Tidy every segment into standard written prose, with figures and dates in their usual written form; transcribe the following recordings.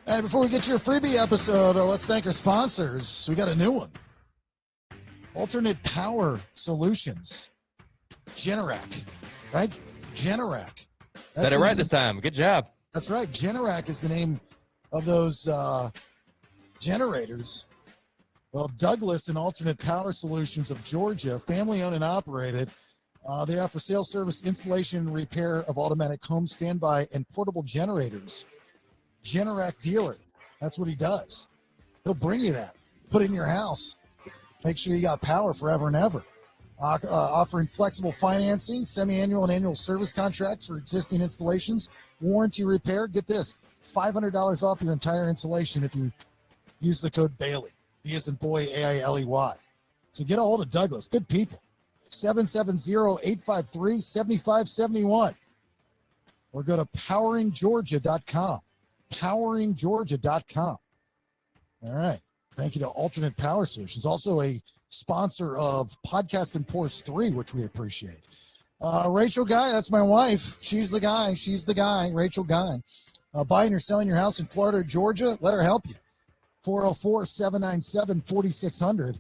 Hey, before we get to your freebie episode, let's thank our sponsors. We got a new one. Alternate Power Solutions. Generac, right? Generac. Said it right this time. Good job. That's right. Generac is the name of those generators. Well, Douglas and Alternate Power Solutions of Georgia, family owned and operated. They offer sales, service, installation, and repair of automatic home standby and portable generators. Generac dealer. That's what he does. He'll bring you that. Put it in your house. Make sure you got power forever and ever. Offering flexible financing, semi-annual and annual service contracts for existing installations, warranty repair. Get this, $500 off your entire installation if you use the code Bailey. B as in boy, A-I-L-E-Y. So get a hold of Douglas. Good people. 770-853-7571. Or go to poweringgeorgia.com. poweringgeorgia.com. All right. Thank you to Alternate Power Solutions. Also a sponsor of Podcast and Pours 3, which we appreciate. Rachel Guy, that's my wife. She's the guy. She's the guy. Rachel Guy. Buying or selling your house in Florida or Georgia, let her help you. 404-797-4600.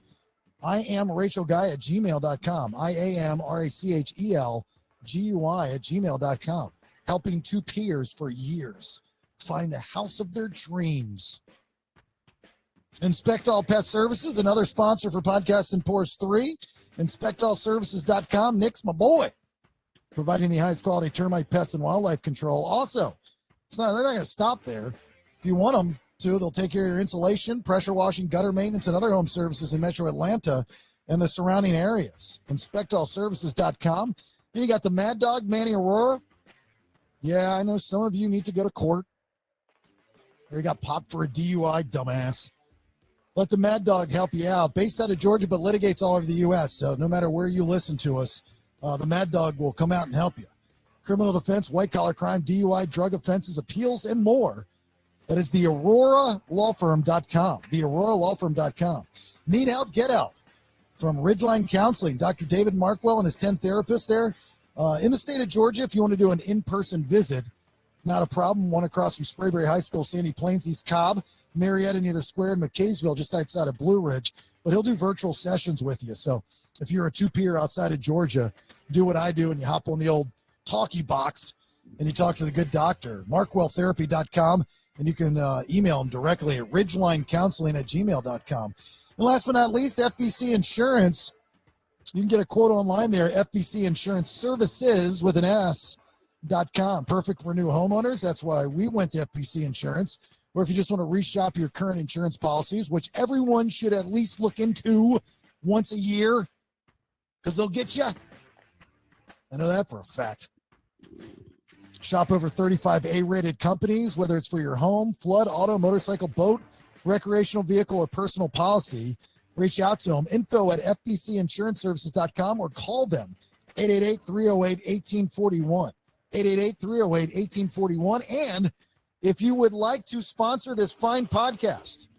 I am Rachel Guy at gmail.com. IAMRACHELGUI at gmail.com. Helping two peers for years find the house of their dreams. Inspect All Pest Services, another sponsor for Podcast and Pours 3. InspectAllServices.com. Nick's my boy, providing the highest quality termite, pest, and wildlife control. Also, they're not going to stop there. If you want them to, they'll take care of your insulation, pressure washing, gutter maintenance, and other home services in Metro Atlanta and the surrounding areas. InspectAllServices.com. Then you got the Mad Dog, Manny Aurora. Yeah, I know some of you need to go to court. Or you got popped for a DUI, dumbass. Let the Mad Dog help you out. Based out of Georgia, but litigates all over the U.S., so no matter where you listen to us, the Mad Dog will come out and help you. Criminal defense, white-collar crime, DUI, drug offenses, appeals, and more. That is the AuroraLawFirm.com. The AuroraLawFirm.com. Need help? Get help. From Ridgeline Counseling, Dr. David Markwell and his 10 therapists there. In the state of Georgia, if you want to do an in-person visit, not a problem. One across from Sprayberry High School, Sandy Plains, East Cobb, Marietta near the Square, and McKaysville, just outside of Blue Ridge. But he'll do virtual sessions with you. So if you're a two-peer outside of Georgia, do what I do and you hop on the old talkie box and you talk to the good doctor. MarkwellTherapy.com, and you can email him directly at ridgelinecounseling@gmail.com. And last but not least, FBC Insurance. You can get a quote online there, FBC Insurance Services with an S.com. Perfect for new homeowners. That's why we went to FBC Insurance. Or if you just want to reshop your current insurance policies, which everyone should at least look into once a year, because they'll get you. I know that for a fact. Shop over 35 A-rated companies, whether it's for your home, flood, auto, motorcycle, boat, recreational vehicle, or personal policy. Reach out to them, info@fbcinsuranceservices.com, or call them, 888-308-1841. 888-308-1841. And if you would like to sponsor this fine podcast,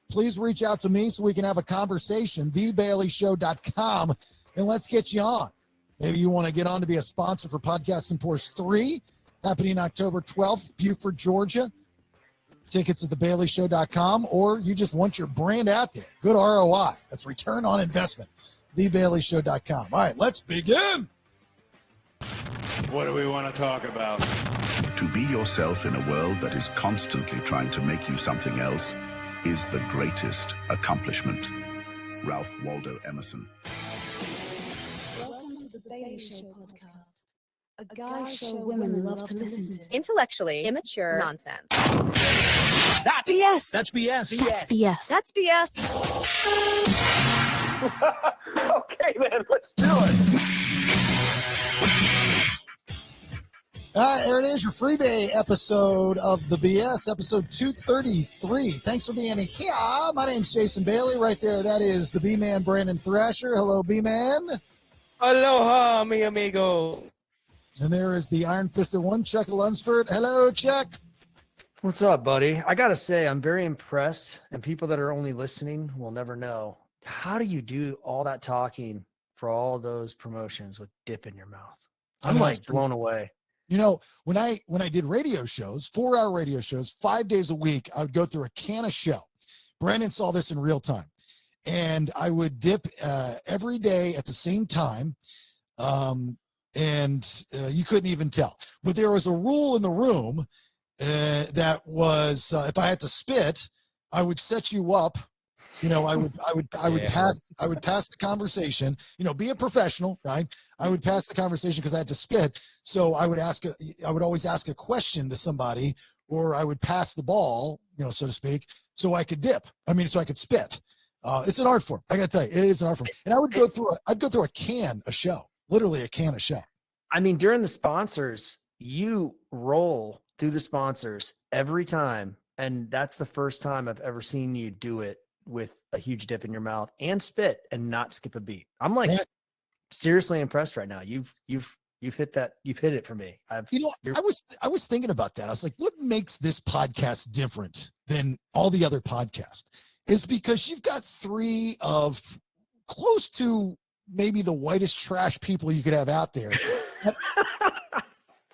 please reach out to me so we can have a conversation, thebaileyshow.com, and let's get you on. Maybe you want to get on to be a sponsor for Podcast and Pours 3, happening October 12th, Beaufort, Georgia. Tickets at thebaileyshow.com, or you just want your brand out there. Good ROI. That's return on investment. Thebaileyshow.com. All right, let's begin. What do we want to talk about? To be yourself in a world that is constantly trying to make you something else is the greatest accomplishment. Ralph Waldo Emerson. Welcome to the Bailey Show podcast, a guy show women love to listen to. Intellectually immature nonsense. That's BS. That's BS. That's BS. That's BS. Okay, then, let's do it. There it is, your Freebae episode of the BS, episode 233. Thanks for being here. My name's Jason Bailey. Right there, that is the B-Man, Branden Thrasher. Hello, B-Man. Aloha, mi amigo. And there is the iron-fisted one, Chuck Lunsford. Hello, Chuck. What's up, buddy? I got to say, I'm very impressed, and people that are only listening will never know. How do you do all that talking for all those promotions with dip in your mouth? I'm like blown away. You know, when I did radio shows, 4-hour radio shows, 5 days a week, I would go through a can of show. Branden saw this in real time. And I would dip every day at the same time. And you couldn't even tell. But there was a rule in the room that was if I had to spit, I would set you up. You know, I would pass the conversation, you know, be a professional, right? I would pass the conversation because I had to spit. So I would always ask a question to somebody, or I would pass the ball, you know, so to speak, so I could dip. I mean, so I could spit. It's an art form. I gotta tell you, it is an art form. And I would go through a can a show, literally a can a show. I mean, during the sponsors, you roll through the sponsors every time. And that's the first time I've ever seen you do it with a huge dip in your mouth and spit and not skip a beat. I'm like seriously impressed right now. You've hit that. You've hit it for me. I was thinking about that. I was like, what makes this podcast different than all the other podcasts? Is because you've got 3 of close to maybe the whitest trash people you could have out there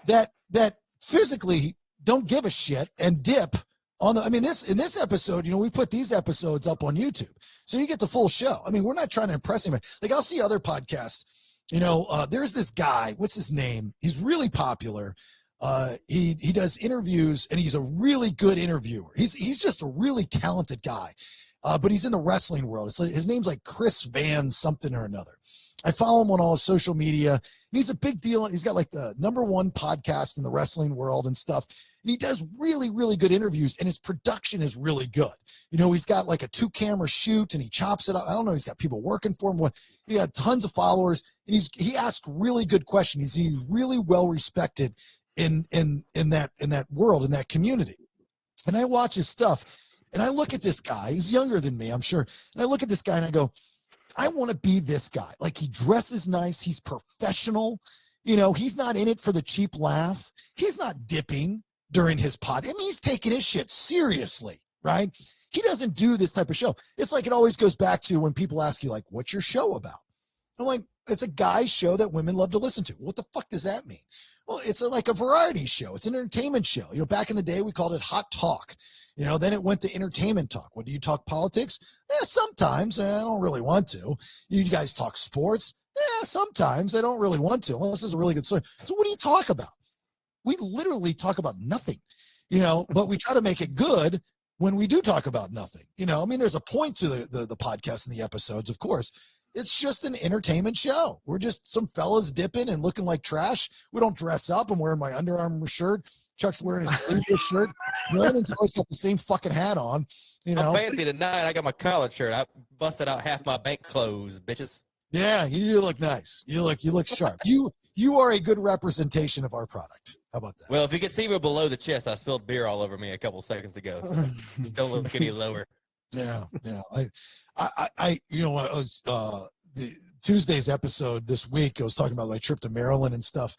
that physically don't give a shit and dip on the. I mean, in this episode, you know, we put these episodes up on YouTube, so you get the full show. I mean, we're not trying to impress anybody. Like, I'll see other podcasts. You know, there's this guy. What's his name? He's really popular. He does interviews, and he's a really good interviewer. He's just a really talented guy. But he's in the wrestling world. His name's like Chris Van something or another. I follow him on all his social media. And he's a big deal. He's got like the #1 podcast in the wrestling world and stuff. And he does really, really good interviews, and his production is really good. You know, he's got like a 2-camera shoot, and he chops it up. I don't know. He's got people working for him. He got tons of followers, and he asks really good questions. He's really well respected in that world, in that community. And I watch his stuff. And I look at this guy, he's younger than me, I'm sure. And I look at this guy and I go, I want to be this guy. Like, he dresses nice. He's professional. You know, he's not in it for the cheap laugh. He's not dipping during his pod. I mean, he's taking his shit seriously, right? He doesn't do this type of show. It's like, it always goes back to when people ask you, like, what's your show about? I'm like, it's a guy's show that women love to listen to. What the fuck does that mean? Well, it's like a variety show. It's an entertainment show. You know, back in the day, we called it Hot Talk. You know, then it went to entertainment talk. What do you talk politics? Sometimes. I don't really want to. You guys talk sports? Sometimes. I don't really want to, unless it's a really good story. So what do you talk about? We literally talk about nothing, you know, but we try to make it good when we do talk about nothing. You know, I mean, there's a point to the podcast and the episodes, of course. It's just an entertainment show. We're just some fellas dipping and looking like trash. We don't dress up. I'm wearing my Under Armour shirt. Chuck's wearing his sleeveless shirt. Brandon's always got the same fucking hat on. You know, I'm fancy tonight. I got my collared shirt. I busted out half my bank clothes, bitches. Yeah, you look nice. You look sharp. You are a good representation of our product. How about that? Well, if you could see me below the chest, I spilled beer all over me a couple seconds ago. So just don't look any lower. Yeah. I you know, the Tuesday's episode this week, I was talking about my trip to Maryland and stuff,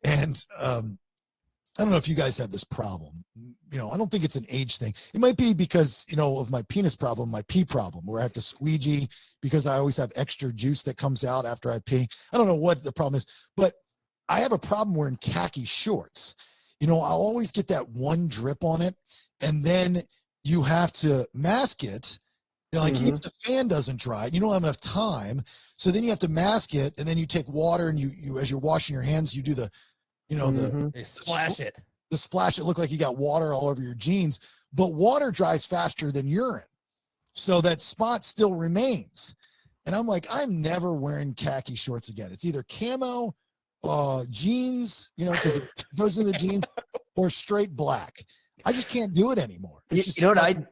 and I don't know if you guys have this problem. You know, I don't think it's an age thing. It might be because, you know, of my penis problem, my pee problem, where I have to squeegee because I always have extra juice that comes out after I pee. I don't know what the problem is, but I have a problem wearing khaki shorts. You know, I'll always get that one drip on it, and then you have to mask it. You know, like, if the fan doesn't dry, you don't have enough time. So then you have to mask it, and then you take water, and you as you're washing your hands, you do the, you know, They splash it. The splash. It look like you got water all over your jeans, but water dries faster than urine. So that spot still remains. And I'm like, I'm never wearing khaki shorts again. It's either camo, jeans, you know, because it goes in the jeans, or straight black. I just can't do it anymore. It's just, you know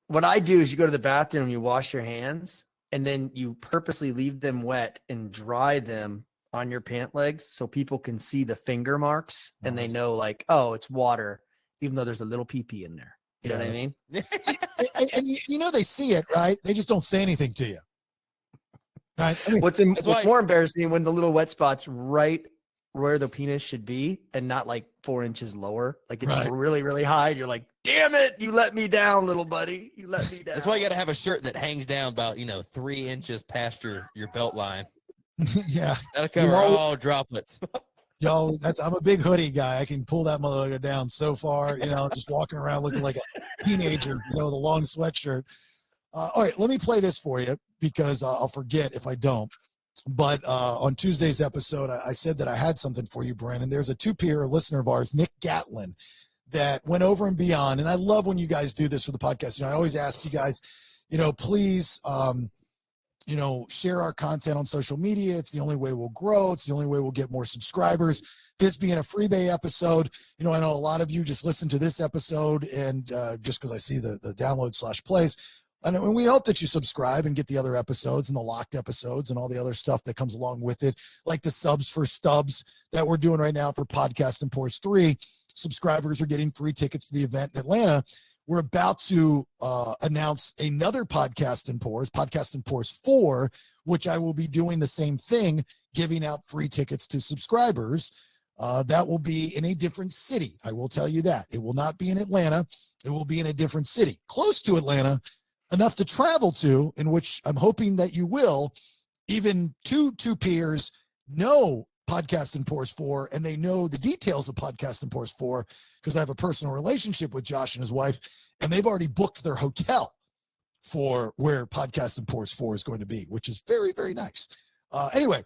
what I do is you go to the bathroom, you wash your hands, and then you purposely leave them wet and dry them on your pant legs so people can see the finger marks, and they know, like, oh, it's water, even though there's a little pee-pee in there. You know what I mean? and you know, they see it, right? They just don't say anything to you. Right? I mean, What's more embarrassing when the little wet spot's right where the penis should be and not like 4 inches lower. Like, it's really, really high. You're like, damn it, you let me down, little buddy. You let me down. That's why you got to have a shirt that hangs down about, 3 inches past your belt line. Yeah. That'll cover all droplets. Yo, I'm a big hoodie guy. I can pull that motherfucker down so far, just walking around looking like a teenager, with a long sweatshirt. All right, let me play this for you because I'll forget if I don't. But on Tuesday's episode, I said that I had something for you, Branden. There's a two-peer listener of ours, Nick Gatlin, that went over and beyond. And I love when you guys do this for the podcast. I always ask you guys, please, share our content on social media. It's the only way we'll grow. It's the only way we'll get more subscribers. This being a Freebae episode, I know a lot of you just listen to this episode and just because I see the download/plays. And we hope that you subscribe and get the other episodes and the locked episodes and all the other stuff that comes along with it, like the subs for stubs that we're doing right now for Podcast and Pours 3. Subscribers are getting free tickets to the event in Atlanta. We're about to announce another Podcast and Pours 4, which I will be doing the same thing, giving out free tickets to subscribers. That will be in a different city. I will tell you that. It will not be in Atlanta. It will be in a different city, close to Atlanta, enough to travel to, in which I'm hoping that you will. Even two peers know Podcast and Pours 4, and they know the details of Podcast and Pours 4 because I have a personal relationship with Josh and his wife, and they've already booked their hotel for where Podcast and Pours 4 is going to be, which is very, very nice. Anyway,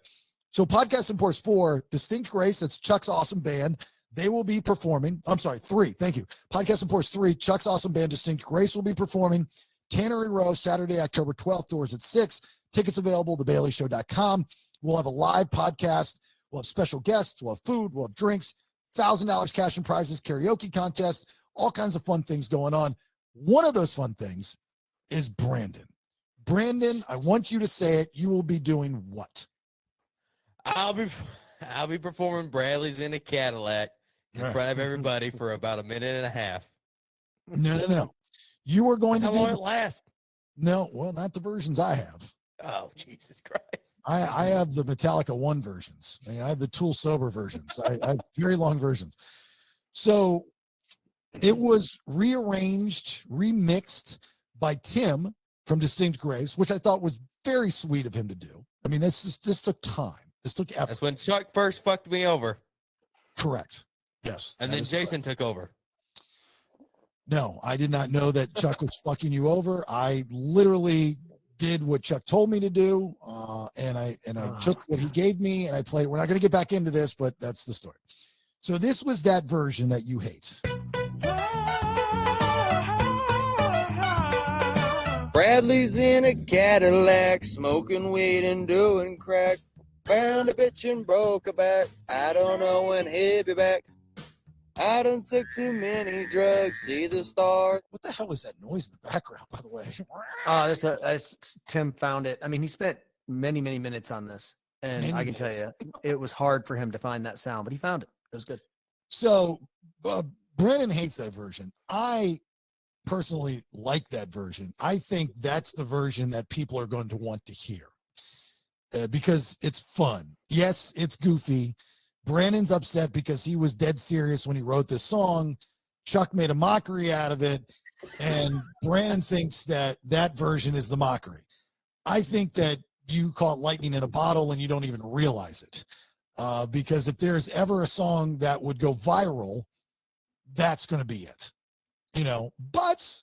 so Podcast and Pours 4, Distinct Grace, that's Chuck's awesome band. They will be performing. I'm sorry, 3. Thank you. Podcast and Pours 3, Chuck's awesome band, Distinct Grace will be performing. Tannery Row, Saturday, October 12th, doors at 6. Tickets available at thebaileyshow.com. We'll have a live podcast. We'll have special guests. We'll have food. We'll have drinks. $1,000 cash and prizes, karaoke contest, all kinds of fun things going on. One of those fun things is Branden. Branden, I want you to say it. You will be doing what? I'll be performing Bradley's in a Cadillac in front of everybody for about a minute and a half. No. You are going How to long it last? No, well, not the versions I have. Oh, Jesus Christ. I have the Metallica 1 versions. I have the Tool Sober versions. I have very long versions. So it was rearranged, remixed by Tim from Distinct Grace, which I thought was very sweet of him to do. I mean, this took time. This took effort. That's when Chuck first fucked me over. Correct. Yes. And then Jason took over. No, I did not know that Chuck was fucking you over. I literally did what Chuck told me to do, and I took what he gave me and I played. We're not going to get back into this, but that's the story. So this was that version that you hate. Bradley's in a Cadillac, smoking weed and doing crack. Found a bitch and broke her back. I don't know when he'll be back. I done took too many drugs, see the stars. What the hell is that noise in the background, by the way? That's Tim found it. I mean, he spent many minutes on this, and I can tell you, it was hard for him to find that sound, but he found it. It was good. So Branden hates that version. I personally like that version. I think that's the version that people are going to want to hear because it's fun. Yes, it's goofy. Branden's upset because he was dead serious when he wrote this song. Chuck made a mockery out of it, and Branden thinks that version is the mockery. I think that you caught lightning in a bottle and you don't even realize it. Because if there's ever a song that would go viral, that's going to be it. But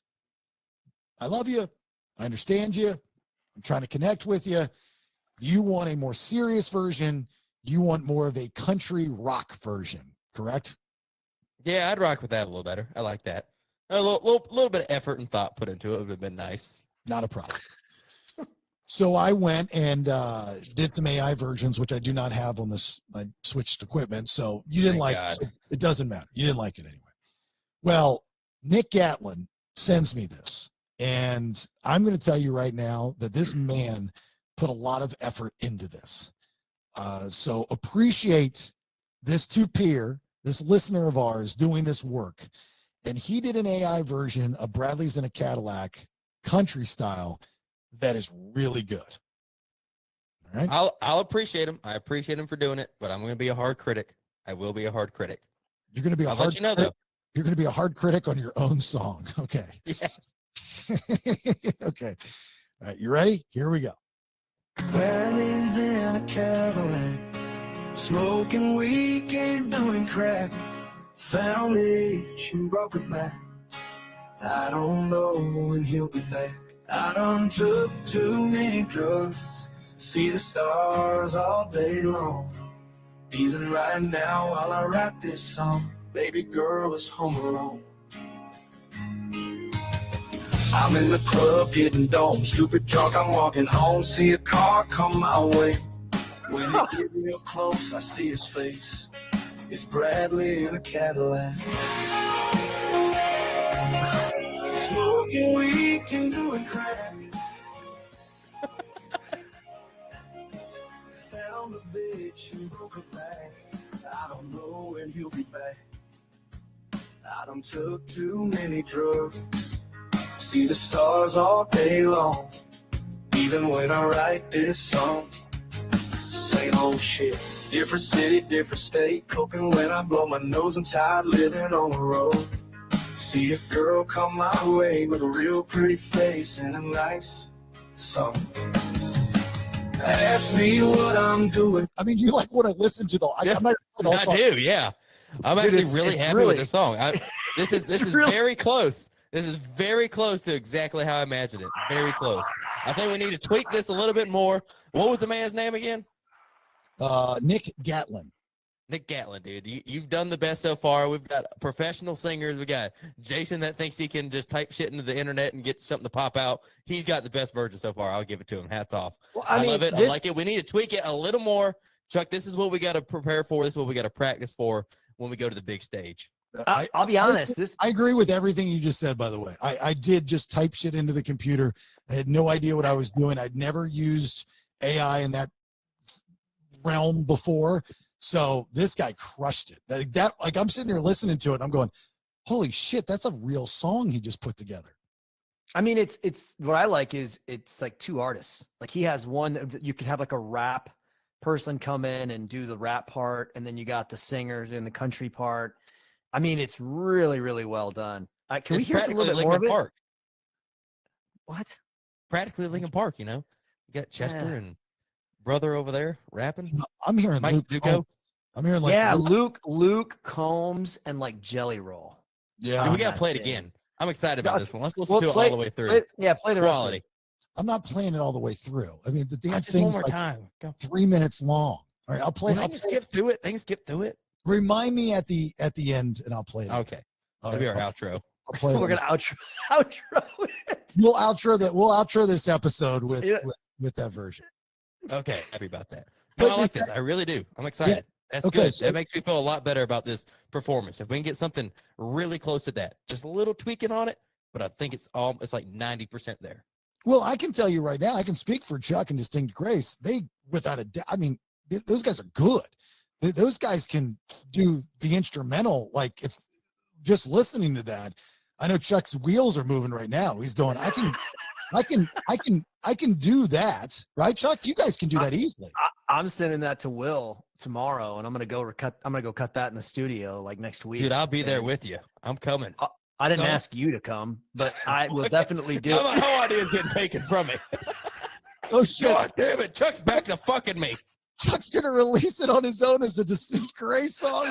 I love you. I understand you. I'm trying to connect with you. You want a more serious version. You want more of a country rock version, correct? Yeah, I'd rock with that a little better. I like that. A little bit of effort and thought put into it would have been nice. Not a problem. So I went and did some AI versions, which I do not have on this. I switched equipment. So you didn't like it. So it doesn't matter. You didn't like it anyway. Well, Nick Gatlin sends me this. And I'm going to tell you right now that this man put a lot of effort into this. So appreciate this two-peer, this listener of ours doing this work. And he did an AI version of Bradley's in a Cadillac country style that is really good. All right. I'll appreciate him. I appreciate him for doing it, but I'm going to be a hard critic. I will be a hard critic. You're going to be I'll let you know, though. You're going to be a hard critic on your own song. Okay. Yes. Okay. All right. You ready? Here we go. Bradley's in a Cadillac, Smoking weed and doing crack. Found it and broke it back. I don't know when he'll be back. I done took too many drugs. See the stars all day long. Even right now while I write this song, baby girl is home alone. I'm in the club getting dome, stupid drunk, I'm walking home. See a car come my way. When it get real close, I see his face. It's Bradley in a Cadillac. Smoking weed and doing crack. Found a bitch and broke her back. I don't know when he'll be back. I done took too many drugs. See the stars all day long. Even when I write this song. Same old shit. Different city, different state. Coking when I blow my nose. I'm tired living on the road. See a girl come my way with a real pretty face and a nice song. Ask me what I'm doing. I mean, you like want to listen to the. Yeah, I'm not the whole I song. do, yeah. I'm Dude, actually it's really happy really- with the song. This is really- very close. This is very close to exactly how I imagined it. Very close. I think we need to tweak this a little bit more. What was the man's name again? Nick Gatlin. Nick Gatlin, dude. You've done the best so far. We've got professional singers. We got Jason that thinks he can just type shit into the internet and get something to pop out. He's got the best version so far. I'll give it to him. Hats off. Well, I love it. I like it. We need to tweak it a little more. Chuck, this is what we got to prepare for. This is what we got to practice for when we go to the big stage. I'll be honest. I agree with everything you just said, by the way. I did just type shit into the computer. I had no idea what I was doing. I'd never used AI in that realm before. So this guy crushed it. Like I'm sitting here listening to it and I'm going, holy shit, that's a real song he just put together. I mean, it's what I like is it's like two artists. Like he has one, you could have like a rap person come in and do the rap part, and then you got the singer in the country part. I mean, it's really, really well done. Can we hear a little bit more of it? Park. What? Practically Lincoln Park, you know? You got Chester and brother over there rapping. I'm hearing Mike Luke Duco. Combs. I'm hearing like Luke Combs and like Jelly Roll. Yeah, Dude, we got to play it again. I'm excited about this one. Let's listen to it play, all the way through. Play the rest of it. I'm not playing it all the way through. I mean, the damn Just thing's one more like time. Go. 3 minutes long. All right, I'll play. Well, I'll they can play skip through it. They can skip through it. Remind me at the end, and I'll play it. Okay. All That'll be right, our I'll- outro. I'll play it. We're gonna outro it. We'll outro this episode with Yeah. with that version. Okay. Happy about that. But No, I like this- this. I really do. I'm excited. That's okay, good. so- That makes me feel a lot better about this performance. If we can get something really close to that, just a little tweaking on it, but I think it's like 90% there. Well, I can tell you right now, I can speak for Chuck and Distinct Grace. They, without a doubt, I mean, those guys are good. Those guys can do the instrumental. Like, if just listening to that, I know Chuck's wheels are moving right now. He's going, I can do that, right, Chuck? You guys can do that easily. I'm sending that to Will tomorrow, and I'm gonna go cut that in the studio like next week. Dude, I'll be there And with you. I'm coming. I didn't No. ask you to come, but I will definitely do My it. whole idea is getting taken from me. Oh shit! God damn it. Chuck's back to fucking me. Chuck's gonna release it on his own as a Distinct Grace song.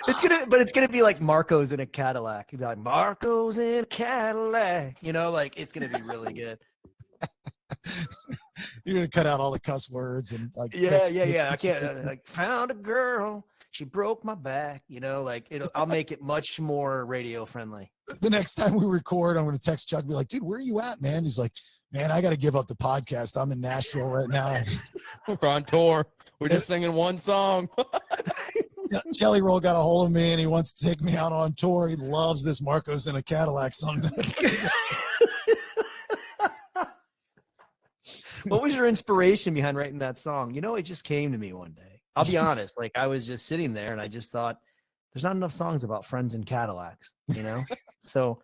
It's gonna be like Marco's in a Cadillac. You'd be like, Marco's in a Cadillac. You know, like it's gonna be really good. You're gonna cut out all the cuss words and like. Yeah. I can't like found a girl. She broke my back. You know, like I'll make it much more radio friendly. The next time we record, I'm gonna text Chuck and be like, dude, where are you at, man? He's like, man, I gotta give up the podcast. I'm in Nashville right now. We're on tour. We're just singing one song. Jelly Roll got a hold of me and he wants to take me out on tour. He loves this Marcos in a Cadillac song. What was your inspiration behind writing that song? You know, it just came to me one day. I'll be honest. Like I was just sitting there and I just thought, there's not enough songs about friends in Cadillacs, you know? So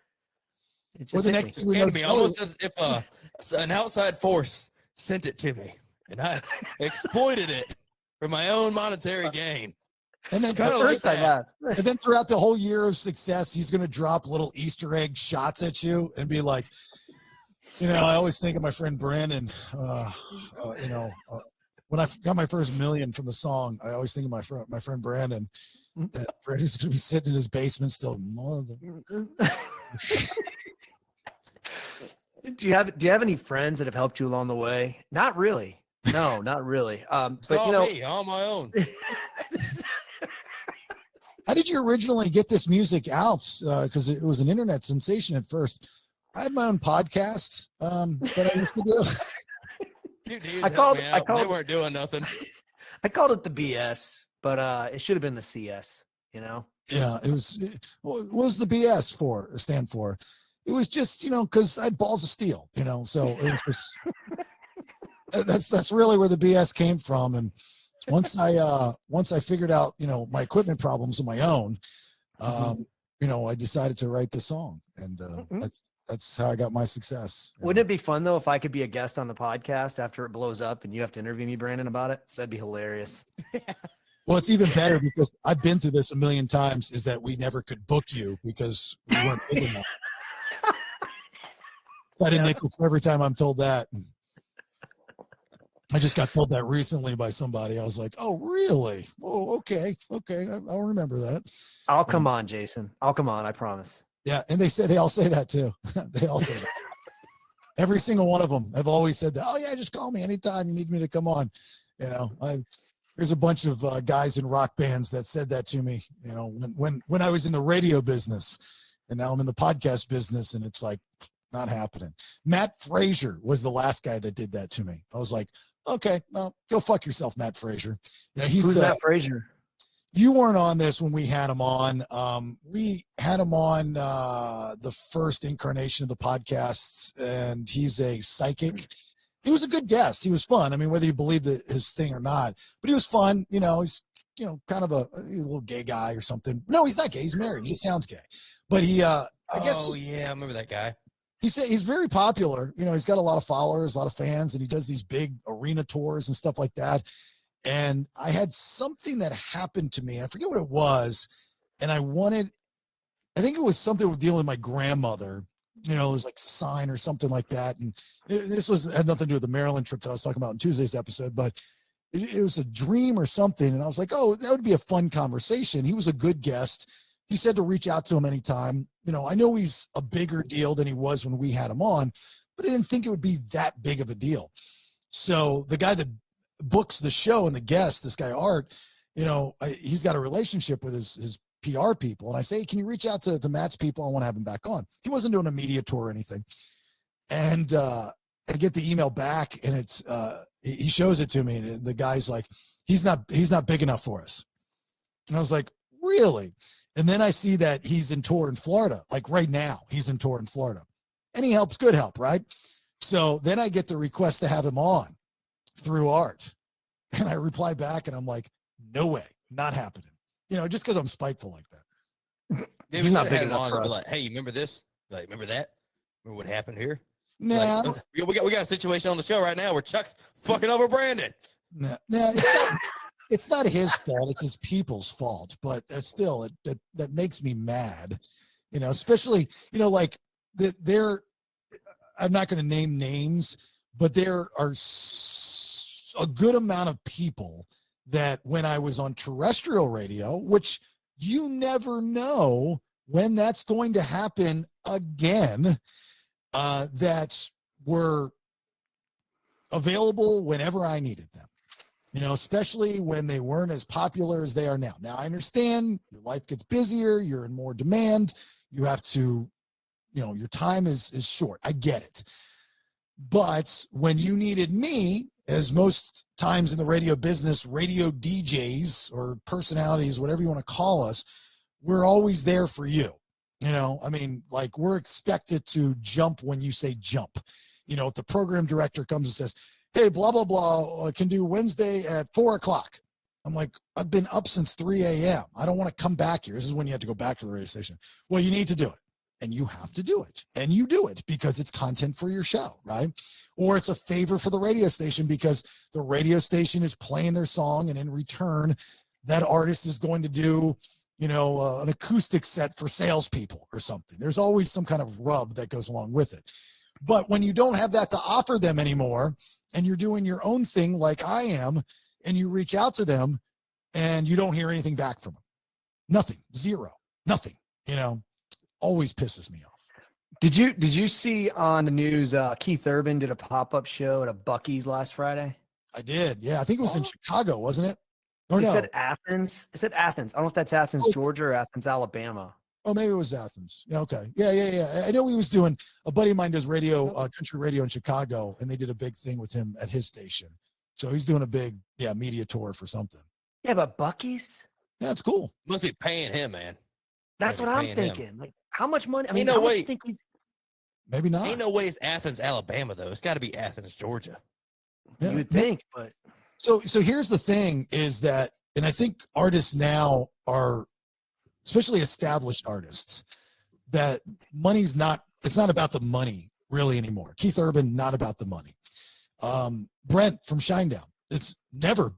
it just the hit next me. thing we Came know, to me Jelly- almost as if an outside force sent it to me, and I exploited it for my own monetary gain. And then, Kinda The like first time that. out. and then throughout the whole year of success, he's going to drop little Easter egg shots at you and be like, you know, I always think of my friend Branden, when I got my first million from the song, I always think of my friend Branden. Branden's going to be sitting in his basement still. Mother. Do you have any friends that have helped you along the way? Not really. No, not really. But Saw you know, me on my own. How did you originally get this music out? Because it was an internet sensation at first. I had my own podcast that I used to do. I called. They weren't doing nothing. I called it the BS, but it should have been the CS. You know. Yeah, it was. What was the BS stand for? It was just, because I had balls of steel, so it was just, that's really where the BS came from. And once I figured out, my equipment problems on my own, I decided to write the song, and that's how I got my success. Wouldn't it be fun though if I could be a guest on the podcast after it blows up and you have to interview me, Branden, about it? That'd be hilarious. Well, it's even better because I've been through this a million times, is that we never could book you because we weren't big enough. I didn't nickel for every time I'm told that. I just got told that recently by somebody. I was like, oh, really? Oh, okay. I'll remember that. I'll come on, Jason. I'll come on. I promise. Yeah. And they all say that too. They all say that. Every single one of them have always said that. Oh yeah, just call me anytime you need me to come on. There's a bunch of guys in rock bands that said that to me, when I was in the radio business, and now I'm in the podcast business, and it's like, not happening. Matt Frazier was the last guy that did that to me. I was like, okay, well, go fuck yourself, Matt Frazier. Who's Matt Frazier? You weren't on this when we had him on. We had him on the first incarnation of the podcasts, and he's a psychic. He was a good guest. He was fun. I mean, whether you believe his thing or not, but he was fun. He's kind of a little gay guy or something. No, he's not gay. He's married. He just sounds gay. But he, I guess. Oh yeah, I remember that guy. He's very popular. He's got a lot of followers, a lot of fans, and he does these big arena tours and stuff like that. And I had something that happened to me, and I forget what it was. And I think it was something with dealing with my grandmother. It was like a sign or something like that. And this had nothing to do with the Maryland trip that I was talking about in Tuesday's episode, but it was a dream or something. And I was like, oh, that would be a fun conversation. He was a good guest. He said to reach out to him anytime. I know he's a bigger deal than he was when we had him on, but I didn't think it would be that big of a deal. So the guy that books the show and the guest, this guy Art, he's got a relationship with his PR people. And I say, hey, can you reach out to Matt's people? I want to have him back on. He wasn't doing a media tour or anything. And I get the email back, and it's he shows it to me, and the guy's like, he's not big enough for us. And I was like, really? And then I see that he's in tour in Florida, like right now he's in tour in Florida, and he helps, good help, right? So then I get the request to have him on through Art, and I reply back, and I'm like, no way, not happening. Just because I'm spiteful like that. He's not big enough for us. Like, hey, you remember this? Like, remember that? Remember what happened here? Nah, we got a situation on the show right now where Chuck's fucking over Branden. Nah, it's not his fault. It's his people's fault. But still, that makes me mad. Especially, like they're. I'm not going to name names, but there are a good amount of people that when I was on terrestrial radio, which you never know when that's going to happen again, that were available whenever I needed them. Especially when they weren't as popular as they are now. Now, I understand your life gets busier, you're in more demand, you have to, your time is short. I get it. But when you needed me, as most times in the radio business, radio DJs or personalities, whatever you want to call us, we're always there for you. Like we're expected to jump when you say jump. If the program director comes and says, hey, blah, blah, blah, can do Wednesday at 4:00. I'm like, I've been up since 3 a.m. I don't want to come back here. This is when you have to go back to the radio station. Well, you need to do it. And you have to do it. And you do it because it's content for your show, right? Or it's a favor for the radio station because the radio station is playing their song, and in return, that artist is going to do, an acoustic set for salespeople or something. There's always some kind of rub that goes along with it. But when you don't have that to offer them anymore, and you're doing your own thing like I am, and you reach out to them and you don't hear anything back from them. Nothing, zero, nothing, always pisses me off. Did you see on the news, Keith Urban did a pop-up show at a Buc-ee's last Friday? I did. Yeah. I think it was in Chicago, wasn't it? Or It no? said Athens. It said Athens. I don't know if that's Athens, Georgia or Athens, Alabama. Oh, maybe it was Athens. Yeah. Okay. Yeah. I know he was doing, a buddy of mine does radio, country radio in Chicago, and they did a big thing with him at his station. So he's doing a big, media tour for something. Yeah, but Buc-ee's? Yeah, it's cool. Must be paying him, man. That's Gotta what be I'm paying him. thinking. Like, how much money? I mean, Ain't no how much way. do you think he's... Maybe not. Ain't no way it's Athens, Alabama, though. It's got to be Athens, Georgia. Yeah. You would think, but... So here's the thing is that, and I think artists now are, especially established artists, that it's not about the money really anymore. Keith Urban, not about the money. Brent from Shinedown, it's never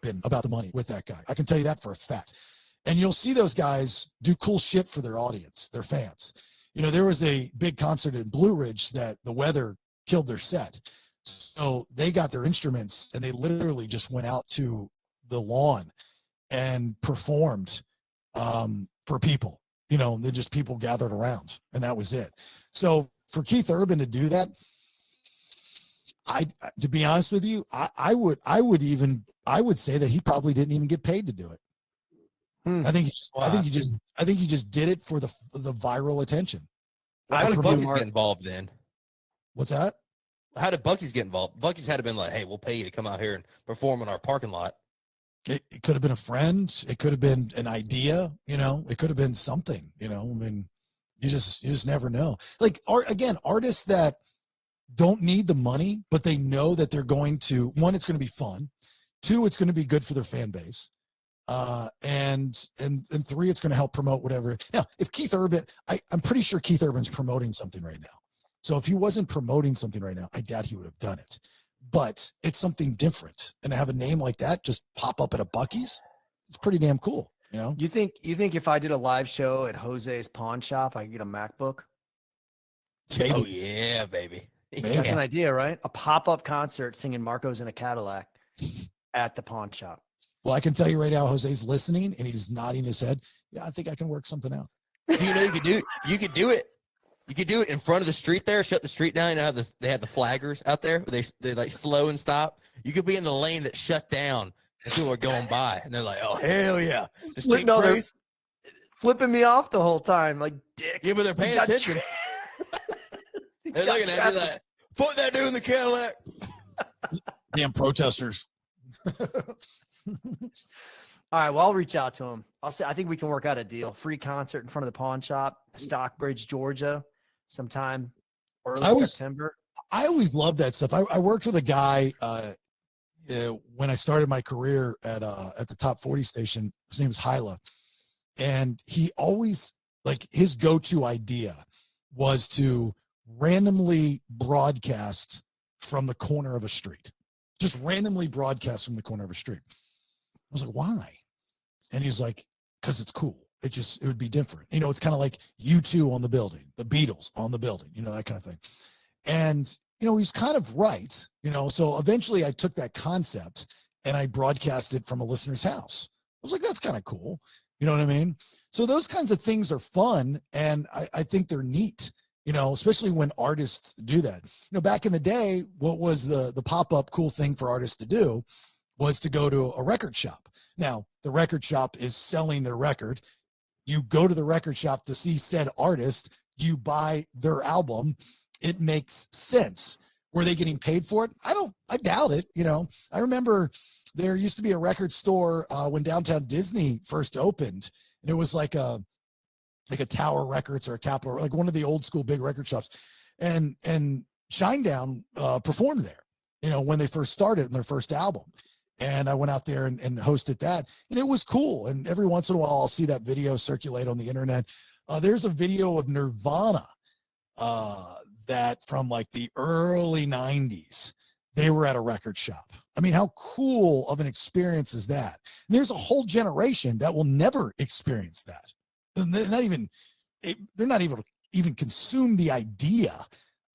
been about the money with that guy. I can tell you that for a fact. And you'll see those guys do cool shit for their audience, their fans. There was a big concert in Blue Ridge that the weather killed their set. So they got their instruments and they literally just went out to the lawn and performed for people. Then just people gathered around, and that was it. So for Keith Urban to do that, to be honest with you, I would say that he probably didn't even get paid to do it. I think he just did it for the viral attention. How did Buc-ee's get involved then? What's that? How did Buc-ee's get involved? Buc-ee's had to been like, hey, we'll pay you to come out here and perform in our parking lot. It could have been a friend. It could have been an idea, it could have been something, I mean, you just never know. Like artists that don't need the money, but they know that they're going to, one, it's going to be fun. Two, it's going to be good for their fan base. And three, it's going to help promote whatever. Now, if Keith Urban, I'm pretty sure Keith Urban's promoting something right now. So if he wasn't promoting something right now, I doubt he would have done it. But it's something different, and to have a name like that just pop up at a Buc-ee's, it's pretty damn cool. You think if I did a live show at Jose's pawn shop, I could get a MacBook? Maybe. Oh yeah, baby. That's an idea, right? A pop-up concert singing Marco's in a Cadillac at the pawn shop. Well, I can tell you right now, Jose's listening and he's nodding his head. Yeah, I think I can work something out. You could do it. You could do it. You could do it in front of the street there. Shut the street down. They have the flaggers out there. They like slow and stop. You could be in the lane that shut down as people are going by, and they're like, "Oh hell yeah!" They're flipping me off the whole time, like dick. Yeah, but they're paying attention. They're looking at me like, "Put that dude in the Cadillac." Damn protesters. All right, well, I'll reach out to him. I think we can work out a deal. Free concert in front of the pawn shop, Stockbridge, Georgia, sometime early September. I always loved that stuff. I worked with a guy when I started my career at the Top 40 station. His name is Hyla. And he always, like, his go-to idea was to randomly broadcast from the corner of a street. Just randomly broadcast from the corner of a street. I was like, why? And he was like, because it's cool. It would be different. It's kind of like U2 on the building, the Beatles on the building, that kind of thing. And, he's kind of right, so eventually I took that concept and I broadcast it from a listener's house. I was like, that's kind of cool. You know what I mean? So those kinds of things are fun. And I think they're neat, especially when artists do that. Back in the day, what was the pop-up cool thing for artists to do was to go to a record shop. Now, the record shop is selling their record. You go to the record shop to see said artist, you buy their album. It makes sense. Were they getting paid for it? I doubt it. I remember there used to be a record store when Downtown Disney first opened, and it was like a Tower Records or a Capitol, like one of the old school big record shops. And Shinedown performed there, when they first started in their first album. And I went out there and hosted that, and it was cool. And every once in a while, I'll see that video circulate on the internet. There's a video of Nirvana that from like the early 90s, they were at a record shop. I mean, how cool of an experience is that? And there's a whole generation that will never experience that. And they're not even consume the idea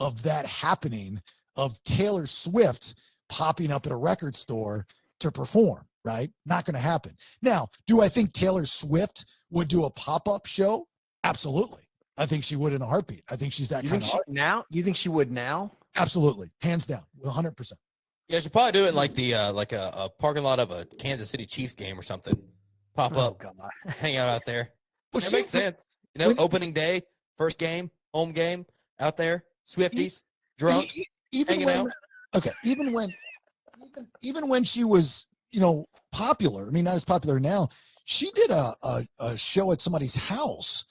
of that happening, of Taylor Swift popping up at a record store to perform, right? Not going to happen. Now, do I think Taylor Swift would do a pop-up show? Absolutely. I think she would in a heartbeat. I think she's that kind of now? You think she would now? Absolutely. Hands down. 100%. Yeah, she'll probably do it in like the like a parking lot of a Kansas City Chiefs game or something. Pop up, God. hang out there. Well, That makes sense. You know, opening day, first game, home game, out there, Swifties, drunk, hanging out. Okay, even when she was, popular. I mean, not as popular now. She did a show at somebody's house.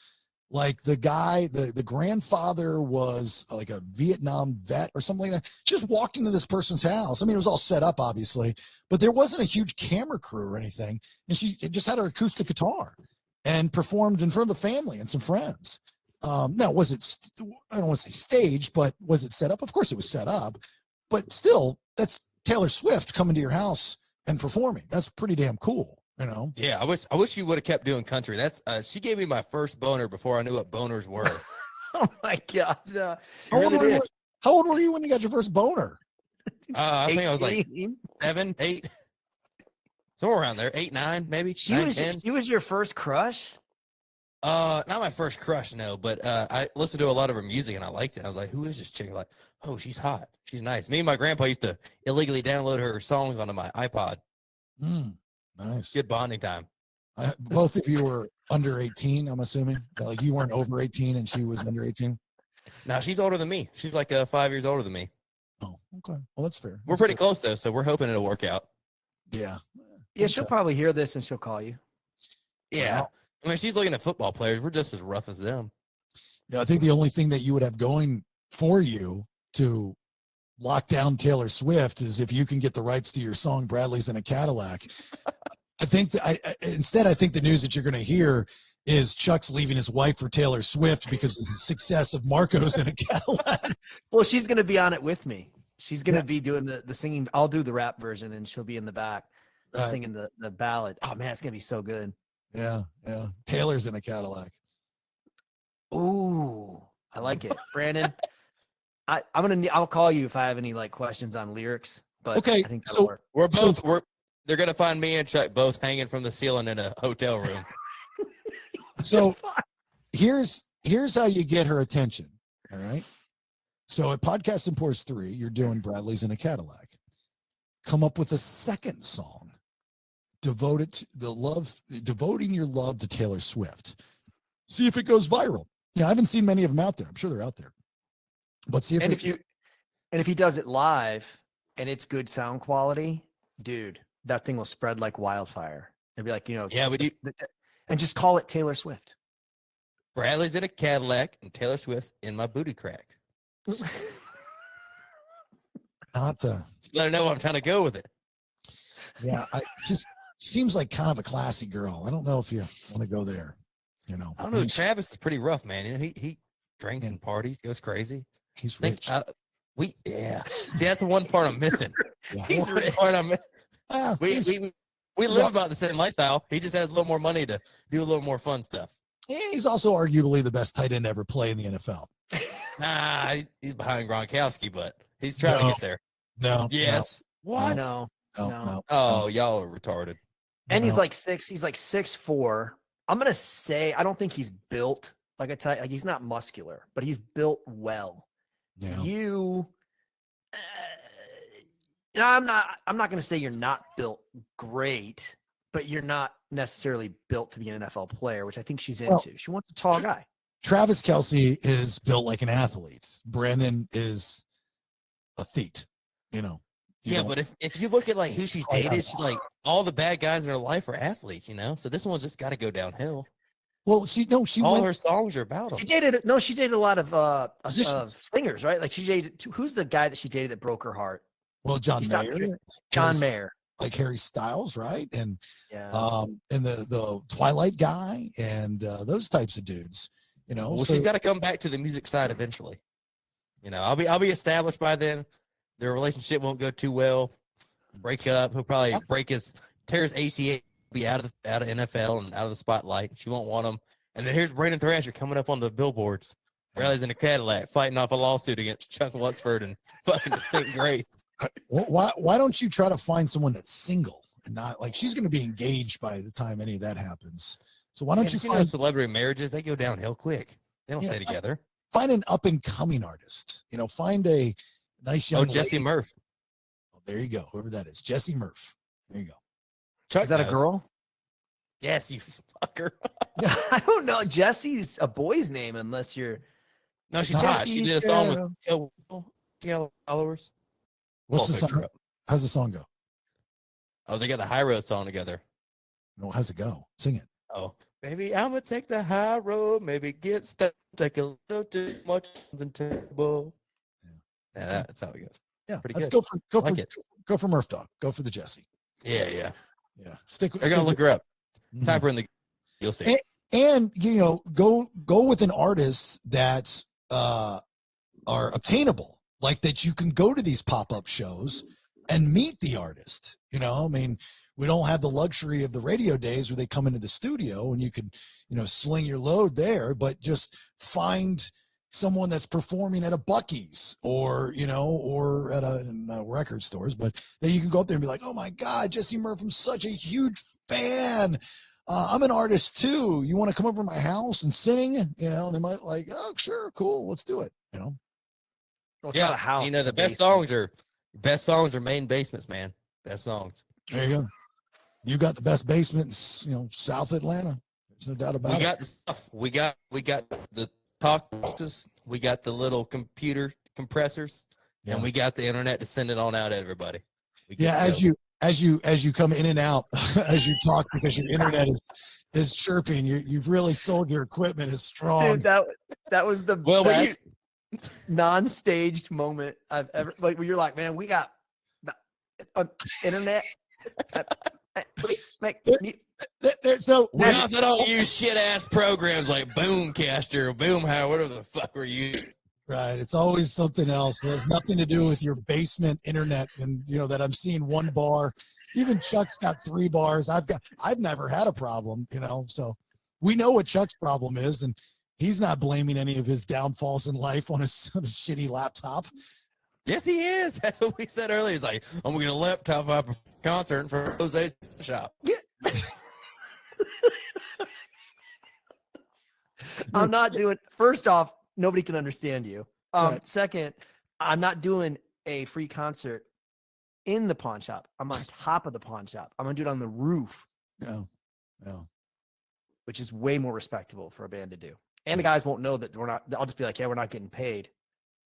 Like the guy, the grandfather was like a Vietnam vet or something like that. Just walked into this person's house. I mean, it was all set up, obviously, but there wasn't a huge camera crew or anything. And she just had her acoustic guitar and performed in front of the family and some friends. Now, was it, I don't want to say staged, but was it set up? Of course it was set up, but still, that's Taylor Swift coming to your house and performing. That's pretty damn cool. Yeah, I wish you would have kept doing country. That's she gave me my first boner before I knew what boners were. Oh my God. How old were you when you got your first boner? I think I was like 7, 8, somewhere around there, 8, 9, maybe. She 9, was 10. she was your first crush? Not my first crush, no, but I listened to a lot of her music and I liked it. I was like, who is this chick? Like, oh, she's hot. She's nice. Me and my grandpa used to illegally download her songs onto my iPod. Nice. Good bonding time. Both of you were under 18, I'm assuming. Like you weren't over 18 and she was under 18. Now she's older than me. She's like 5 years older than me. Oh, okay. Well, that's fair. We're pretty close though, so we're hoping it'll work out. Yeah. Yeah, she'll probably hear this and she'll call you. Yeah. I mean, she's looking at football players. We're just as rough as them. Yeah, I think the only thing that you would have going for you to lock down Taylor Swift is if you can get the rights to your song "Bradley's in a Cadillac." I think that I think the news that you're going to hear is Chuck's leaving his wife for Taylor Swift because of the success of Marco's in a Cadillac. Well, she's going to be on it with me. She's going to be doing the singing. I'll do the rap version and she'll be in the back singing the ballad. Oh man, it's going to be so good. Yeah. Taylor's in a Cadillac. Ooh, I like it. Branden, I'll call you if I have any like questions on lyrics. But okay, I think that'll work. They're gonna find me and Chuck both hanging from the ceiling in a hotel room. So here's how you get her attention. All right. So at Podcast Imports 3, you're doing Bradley's in a Cadillac. Come up with a second song. Devoting your love to Taylor Swift. See if it goes viral. Yeah, I haven't seen many of them out there. I'm sure they're out there. But see if he does it live and it's good sound quality, dude, that thing will spread like wildfire. It'd be like, yeah, we do. And just call it Taylor Swift. Bradley's in a Cadillac and Taylor Swift's in my booty crack. Not the. Just let her know I'm trying to go with it. Yeah, I just seems like kind of a classy girl. I don't know if you want to go there. I don't know. Travis is pretty rough, man. He drinks and parties, goes crazy. He's rich. See, that's the one part I'm missing. He's rich. We live about the same lifestyle. He just has a little more money to do a little more fun stuff. He's also arguably the best tight end to ever play in the NFL. Nah, he's behind Gronkowski, but he's trying to get there. No. Yes. No. What? No. Oh, y'all are retarded. And he's like 6'4". I'm gonna say I don't think he's built like a tight. Like he's not muscular, but he's built well. Yeah. I'm not gonna say you're not built great, but you're not necessarily built to be an NFL player, which I think she's into. She wants a tall guy. Travis Kelce is built like an athlete. Branden is a thief. But if you look at like who she's dated, she's like all the bad guys in her life are athletes, So this one's just got to go downhill. Well, her songs are about them. She dated a lot of singers, right? Like she dated. Who's the guy that she dated that broke her heart? Well, John Mayer. Like Harry Styles, right? And and the Twilight guy and those types of dudes. Well, she's got to come back to the music side eventually. I'll be established by then. Their relationship won't go too well. Break up. He'll probably tear his ACL, be out of NFL and out of the spotlight. She won't want him. And then here's Brandon Thrasher coming up on the billboards. Rallies in a Cadillac, fighting off a lawsuit against Chuck Lutsford and fucking St. Grace. Why don't you try to find someone that's single and not like she's going to be engaged by the time any of that happens? So why don't you know find celebrity marriages? They go downhill quick. They don't Yeah, stay together. find an up and coming artist? You know, find a nice young. Jesse lady. Murph. Oh, there you go. Whoever that is, Jesse Murph. There you go. Chuck Is that a knows. girl? Yes, you fucker. I don't know. Jesse's a boy's name unless you're. No, she's Jesse hot. She did a song with girl. Kill followers. What's the Pull a picture song? up. How's the song go? Oh, they got the high road song together. No, how's it go? Sing it. Oh, maybe I'm gonna take the high road. Maybe get stuck. Take a little too much than terrible. Yeah, that's how it goes. Yeah, Pretty let's good. go Like for go for Murph Dog. Go for the Jesse. Yeah, yeah. Yeah, stick. I gotta look her up. Mhm. Type her in the. You'll see. And you know, go with an artist that's are obtainable, like that you can go to these pop-up shows and meet the artist. You know, I mean, we don't have the luxury of the radio days where they come into the studio and you can, you know, sling your load there, but just find someone that's performing at a Buc-ee's or, you know, or at a record stores, but then you can go up there and be like, oh my God, Jesse Murph, I'm such a huge fan. I'm an artist too. You want to come over to my house and sing? You know, they might like, oh, sure, cool, let's do it. You know, Well, it's not a Yeah, house, you know it's the a best basement. songs are main basements, man. Best songs. there you go. You got the best basements, you know, South Atlanta. There's no doubt about We it. got the stuff. We got the talk boxes. We got the little computer compressors, Yeah. and we got the internet to send it on out to everybody. We Yeah, good to go. as you come in and out as you talk because your internet is chirping. You've really sold your equipment is strong. Dude, that was the Well, best non-staged moment I've ever. Like when you're like, man, we got the internet. Please make mute. There's no We also don't use shit ass programs like Boomcaster or Boomhauer, whatever the fuck we're using. right. It's always something else. It has nothing to do with your basement internet. And you know that I'm seeing one bar. Even Chuck's got 3 bars. I've never had a problem, you know. So we know what Chuck's problem is, and he's not blaming any of his downfalls in life on his shitty laptop. Yes, he is. That's what we said earlier. He's like, I'm gonna get a laptop up a concert for Jose's shop. I'm not doing. First off, nobody can understand you. Right. Second, I'm not doing a free concert in the pawn shop. I'm on top of the pawn shop. I'm gonna do it on the roof, No, no. which is way more respectable for a band to do. And the guys won't know that we're not. I'll just be like, yeah, we're not getting paid.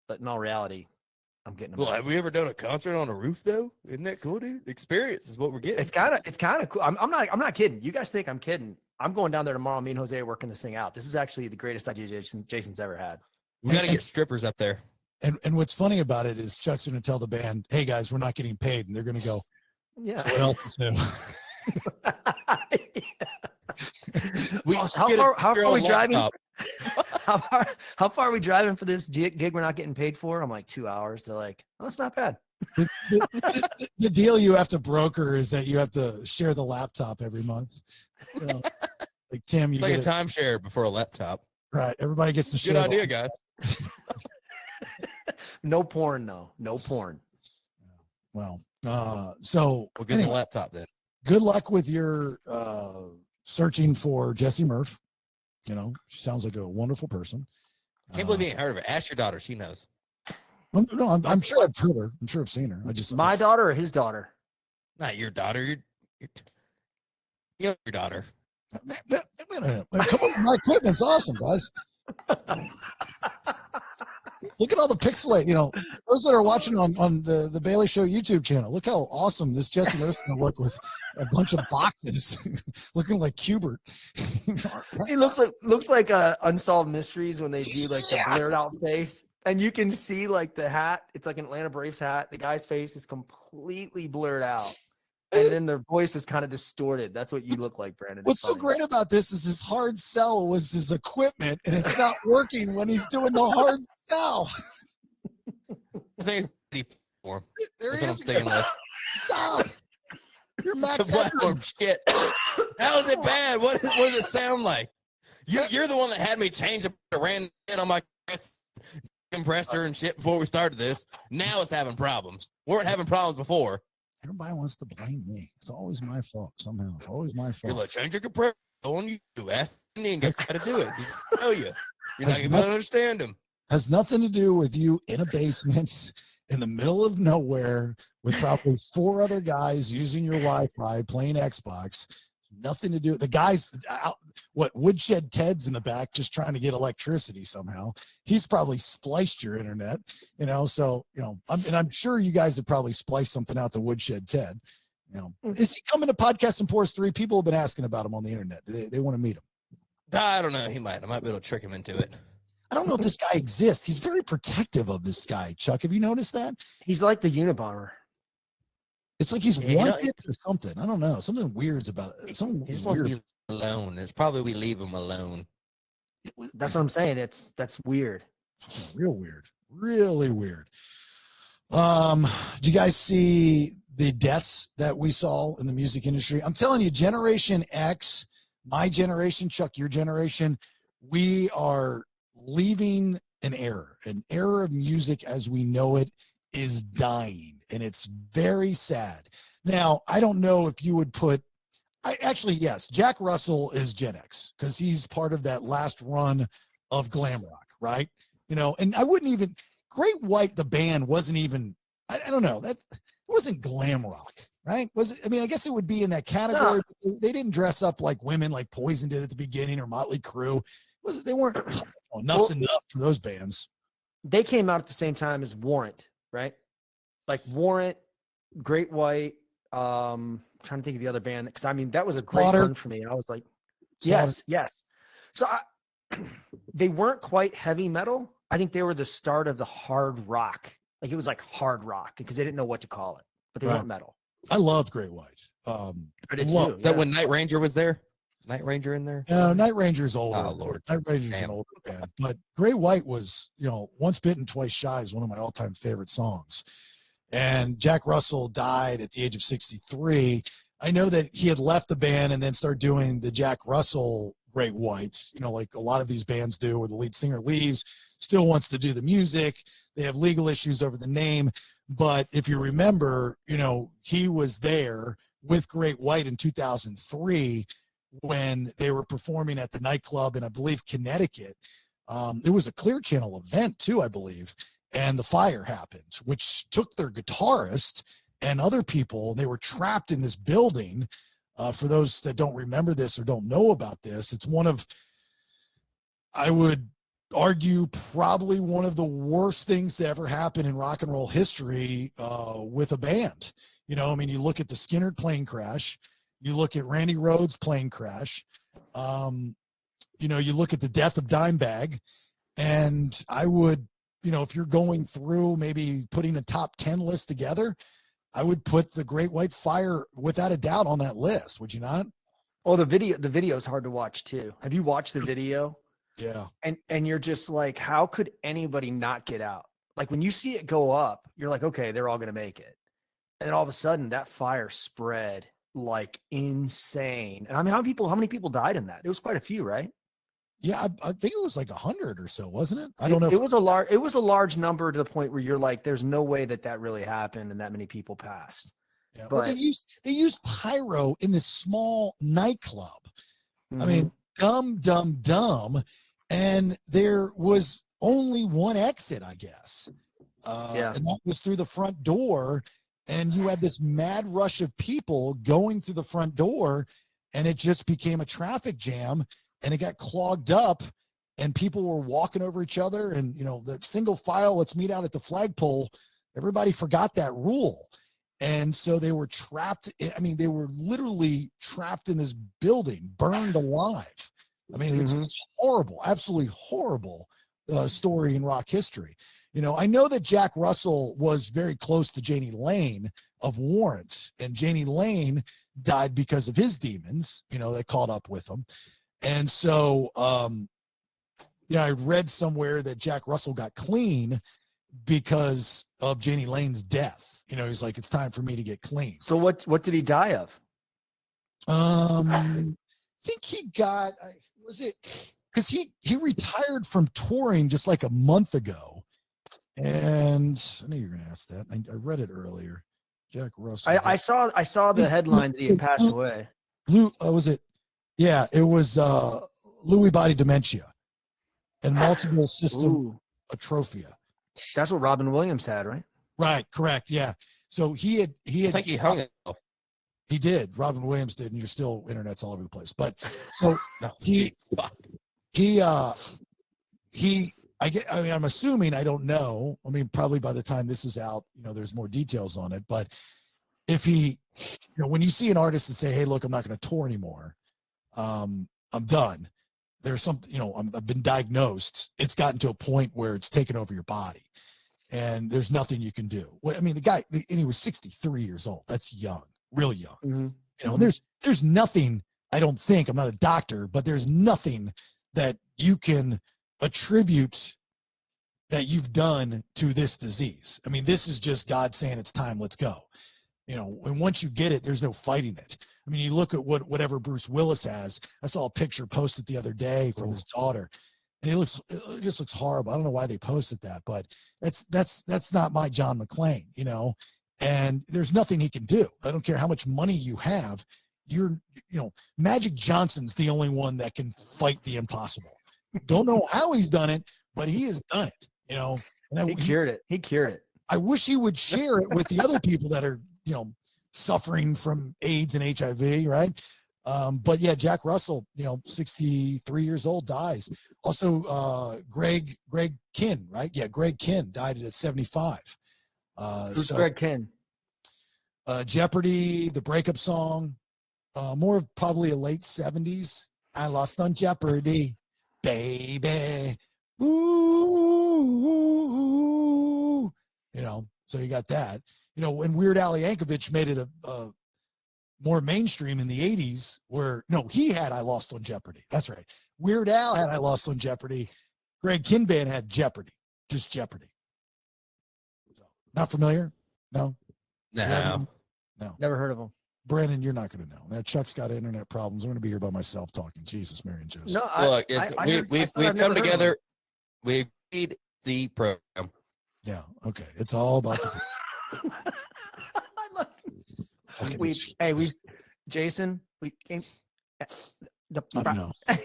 But in all reality, I'm getting. Well, have we ever done a concert on a roof though? Isn't that cool, dude? Experience is what we're getting. It's kind of cool. I'm not kidding. You guys think I'm kidding? I'm going down there tomorrow. Me and Jose are working this thing out. This is actually the greatest idea Jason's ever had. We got to get strippers up there. And what's funny about it is Chuck's going to tell the band, "Hey guys, we're not getting paid," and they're going to go, Yeah. "So what else is new?" We Oh, so get how a far are we girl driving? laptop. How far are we driving for this gig we're not getting paid for? I'm like 2 hours. They're like, oh, that's not bad. The deal you have to broker is that you have to share the laptop every month. You know, like Tim, you It's like a get it, timeshare before a laptop. right. Everybody gets to share. Good the- idea, guys. No porn though. No porn. Well, so We'll get anyway, the laptop then. good luck with your searching for Jesse Murph. You know, she sounds like a wonderful person. Can't believe you ain't heard of her. Ask your daughter. She knows. No, I'm sure I've heard her. I'm sure I've seen her. I just My daughter or his daughter? Not your daughter. Your daughter. Come on, my equipment's awesome, guys. Look at all the pixelate. You know, those that are watching on the Bailey Show YouTube channel. Look how awesome this Jesse Murph's gonna work with a bunch of boxes, looking like Cubert. He looks like Unsolved Mysteries when they do like the blurred out face, and you can see like the hat. It's like an Atlanta Braves hat. The guy's face is completely blurred out, and then their voice is kind of distorted. That's what you look like, Brandon. It's What's so funny. great about this is his hard sell was his equipment, and it's not working when he's doing the hard sell. I think it's deep for him. There That's he what I'm is staying again. with. Stop. You're The Max platform Headroom. shit. How is it bad? What does it sound like? You're the one that had me change the random shit on my compressor and shit before we started this. Now it's having problems. We weren't having problems before. Everybody wants to blame me. It's always my fault somehow. It's always my You're fault. like, change your compressor. Go on YouTube. Ask the Indian guys how to do it. Just tell you. You're not going to understand them. Has nothing to do with you in a basement in the middle of nowhere with probably 4 other guys using your Wi-Fi playing Xbox. Nothing to do. The guys out, Woodshed Ted's in the back just trying to get electricity somehow. He's probably spliced your internet, so I'm sure you guys have probably spliced something out to Woodshed Ted. Is he coming to Podcast and Pours 3? People have been asking about him on the internet. They want to meet him. I don't know. I might be able to trick him into it. I don't know if this guy exists. He's very protective of this guy. Chuck, have you noticed that? He's like the Unabomber. It's like he's wanted or something. I don't know. Something weird's about it. Something He just weird. wants to be alone. It's probably we leave him alone. That's what I'm saying. That's weird. Real weird. Really weird. Do you guys see the deaths that we saw in the music industry? I'm telling you, Generation X, my generation, Chuck, your generation, we are leaving an era. An era of music as we know it is dying, and it's very sad. Now, I don't know if you would put, yes, Jack Russell is Gen X because he's part of that last run of glam rock, right? And I wouldn't even, Great White, the band wasn't even, I don't know, that wasn't glam rock, right? Was it? I mean, I guess it would be in that category. No. But they didn't dress up like women like Poison did at the beginning or Motley Crue. They weren't enough's enough for those bands. They came out at the same time as Warrant, right? Like Warrant, Great White, trying to think of the other band, because I mean that was a great Slaughter. run for me. I was like, yes. So they weren't quite heavy metal. I think they were the start of the hard rock. Like it was like hard rock because they didn't know what to call it, but they weren't metal. I loved Great White. I did love- too. Is that when Night Ranger was there? Night Ranger in there? Night Ranger's older. Oh, Lord. Night Ranger's an older band. But Great White was, Once Bitten, Twice Shy is one of my all-time favorite songs. And Jack Russell died at the age of 63. I know that he had left the band and then started doing the Jack Russell Great Whites, like a lot of these bands do, where the lead singer leaves, still wants to do the music. They have legal issues over the name. But if you remember, he was there with Great White in 2003 when they were performing at the nightclub in, I believe, Connecticut. It was a Clear Channel event too, I believe. And the fire happened, which took their guitarist and other people. They were trapped in this building. For those that don't remember this or don't know about this, it's one of, I would argue, probably one of the worst things to ever happen in rock and roll history with a band. You look at the Skinner plane crash. You look at Randy Rhoads' plane crash. You look at the death of Dimebag. And I would, if you're going through maybe putting a top 10 list together, I would put the Great White Fire without a doubt on that list. Would you not? Oh, the video is hard to watch too. Have you watched the video? Yeah. And you're just like, how could anybody not get out? Like when you see it go up, you're like, okay, they're all going to make it. And then all of a sudden that fire spread like insane. And I mean, how many people died in that? It was quite a few, right? Yeah, I think it was like 100 or so, wasn't it? I don't know. It was a large number to the point where you're like, there's no way that really happened and that many people passed. Yeah, but they used pyro in this small nightclub. I mean, dumb. And there was only one exit, I guess. And that was through the front door. And you had this mad rush of people going through the front door, and it just became a traffic jam, and it got clogged up, and people were walking over each other. And, that single file, let's meet out at the flagpole. Everybody forgot that rule. And so they were trapped. I mean, they were literally trapped in this building, burned alive. I mean, it's horrible, absolutely horrible story in rock history. I know that Jack Russell was very close to Janie Lane of Warrant, and Janie Lane died because of his demons, that caught up with him. And so, I read somewhere that Jack Russell got clean because of Janie Lane's death. He's like, it's time for me to get clean. So what did he die of? I think he got, was it, because he retired from touring just like a month ago. And I knew you were going to ask that. I read it earlier. Jack Russell. I saw the headline that he had passed away. Was it? Yeah, it was Lewy body dementia and multiple system atrophia. That's what Robin Williams had, right? Right, correct. Yeah. So he had I think he hung himself. He did. Robin Williams did, and you're still internet's all over the place. But so No, I'm assuming, I don't know. I mean, probably by the time this is out, there's more details on it. But if he, when you see an artist and say, hey, look, I'm not going to tour anymore. I'm done. There's something, I've been diagnosed. It's gotten to a point where it's taken over your body and there's nothing you can do. Well, I mean, the guy, and he was 63 years old. That's young, really young. Mm-hmm. There's nothing, I don't think, I'm not a doctor, but there's nothing that you can attribute that you've done to this disease. I mean, this is just God saying it's time, let's go. And once you get it, there's no fighting it. I mean, you look at whatever Bruce Willis has. I saw a picture posted the other day from his daughter, and it just looks horrible. I don't know why they posted that, but that's not my John McClane, and there's nothing he can do. I don't care how much money you have. Magic Johnson's the only one that can fight the impossible. Don't know how he's done it, but he has done it, and He cured it. He cured it. I wish he would share it with the other people that are, suffering from AIDS and HIV, right? But yeah, Jack Russell, 63 years old, dies. Also, Greg Kinn, right? Yeah, Greg Kinn died at 75. Who's Greg Kinn? Jeopardy, the breakup song, more of probably a late 70s. I lost on Jeopardy, baby. Ooh, so you got that. When Weird Al Yankovic made it a more mainstream in the 80s, he had I Lost on Jeopardy. That's right. Weird Al had I Lost on Jeopardy. Greg Kinband had Jeopardy, just Jeopardy. So, not familiar? No? No. Never heard of him. Brandon, you're not going to know. Now, Chuck's got internet problems. I'm going to be here by myself talking. Jesus, Mary and Joseph. No, Look, we've come together. We've made the program. Yeah, okay. It's all about the Jason, we came. I know. That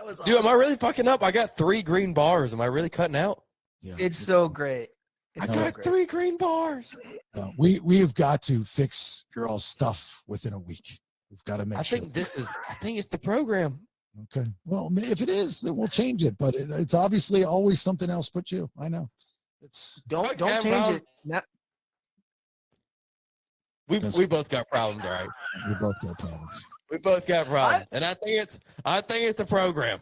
was Dude, am I really fucking up? I got 3 green bars. Am I really cutting out? Yeah. It's so great. I got 3 green bars. We have got to fix your all stuff within a week. We've got to make sure. I think it's the program. Okay. Well, if it is, then we'll change it. But it's obviously always something else but you. I know. Don't change it. We both got problems, all right. We both got problems. We both got problems, and I think it's the program.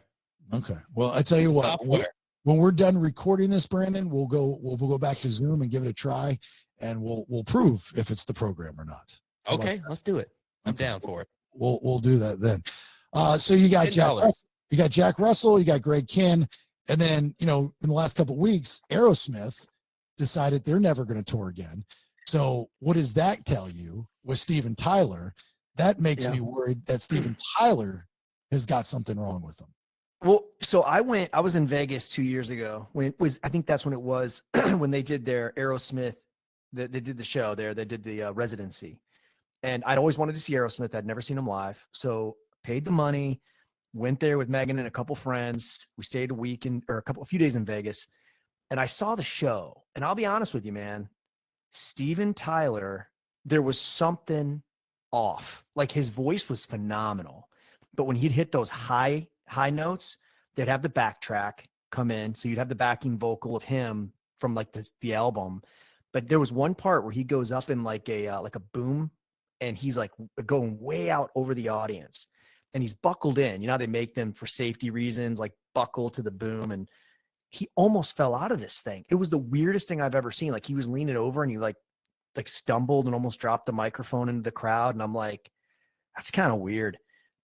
Okay. Well, I tell you what. Software. When we're done recording this, Brandon, we'll go back to Zoom and give it a try, and we'll prove if it's the program or not. Okay, let's do it. I'm down for it. We'll do that then. So you got Jack Russell, you got Greg Kinn, and then in the last couple of weeks, Aerosmith decided they're never going to tour again. So what does that tell you with Steven Tyler? That makes me worried that Steven Tyler has got something wrong with him. Well, so I was in Vegas 2 years ago I think that's when it was when they did their Aerosmith, they did the show there, they did the residency. And I'd always wanted to see Aerosmith. I'd never seen them live. So paid the money, went there with Megan and a couple friends. We stayed a few days in Vegas, and I saw the show. And I'll be honest with you, man, Steven Tyler, there was something off. Like his voice was phenomenal, but when he'd hit those high notes, they'd have the backtrack come in. So you'd have the backing vocal of him from like the album. But there was one part where he goes up in like a boom, and he's like going way out over the audience, and he's buckled in. You know how they make them for safety reasons, like buckle to the boom, and he almost fell out of this thing. It was the weirdest thing I've ever seen. Like he was leaning over and he like stumbled and almost dropped the microphone into the crowd. And I'm like, that's kind of weird.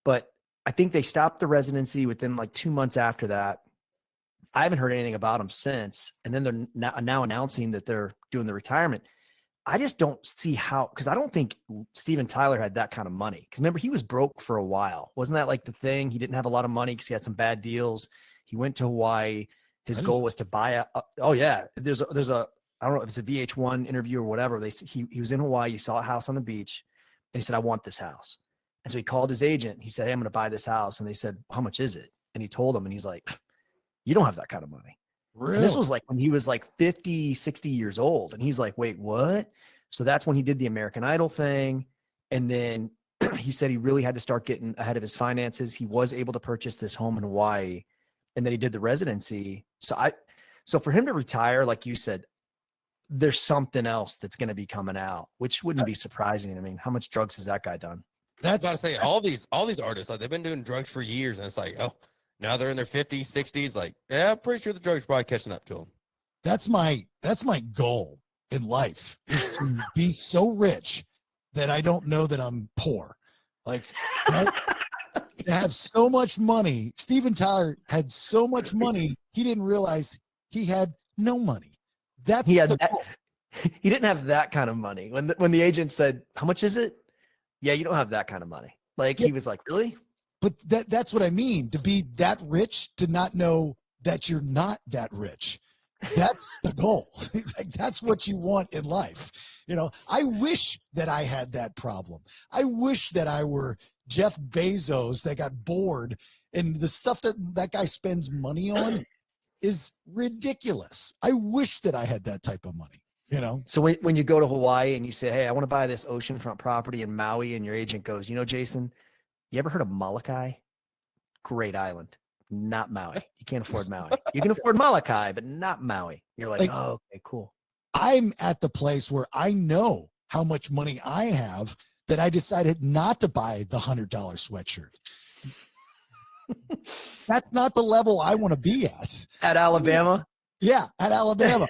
But I think they stopped the residency within like 2 months after that. I haven't heard anything about him since. And then they're now announcing that they're doing the retirement. I just don't see how, because I don't think Steven Tyler had that kind of money. Because remember, he was broke for a while. Wasn't that like the thing? He didn't have a lot of money because he had some bad deals. He went to Hawaii. His goal was to buy oh yeah, there's a I don't know if it's a VH1 interview or whatever. He was in Hawaii. He saw a house on the beach, and he said, "I want this house." And so he called his agent. He said, "Hey, I'm going to buy this house." And they said, "How much is it?" And he told them, and he's like, "You don't have that kind of money." Really? And this was like when he was like 50, 60 years old. And he's like, "Wait, what?" So that's when he did the American Idol thing. And then he said he really had to start getting ahead of his finances. He was able to purchase this home in Hawaii, and then he did the residency. So for him to retire, like you said, there's something else that's going to be coming out, which wouldn't be surprising. I mean, how much drugs has that guy done? That's about to say all these artists, like they've been doing drugs for years, and it's like, oh, now they're in their 50s, 60s. Like, yeah, I'm pretty sure the drugs probably catching up to them. That's my goal in life, is to be so rich that I don't know that I'm poor. Like, to have so much money. Steven Tyler had so much money, he didn't realize he had no money. That's he didn't have that kind of money. When the agent said, "How much is it?" Yeah, you don't have that kind of money. Like, he was like, "Really?" But that's what I mean, to be that rich, to not know that you're not that rich. That's the goal. Like, that's what you want in life. You know, I wish that I had that problem. I wish that I were Jeff Bezos that got bored, and the stuff that guy spends money on is ridiculous. I wish that I had that type of money, you know? So when you go to Hawaii and you say, "Hey, I want to buy this oceanfront property in Maui," and your agent goes, "You know, Jason, you ever heard of Molokai? Great island, not Maui. You can't afford Maui. You can afford Molokai, but not Maui." You're like, "Oh, okay, cool." I'm at the place where I know how much money I have, that I decided not to buy the $100 sweatshirt. That's not the level I want to be at. At Alabama? Yeah, at Alabama.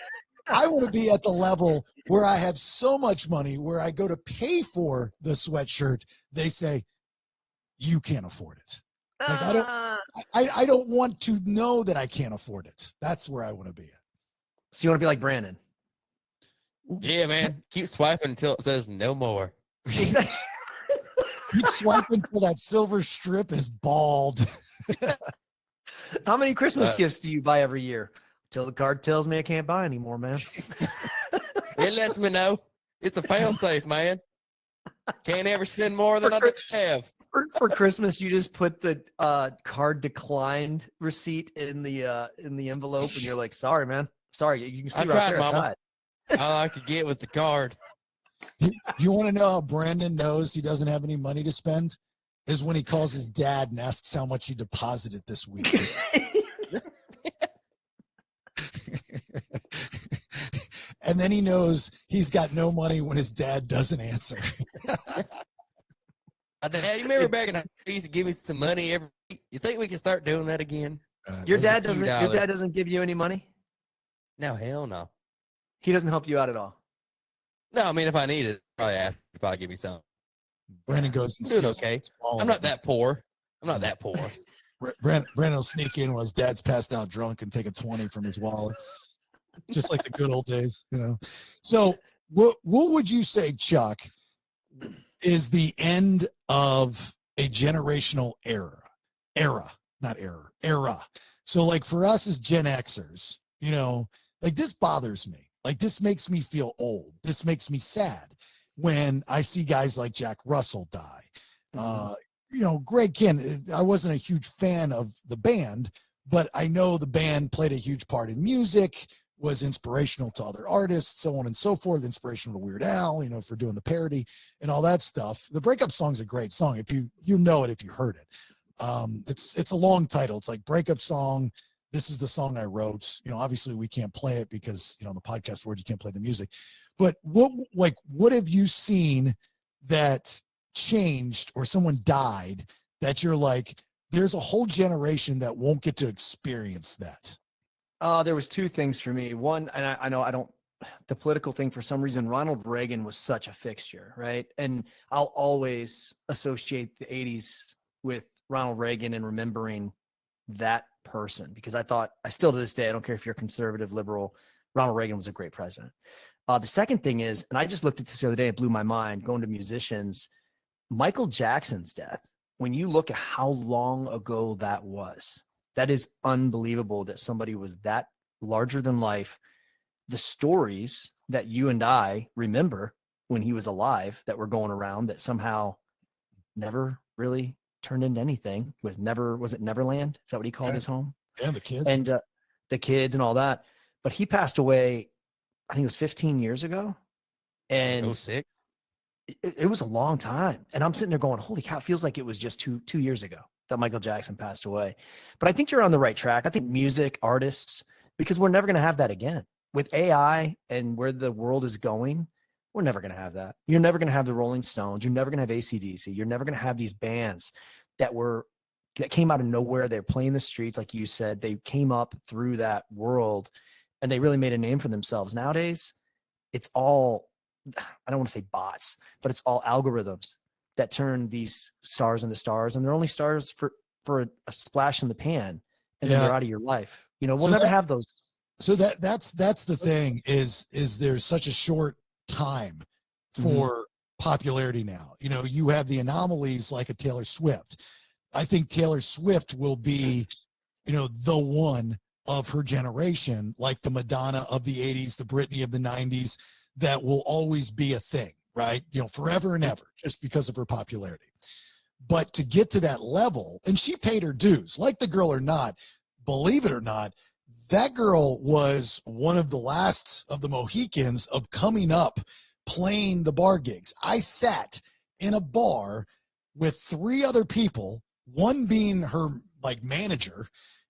I want to be at the level where I have so much money where I go to pay for the sweatshirt. They say, "You can't afford it." Like, I don't want to know that I can't afford it. That's where I want to be at. So you want to be like Branden? Yeah, man. Keep swiping until it says no more. Keep swiping until that silver strip is bald. How many Christmas gifts do you buy every year? Till the card tells me I can't buy anymore, man. It lets me know. It's a fail-safe, man. Can't ever spend more than I have. For Christmas, you just put the card declined receipt in the envelope, and you're like, "Sorry, man. Sorry." You can see I right tried, there. Mama. All I could get with the card. You want to know how Branden knows he doesn't have any money to spend? Is when he calls his dad and asks how much he deposited this week. And then he knows he's got no money when his dad doesn't answer. Dad, you remember back in the he used to give me some money every week? You think we can start doing that again? Your dad doesn't give you any money? No, hell no. He doesn't help you out at all. No, I mean, if I need it, probably ask. He'd probably give me some. Branden goes and Doing steals. okay. I'm not that poor. I'm not that poor. Branden will sneak in when his dad's passed out drunk and take a 20 from his wallet. Just like the good old days, you know. So what would you say, Chuck, is the end of a generational era? So like for us as Gen Xers, you know, like this bothers me. Like this makes me feel old. This makes me sad when I see guys like Jack Russell die. You know, Greg Kihn, I wasn't a huge fan of the band, but I know the band played a huge part in music, was inspirational to other artists, so on and so forth, inspirational to Weird Al, you know, for doing the parody and all that stuff. The Breakup song's a great song. If you know it, if you heard it. It's a long title. It's like Breakup Song. This is the song I wrote. You know, obviously we can't play it because, you know, the podcast word, you can't play the music. But what have you seen that changed, or someone died that you're like, there's a whole generation that won't get to experience that? There was two things for me. One, and I know I don't, the political thing, for some reason, Ronald Reagan was such a fixture, right? And I'll always associate the 80s with Ronald Reagan and remembering that person, because I still to this day, I don't care if you're conservative, liberal, Ronald Reagan was a great president. The second thing is, and I just looked at this the other day, it blew my mind, going to musicians, Michael Jackson's death. When you look at how long ago that was, That is unbelievable that somebody was that larger than life. The stories that you and I remember when he was alive that were going around that somehow never really turned into anything. Was it Neverland? Is that what he called his home? Yeah, the kids. And the kids and all that. But he passed away, I think it was 15 years ago. And sick. It was a long time. And I'm sitting there going, holy cow, it feels like it was just two years ago that Michael Jackson passed away. But I think you're on the right track. I think music, artists, because we're never going to have that again. With AI and where the world is going, we're never going to have that. You're never going to have the Rolling Stones. You're never going to have AC/DC. You're never going to have these bands that came out of nowhere. They're playing the streets, like you said. They came up through that world, and they really made a name for themselves. Nowadays, it's all, I don't want to say bots, but it's all algorithms that turn these stars into stars, and they're only stars for a splash in the pan, and then they're out of your life. We'll never have those. So that's the thing is there's such a short time for popularity now. You have the anomalies like a Taylor Swift. I think Taylor Swift will be, the one of her generation, like the Madonna of the 80s, the Britney of the 90s, that will always be a thing, right? Forever and ever, just because of her popularity. But to get to that level, and she paid her dues, like the girl or not, believe it or not, that girl was one of the last of the Mohicans of coming up playing the bar gigs. I sat in a bar with 3 other people, one being her like manager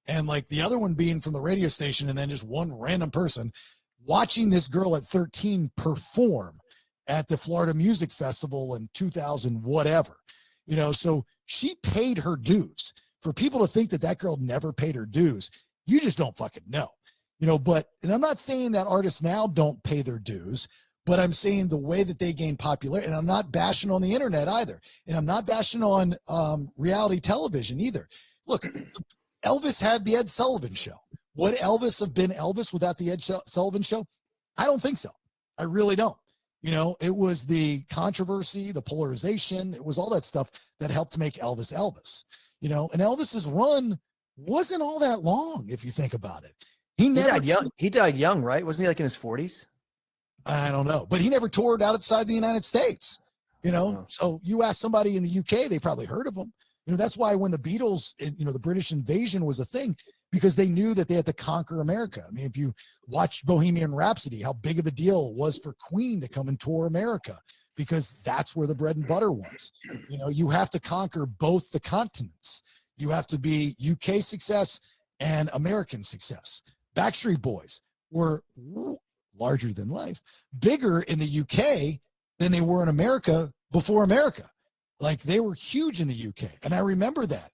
and like the other one being from the radio station, and then just one random person watching this girl at 13 perform at the Florida Music Festival in 2000 whatever. So she paid her dues. For people to think that girl never paid her dues, you just don't fucking know. And I'm not saying that artists now don't pay their dues, but I'm saying the way that they gain popularity, and I'm not bashing on the internet either, and I'm not bashing on reality television either. Look, Elvis had the Ed Sullivan Show. Would Elvis have been Elvis without the Ed Sullivan Show? I don't think so. I really don't. It was the controversy, the polarization, it was all that stuff that helped make Elvis Elvis. And Elvis's run wasn't all that long if you think about it. He died young, right? Wasn't he like in his 40s? I don't know, but he never toured outside the United States. So you ask somebody in the UK, they probably heard of him. That's why when the Beatles, the British invasion was a thing, because they knew that they had to conquer America. I mean, if you watched Bohemian Rhapsody, how big of a deal it was for Queen to come and tour America, because that's where the bread and butter was. You have to conquer both the continents. You have to be UK success and American success. Backstreet Boys were larger than life, bigger in the UK than they were in America before America. Like, they were huge in the UK. And I remember that.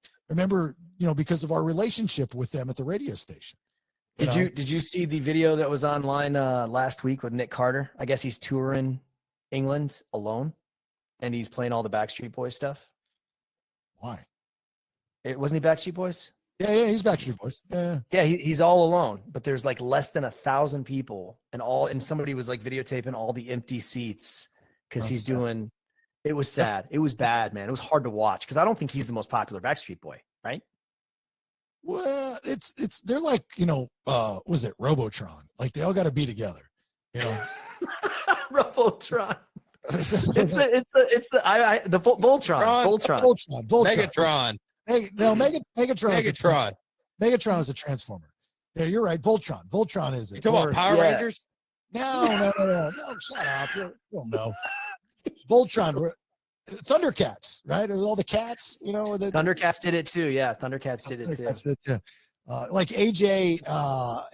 Because of our relationship with them at the radio station. Did you see the video that was online last week with Nick Carter? I guess he's touring England alone, and he's playing all the Backstreet Boys stuff. Why? Wasn't he Backstreet Boys? Yeah, he's Backstreet Boys. Yeah, he's all alone, but there's like less than 1,000 people, and somebody was like videotaping all the empty seats because he's doing. It was sad. It was bad, man. It was hard to watch because I don't think he's the most popular Backstreet Boy, right? Well, they're like, was it Robotron? Like, they all got to be together, Robotron. it's the Voltron. Megatron. Megatron is a transformer. Yeah, you're right. Voltron is it? You talking about Power Rangers? No, shut up. You don't know. Voltron, Thundercats, right? All the cats, Thundercats did it too. Yeah, Thundercats did it too. Like AJ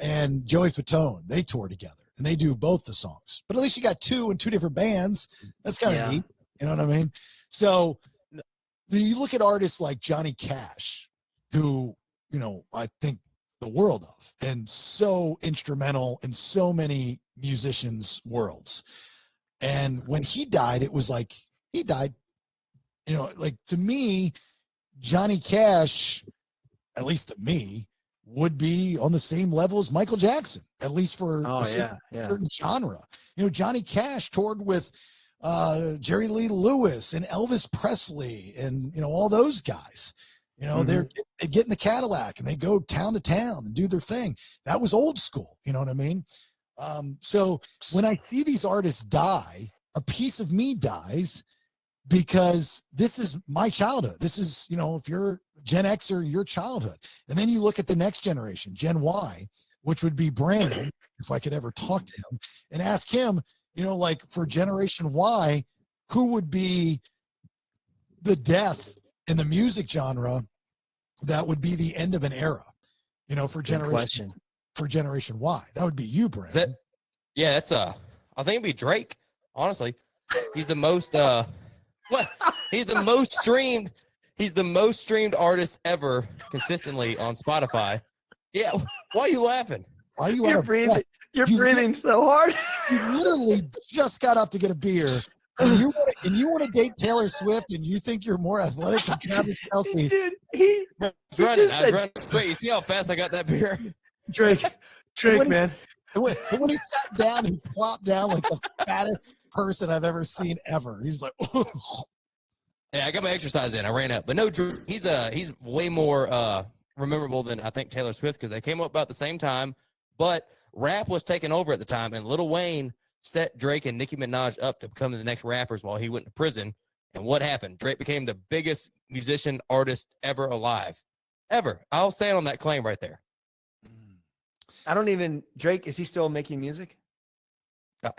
and Joey Fatone, they tour together and they do both the songs. But at least you got 2 in 2 different bands. That's kind of neat. You know what I mean? So you look at artists like Johnny Cash, who, I think the world of, and so instrumental in so many musicians' worlds. And when he died, it was like he died. Like, to me, Johnny Cash, at least to me, would be on the same level as Michael Jackson, at least for a certain genre. Johnny Cash toured with Jerry Lee Lewis and Elvis Presley and, all those guys. You know, they get in the Cadillac and they go town to town and do their thing. That was old school. You know what I mean? So when I see these artists die, a piece of me dies because this is my childhood. This is, you know, if you're Gen X or your childhood. And then you look at the next generation, Gen Y, which would be Branden, if I could ever talk to him, and ask him, you know, like for Generation Y, who would be the death in the music genre that would be the end of an era, you know, for Generation Y. That would be you, Branden. Yeah, that's I think it'd be Drake. Honestly, he's the most he's the most streamed artist ever consistently on Spotify. Yeah, why are you laughing? Why are you You're breathing. You're breathing so hard. You literally just got up to get a beer. And you want to date Taylor Swift, and you think you're more athletic than Travis Kelce. Dude, I was running. Wait, you see how fast I got that beer? Drake, man. When he sat down, he plopped down like the fattest person I've ever seen ever. He's like, Yeah, I got my exercise in. I ran up, but no, Drew, he's way more memorable than I think Taylor Swift because they came up about the same time. But rap was taking over at the time, and Lil Wayne set Drake and Nicki Minaj up to become the next rappers while he went to prison. And what happened? Drake became the biggest musician artist ever alive, ever. I'll stand on that claim right there. Drake, is he still making music?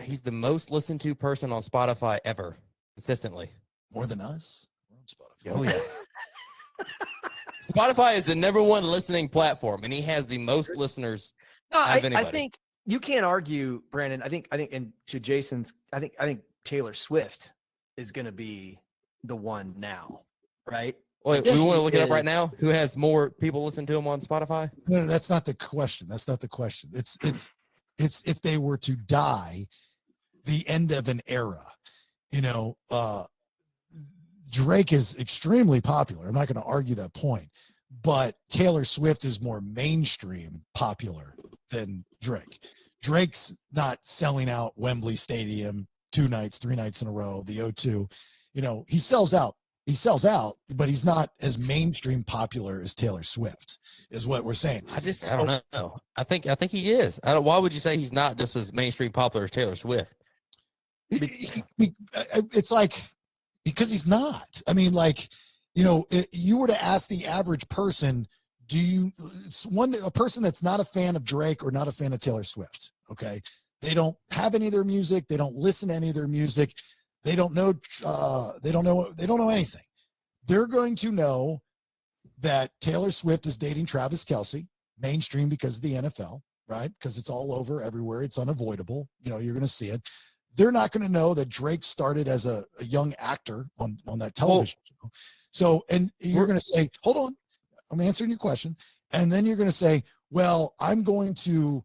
He's the most listened to person on Spotify ever, consistently. More than us? We're on Spotify. Oh, yeah. Spotify is the #1 listening platform, and he has the most listeners out of anybody. I think you can't argue, Branden. I think, and to Jason's, I think Taylor Swift is going to be the one now, right? Wait, we want to look it up right now. Who has more people listen to him on Spotify? No, that's not the question. That's not the question. It's if they were to die, the end of an era. You know, Drake is extremely popular. I'm not going to argue that point, but Taylor Swift is more mainstream popular than Drake. Drake's not selling out Wembley Stadium 2 nights, 3 nights in a row, the O2. You know, he sells out, but he's not as mainstream popular as Taylor Swift, is what we're saying. I don't know. I think he is. Why would you say he's not just as mainstream popular as Taylor Swift? It's like, because he's not. I mean, like, you know, you were to ask the average person, a person that's not a fan of Drake or not a fan of Taylor Swift, okay? They don't have any of their music. They don't listen to any of their music. They don't know anything. They're going to know that Taylor Swift is dating Travis Kelce, mainstream because of the NFL, right? Because it's all over everywhere. It's unavoidable. You know, you're going to see it. They're not going to know that Drake started as a young actor on that television show. So, and you're going to say, hold on, I'm answering your question. And then you're going to say, well, I'm going to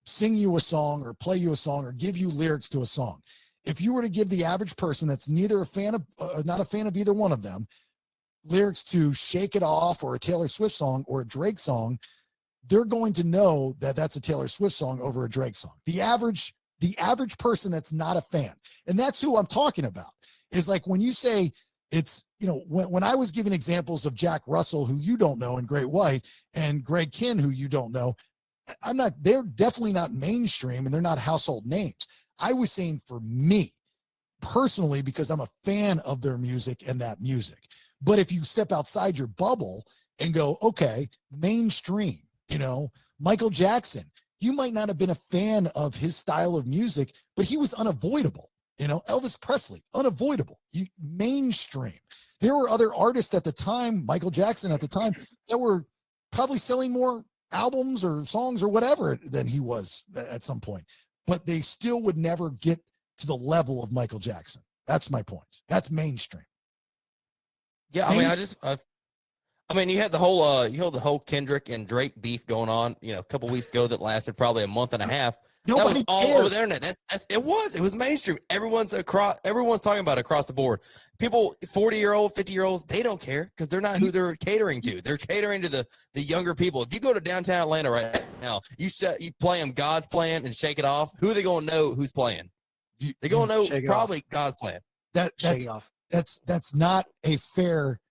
sing you a song or play you a song or give you lyrics to a song. If you were to give the average person that's neither a fan of, not a fan of either one of them, lyrics to Shake It Off or a Taylor Swift song or a Drake song, they're going to know that that's a Taylor Swift song over a Drake song. The average person that's not a fan, and that's who I'm talking about, is like when you say it's, you know, when I was giving examples of Jack Russell, who you don't know, and Great White, and Greg Kinn, who you don't know, they're definitely not mainstream and they're not household names. I was saying for me personally, because I'm a fan of their music and that music. But if you step outside your bubble and go, okay, mainstream, you know, Michael Jackson, you might not have been a fan of his style of music, but he was unavoidable. You know, Elvis Presley, unavoidable. Mainstream. There were other artists at the time, Michael Jackson at the time, that were probably selling more albums or songs or whatever than he was at some point. But they still would never get to the level of Michael Jackson. That's my point. That's mainstream. Yeah, I mean, you had the whole Kendrick and Drake beef going on, you know, a couple weeks ago that lasted probably a month and a half. Nobody that was all over the internet. It was mainstream. Everyone's talking about it across the board. People, 40-year-old, 50-year-olds, they don't care because they're not who they're catering to. They're catering to the younger people. If you go to downtown Atlanta right now, you play them God's Plan and Shake It Off. Who are they going to know who's playing? They're going to know probably God's Plan. That's not a fair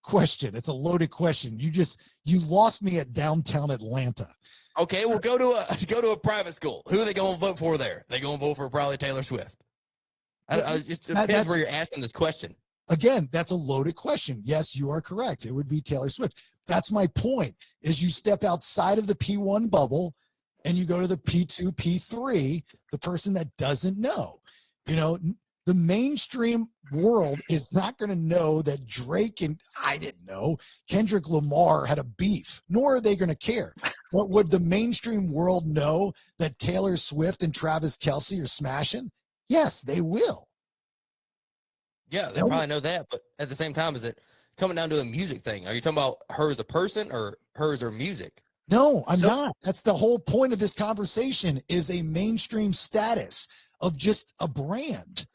question. It's a loaded question. You lost me at downtown Atlanta. Okay, well, go to a private school. Who are they going to vote for there? They going to vote for probably Taylor Swift. It just depends where you're asking this question. Again, that's a loaded question. Yes, you are correct. It would be Taylor Swift. That's my point, is you step outside of the P1 bubble and you go to the P2, P3, the person that doesn't know. You know, the mainstream world is not going to know that Drake and, I didn't know, Kendrick Lamar had a beef, nor are they going to care. But would the mainstream world know that Taylor Swift and Travis Kelce are smashing? Yes, they will. Yeah, they probably know that, but at the same time, is it coming down to a music thing? Are you talking about her as a person or her as her music? No, I'm not. That's the whole point of this conversation, is a mainstream status of just a brand.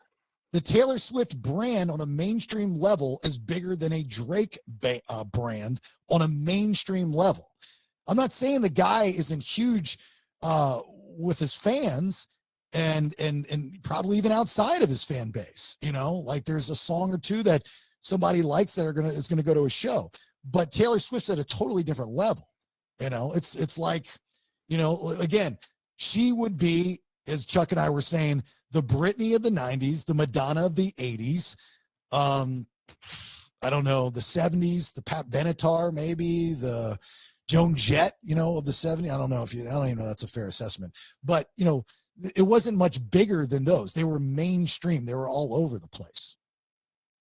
The Taylor Swift brand on a mainstream level is bigger than a Drake brand on a mainstream level. I'm not saying the guy isn't huge with his fans and probably even outside of his fan base. You know, like there's a song or two that somebody likes that is gonna go to a show. But Taylor Swift's at a totally different level. You know, it's like, you know, again, she would be, as Chuck and I were saying, the Britney of the 90s, the Madonna of the 80s, I don't know, the 70s, the Pat Benatar, maybe the Joan Jett, you know, of the 70s. I don't even know that's a fair assessment. But, you know, it wasn't much bigger than those. They were mainstream. They were all over the place.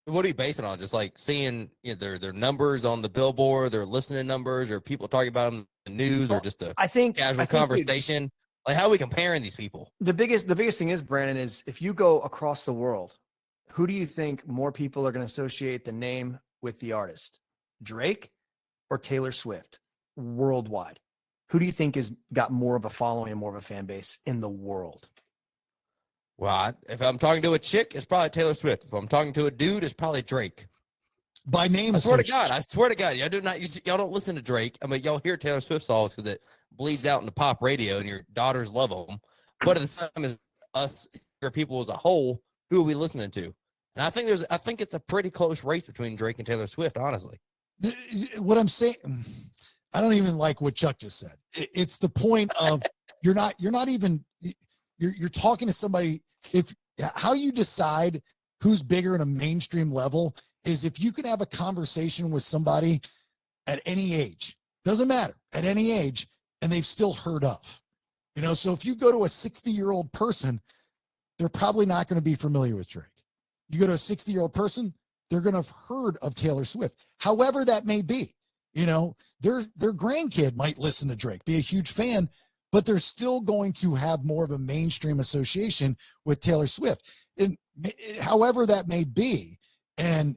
What are you basing it on? Just like seeing, you know, their numbers on the billboard, their listening numbers, or people talking about them in the news, or just a casual conversation? Like, how are we comparing these people? The biggest thing is, Branden, is if you go across the world, who do you think more people are going to associate the name with the artist? Drake or Taylor Swift worldwide? Who do you think has got more of a following and more of a fan base in the world? Well, if I'm talking to a chick, it's probably Taylor Swift. If I'm talking to a dude, it's probably Drake. By name, I swear to God, y'all don't listen to Drake. I mean, y'all hear Taylor Swift songs because it bleeds out into pop radio, and your daughters love them. But at the same time, as us, your people as a whole, who are we listening to? And I think it's a pretty close race between Drake and Taylor Swift, honestly. What I'm saying, I don't even like what Chuck just said. It's the point of you're talking to somebody. How you decide who's bigger in a mainstream level is if you can have a conversation with somebody at any age, doesn't matter, at any age, and they've still heard of, you know. So if you go to a 60-year-old person, they're probably not going to be familiar with Drake. You go to a 60-year-old person, they're going to have heard of Taylor Swift, however that may be. You know, their grandkid might listen to Drake, be a huge fan, but they're still going to have more of a mainstream association with Taylor Swift. And however that may be. And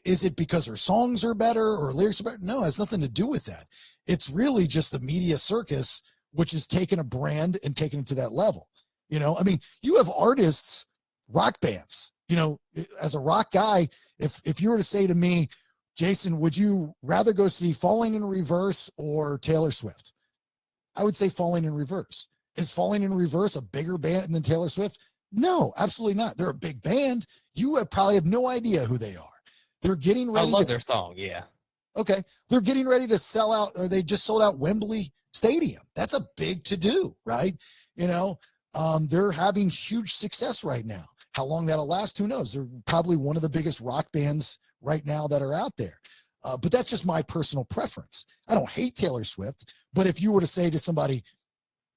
is it because her songs are better or lyrics are better? No, it has nothing to do with that. It's really just the media circus, which has taken a brand and taken it to that level. You know, I mean, you have artists, rock bands, you know, as a rock guy, if you were to say to me, Jason, would you rather go see Falling in Reverse or Taylor Swift? I would say Falling in Reverse. Is Falling in Reverse a bigger band than Taylor Swift? No, absolutely not. They're a big band. You probably have no idea who they are. They're getting ready. I love their song. Yeah. Okay. They're getting ready to sell out, or they just sold out Wembley Stadium. That's a big to do, right? You know, they're having huge success right now. How long that'll last, who knows? They're probably one of the biggest rock bands right now that are out there. But that's just my personal preference. I don't hate Taylor Swift, but if you were to say to somebody,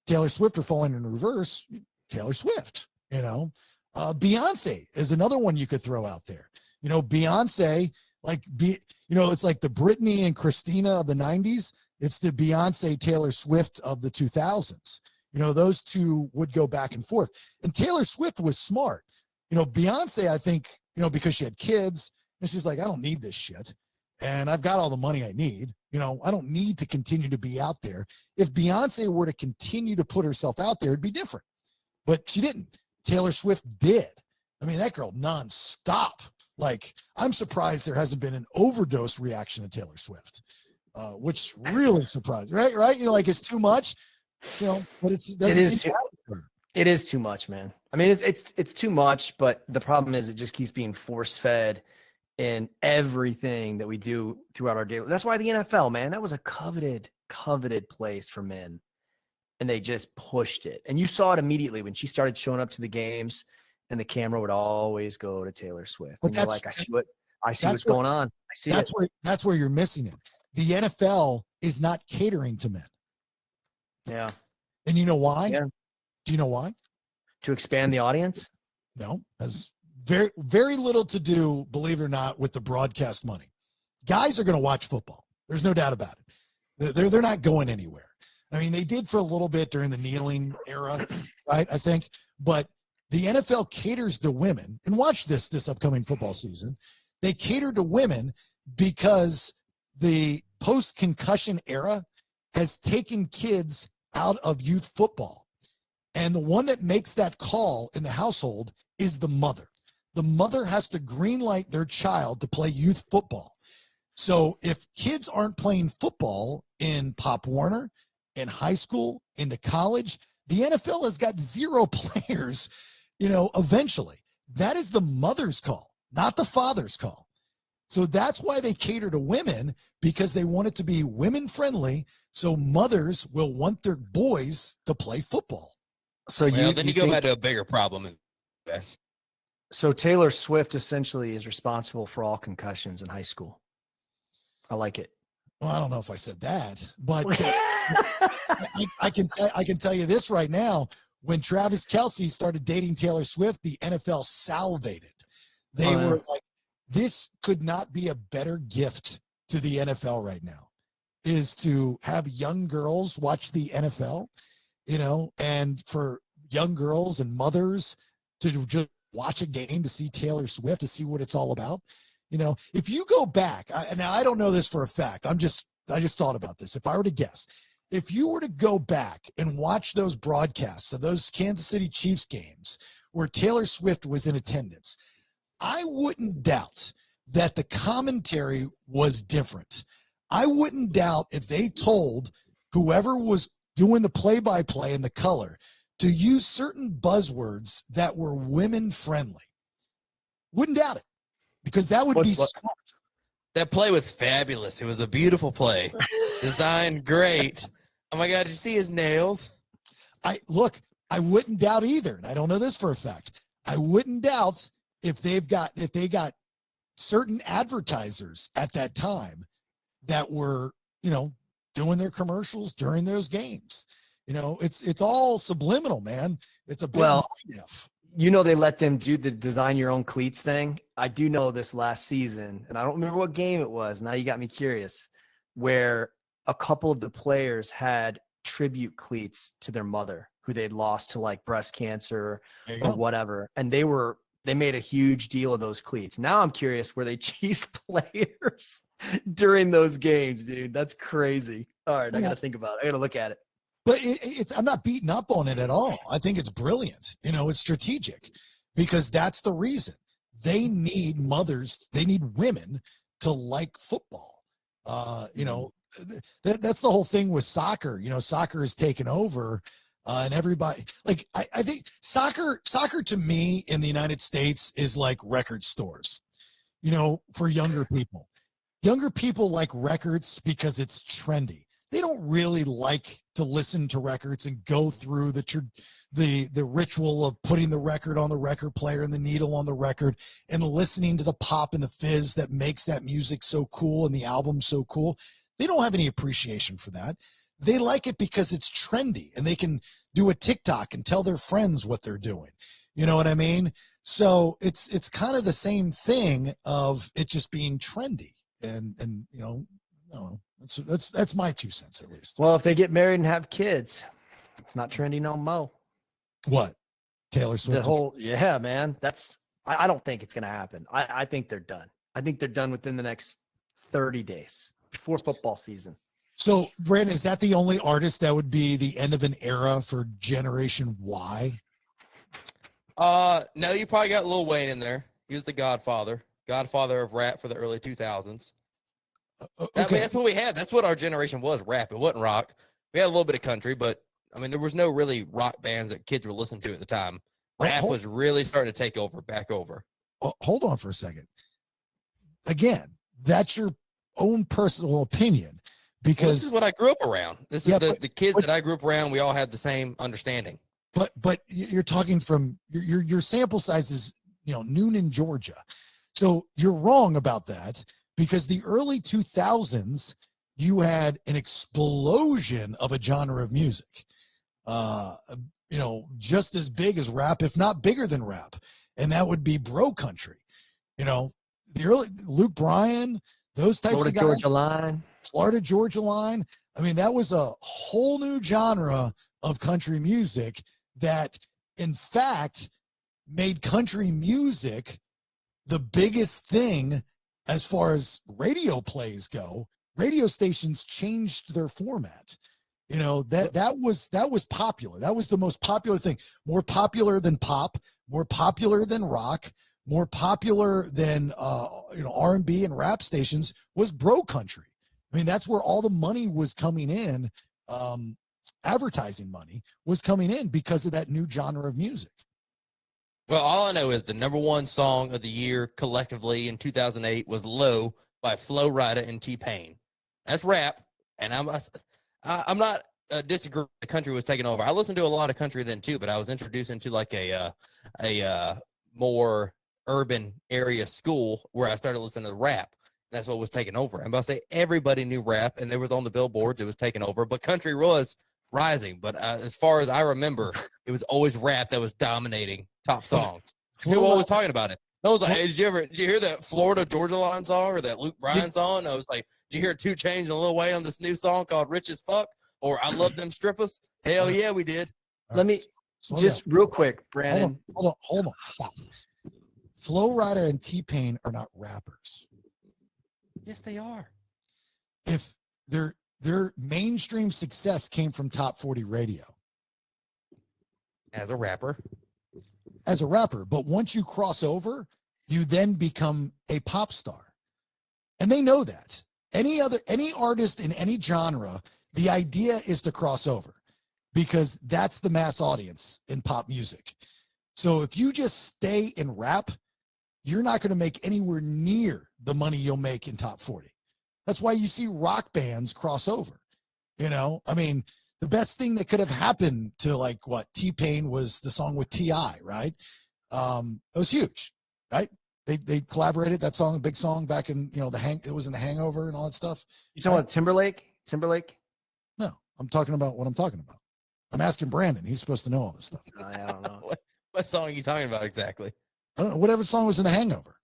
Taylor Swift or Falling in Reverse, Taylor Swift, you know. Beyonce is another one you could throw out there. You know, Beyonce, it's like the Britney and Christina of the 90s. It's the Beyonce, Taylor Swift of the 2000s. You know, those two would go back and forth. And Taylor Swift was smart. You know, Beyonce, I think, you know, because she had kids, and she's like, I don't need this shit. And I've got all the money I need. You know, I don't need to continue to be out there. If Beyonce were to continue to put herself out there, it'd be different. But she didn't. Taylor Swift did. I mean, that girl nonstop. Like, I'm surprised there hasn't been an overdose reaction to Taylor Swift, which really surprised, right? You know, like it's too much, you know, but it is too much, man. I mean, it's too much, but the problem is it just keeps being force fed in everything that we do throughout our daily. That's why the NFL, man, that was a coveted place for men. And they just pushed it. And you saw it immediately when she started showing up to the games, and the camera would always go to Taylor Swift. And you're like, I see what's going on. I see it. That's where you're missing it. The NFL is not catering to men. Yeah. And you know why? Yeah. Do you know why? To expand the audience? No, has very, very little to do, believe it or not, with the broadcast money. Guys are going to watch football. There's no doubt about it. They're not going anywhere. I mean, they did for a little bit during the kneeling era, right? I think, but the NFL caters to women, and watch this upcoming football season. They cater to women because the post-concussion era has taken kids out of youth football. And the one that makes that call in the household is the mother. The mother has to greenlight their child to play youth football. So if kids aren't playing football in Pop Warner, in high school, into college, the NFL has got 0 players, eventually. That is the mother's call, not the father's call. So that's why they cater to women, because they want it to be women friendly. So mothers will want their boys to play football. So you go back to a bigger problem. Yes. So Taylor Swift essentially is responsible for all concussions in high school. I like it. Well, I don't know if I said that, but I can tell you this right now. When Travis Kelce started dating Taylor Swift, the NFL salivated. They were like, this could not be a better gift to the NFL right now, is to have young girls watch the NFL, and for young girls and mothers to just watch a game, to see Taylor Swift, to see what it's all about. If you go back, now I don't know this for a fact. I just thought about this. If I were to guess, if you were to go back and watch those broadcasts of those Kansas City Chiefs games where Taylor Swift was in attendance, I wouldn't doubt that the commentary was different. I wouldn't doubt if they told whoever was doing the play-by-play and the color to use certain buzzwords that were women friendly. Wouldn't doubt it, because that would be smart. That play was fabulous. It was a beautiful play. Designed great. Oh my God, did you see his nails? I wouldn't doubt either. And I don't know this for a fact. I wouldn't doubt if they got certain advertisers at that time that were, doing their commercials during those games. It's all subliminal, man. It's a big mind-f. They let them do the design your own cleats thing. I do know this last season, and I don't remember what game it was. Now you got me curious, where a couple of the players had tribute cleats to their mother who they'd lost to like breast cancer or whatever. And they made a huge deal of those cleats. Now I'm curious, were they Chiefs players during those games, dude? That's crazy. All right. I got to think about it. I got to look at it. But I'm not beating up on it at all. I think it's brilliant. It's strategic, because that's the reason. They need mothers. They need women to like football. That's the whole thing with soccer. Soccer has taken over, and everybody, like, I think soccer to me in the United States is like record stores, for younger people. Younger people like records because it's trendy. They don't really like to listen to records and go through the ritual of putting the record on the record player and the needle on the record and listening to the pop and the fizz that makes that music so cool and the album so cool. They don't have any appreciation for that. They like it because it's trendy and they can do a TikTok and tell their friends what they're doing. You know what I mean? So it's kind of the same thing of it just being trendy. And I don't know. That's my 2 cents, at least. Well, if they get married and have kids, it's not trendy no mo. What? Taylor Swift? Yeah, man. I don't think it's going to happen. I think they're done. I think they're done within the next 30 days before football season. So, Branden, is that the only artist that would be the end of an era for Generation Y? No, you probably got Lil Wayne in there. He was the godfather of rap for the early 2000s. Okay. I mean, that's what we had. That's what our generation was, rap. It wasn't rock. We had a little bit of country, but, I mean, there was no really rock bands that kids were listening to at the time. Rap was really starting to take back over. Hold on for a second. again, that's your own personal opinion Well, because this is what I grew up around. This is Yeah, the kids that I grew up around. We all had the same understanding. but you're talking from your sample size is, noon in Georgia. So you're wrong about that because the early 2000s, you had an explosion of a genre of music, just as big as rap, if not bigger than rap. And that would be bro country. The early Luke Bryan, those types Florida of guys. Georgia line. Florida Georgia line. I mean, that was a whole new genre of country music that, in fact, made country music the biggest thing as far as radio plays go. Radio stations changed their format. That was popular. That was the most popular thing. More popular than pop, more popular than rock, more popular than R&B and rap stations was bro country. I mean, that's where all the money was coming in. Advertising money was coming in because of that new genre of music. Well, all I know is the #1 song of the year collectively in 2008 was "Low" by Flo Rida and T-Pain. That's rap, and I'm not disagreeing. The country was taking over. I listened to a lot of country then too, but I was introduced into like a more urban area school where I started listening to rap. That's what was taking over. I'm about to say everybody knew rap, and it was on the billboards. It was taking over, but country was rising. But as far as I remember, it was always rap that was dominating top songs. People were always talking about it. I was like, hey, did you hear that Florida Georgia Line song or that Luke Bryan song? I was like, did you hear 2 Chainz and Lil Wayne on this new song called Rich as Fuck? Or I Love Them Strippers? Hell yeah, we did. Let me just real quick, Brandon. Hold on, stop. Flo Rida and T-Pain are not rappers. Yes, they are. If their mainstream success came from top 40 radio. As a rapper. But once you cross over, you then become a pop star. And they know that. Any artist in any genre, the idea is to cross over because that's the mass audience in pop music. So if you just stay in rap, you're not going to make anywhere near the money you'll make in top 40. That's why you see rock bands cross over. I mean, the best thing that could have happened to T-Pain was the song with T.I., right? It was huge, right? They collaborated that song, a big song back in, it was in The Hangover and all that stuff. You talking about Timberlake? No, I'm talking about what I'm talking about. I'm asking Branden. He's supposed to know all this stuff. I don't know. What song are you talking about exactly? I don't know. Whatever song was in The Hangover.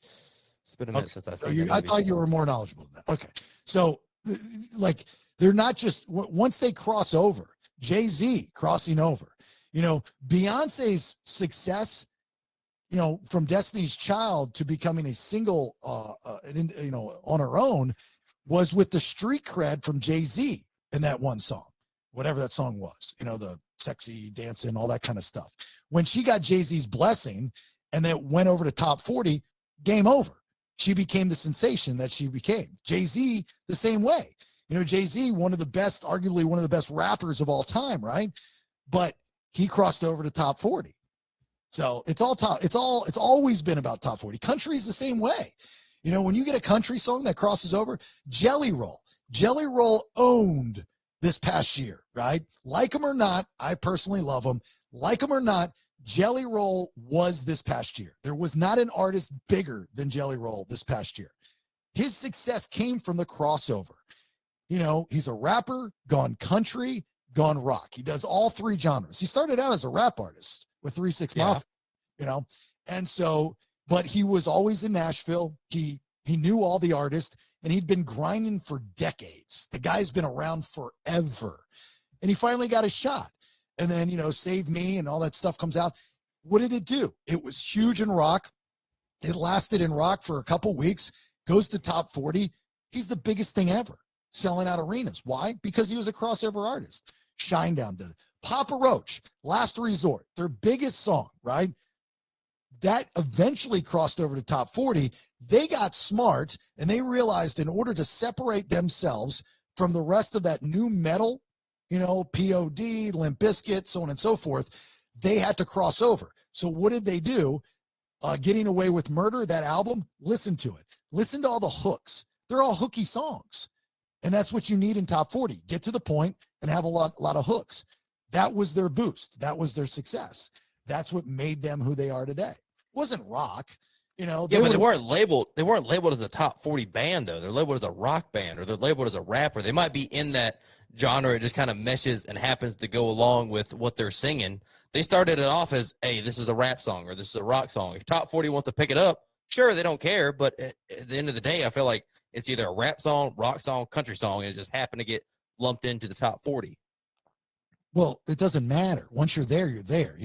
It's been a minute since I saw I thought you were more knowledgeable than that. Okay. So, they're not just, once they cross over, Jay-Z crossing over, Beyonce's success, from Destiny's Child to becoming a single, on her own, was with the street cred from Jay-Z in that one song, whatever that song was, the sexy dancing, all that kind of stuff. When she got Jay-Z's blessing and then went over to top 40, game over. She became the sensation that she became. Jay-Z, the same way. Jay-Z, arguably one of the best rappers of all time, right? But he crossed over to top 40. So it's always been about top 40. Country is the same way. When you get a country song that crosses over, Jelly Roll owned this past year, right? Like them or not, I personally love them. Like them or not, Jelly Roll was this past year. There was not an artist bigger than Jelly Roll this past year. His success came from the crossover. He's a rapper, gone country, gone rock. He does all 3 genres. He started out as a rap artist with 3 6 Mafia, and so, but he was always in Nashville. He knew all the artists, and he'd been grinding for decades. The guy's been around forever, and he finally got a shot. And then, Save Me and all that stuff comes out. What did it do? It was huge in rock. It lasted in rock for a couple weeks, goes to top 40. He's the biggest thing ever, selling out arenas. Why? Because he was a crossover artist. Shinedown did it. Papa Roach, Last Resort, their biggest song, right? That eventually crossed over to top 40. They got smart, and they realized in order to separate themselves from the rest of that new metal, POD, Limp Bizkit, so on and so forth, they had to cross over. So what did they do? Getting Away with Murder, that album, listen to it. Listen to all the hooks. They're all hooky songs. And that's what you need in top 40. Get to the point and have a lot of hooks. That was their boost. That was their success. That's what made them who they are today. It wasn't rock, you know. Yeah, but they weren't labeled. They weren't labeled as a top 40 band though. They're labeled as a rock band, or they're labeled as a rapper. They might be in that genre. It just kind of meshes and happens to go along with what they're singing. They started it off as, hey, this is a rap song or this is a rock song. If top 40 wants to pick it up, sure, they don't care. But at the end of the day, I feel like it's either a rap song, rock song, country song, and it just happened to get lumped into the top 40. Well, it doesn't matter. Once you're there, you're there.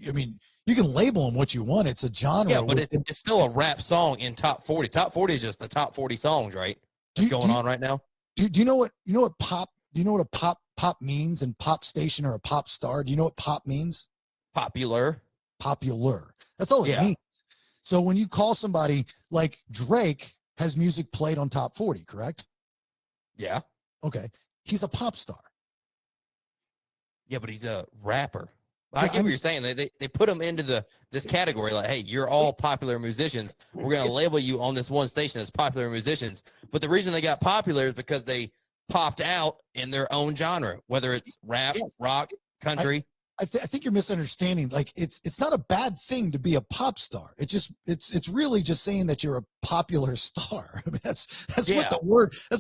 I mean, you can label them what you want. It's a genre. Yeah, but it's still a rap song in top 40. Top 40 is just the top 40 songs, right? That's going on right now. Do you know what pop? Do you know what a pop means? And pop station or a pop star? Do you know what pop means? Popular. That's all it means. So when you call somebody like Drake has music played on top 40, correct? Yeah. Okay. He's a pop star. Yeah, but he's a rapper. I get what you're saying. They put him into this category like, hey, you're all popular musicians. We're going to label you on this one station as popular musicians. But the reason they got popular is because they popped out in their own genre, whether it's rap, rock, country. I think you're misunderstanding. Like it's not a bad thing to be a pop star. It's really just saying that you're a popular star. I mean, that's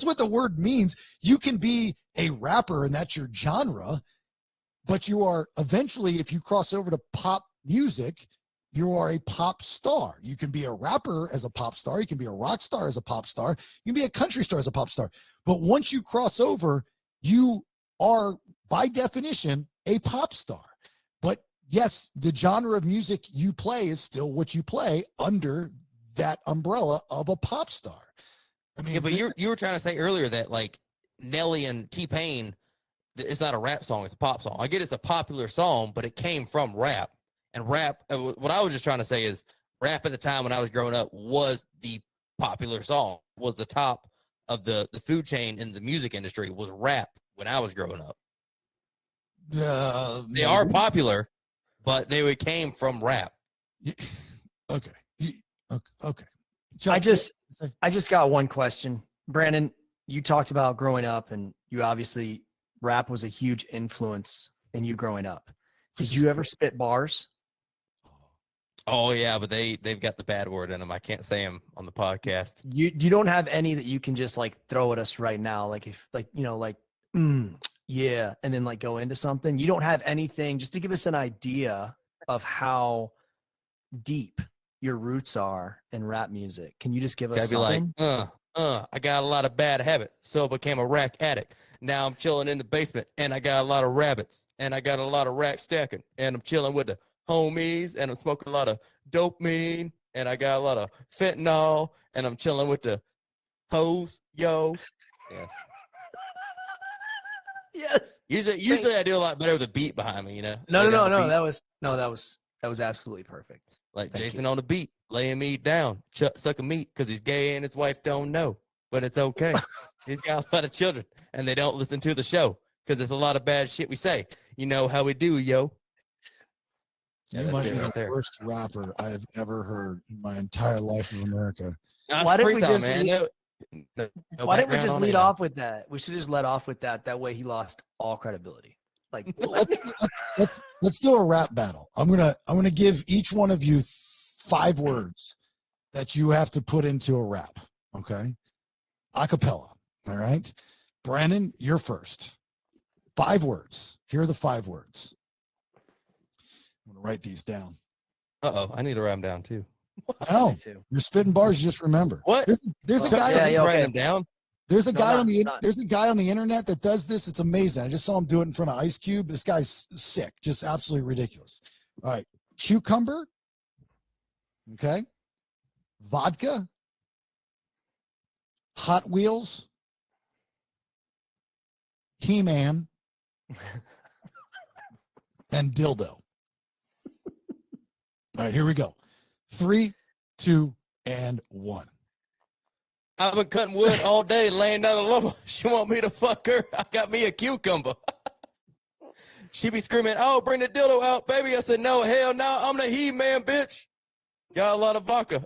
what the word means. You can be a rapper and that's your genre, but you are eventually, if you cross over to pop music, you are a pop star. You can be a rapper as a pop star. You can be a rock star as a pop star. You can be a country star as a pop star. But once you cross over, you are by definition a pop star. But yes, the genre of music you play is still what you play under that umbrella of a pop star. I mean, yeah, but you were trying to say earlier that like Nelly and T-Pain, it's not a rap song, it's a pop song. I get it's a popular song, but it came from rap. And rap, what I was just trying to say is rap at the time when I was growing up was the popular song, was the top of the food chain in the music industry was rap when I was growing up. They are popular, but they came from rap. Okay. Okay. I just got one question. Branden, you talked about growing up and you obviously rap was a huge influence in you growing up. Did you ever spit bars? Oh yeah, but they've got the bad word in them. I can't say them on the podcast. You don't have any that you can just like throw at us right now, like if like yeah, and then like go into something. You don't have anything just to give us an idea of how deep your roots are in rap music. Can you just give us something? Like, I got a lot of bad habits, so I became a rack addict. Now I'm chilling in the basement, and I got a lot of rabbits, and I got a lot of rack stacking, and I'm chilling with the homies, and I'm smoking a lot of dopamine, and I got a lot of fentanyl, and I'm chilling with the hoes, yo. Yeah. Yes. Usually I do a lot better with a beat behind me, you know. No. That was absolutely perfect. Like Thank Jason you. On the beat, laying me down, sucking meat because he's gay and his wife don't know, but it's okay. He's got a lot of children and they don't listen to the show because there's a lot of bad shit we say. You know how we do, yo. You might be the worst rapper I have ever heard in my entire life of America. Why didn't we just why didn't we just lead off with that? We should just let off with that. That way he lost all credibility. Like let's do a rap battle. I'm gonna give each one of you 5 words that you have to put into a rap. Okay, acapella. All right, Branden, you're first. 5 words. Here are the 5 words. I'm gonna write these down. I need to write them down too. No, you're spitting bars. You just remember. What? There's a guy. Writing them down. There's a guy there's a guy on the internet that does this. It's amazing. I just saw him do it in front of Ice Cube. This guy's sick. Just absolutely ridiculous. All right. Cucumber. Okay. Vodka. Hot Wheels. He-Man. And dildo. All right, here we go. 3, 2, and 1. I've been cutting wood all day, laying down the lumber. She want me to fuck her. I got me a cucumber. She be screaming, "Oh, bring the dildo out, baby!" I said, "No, hell no, I'm the He-Man, bitch." Got a lot of vodka.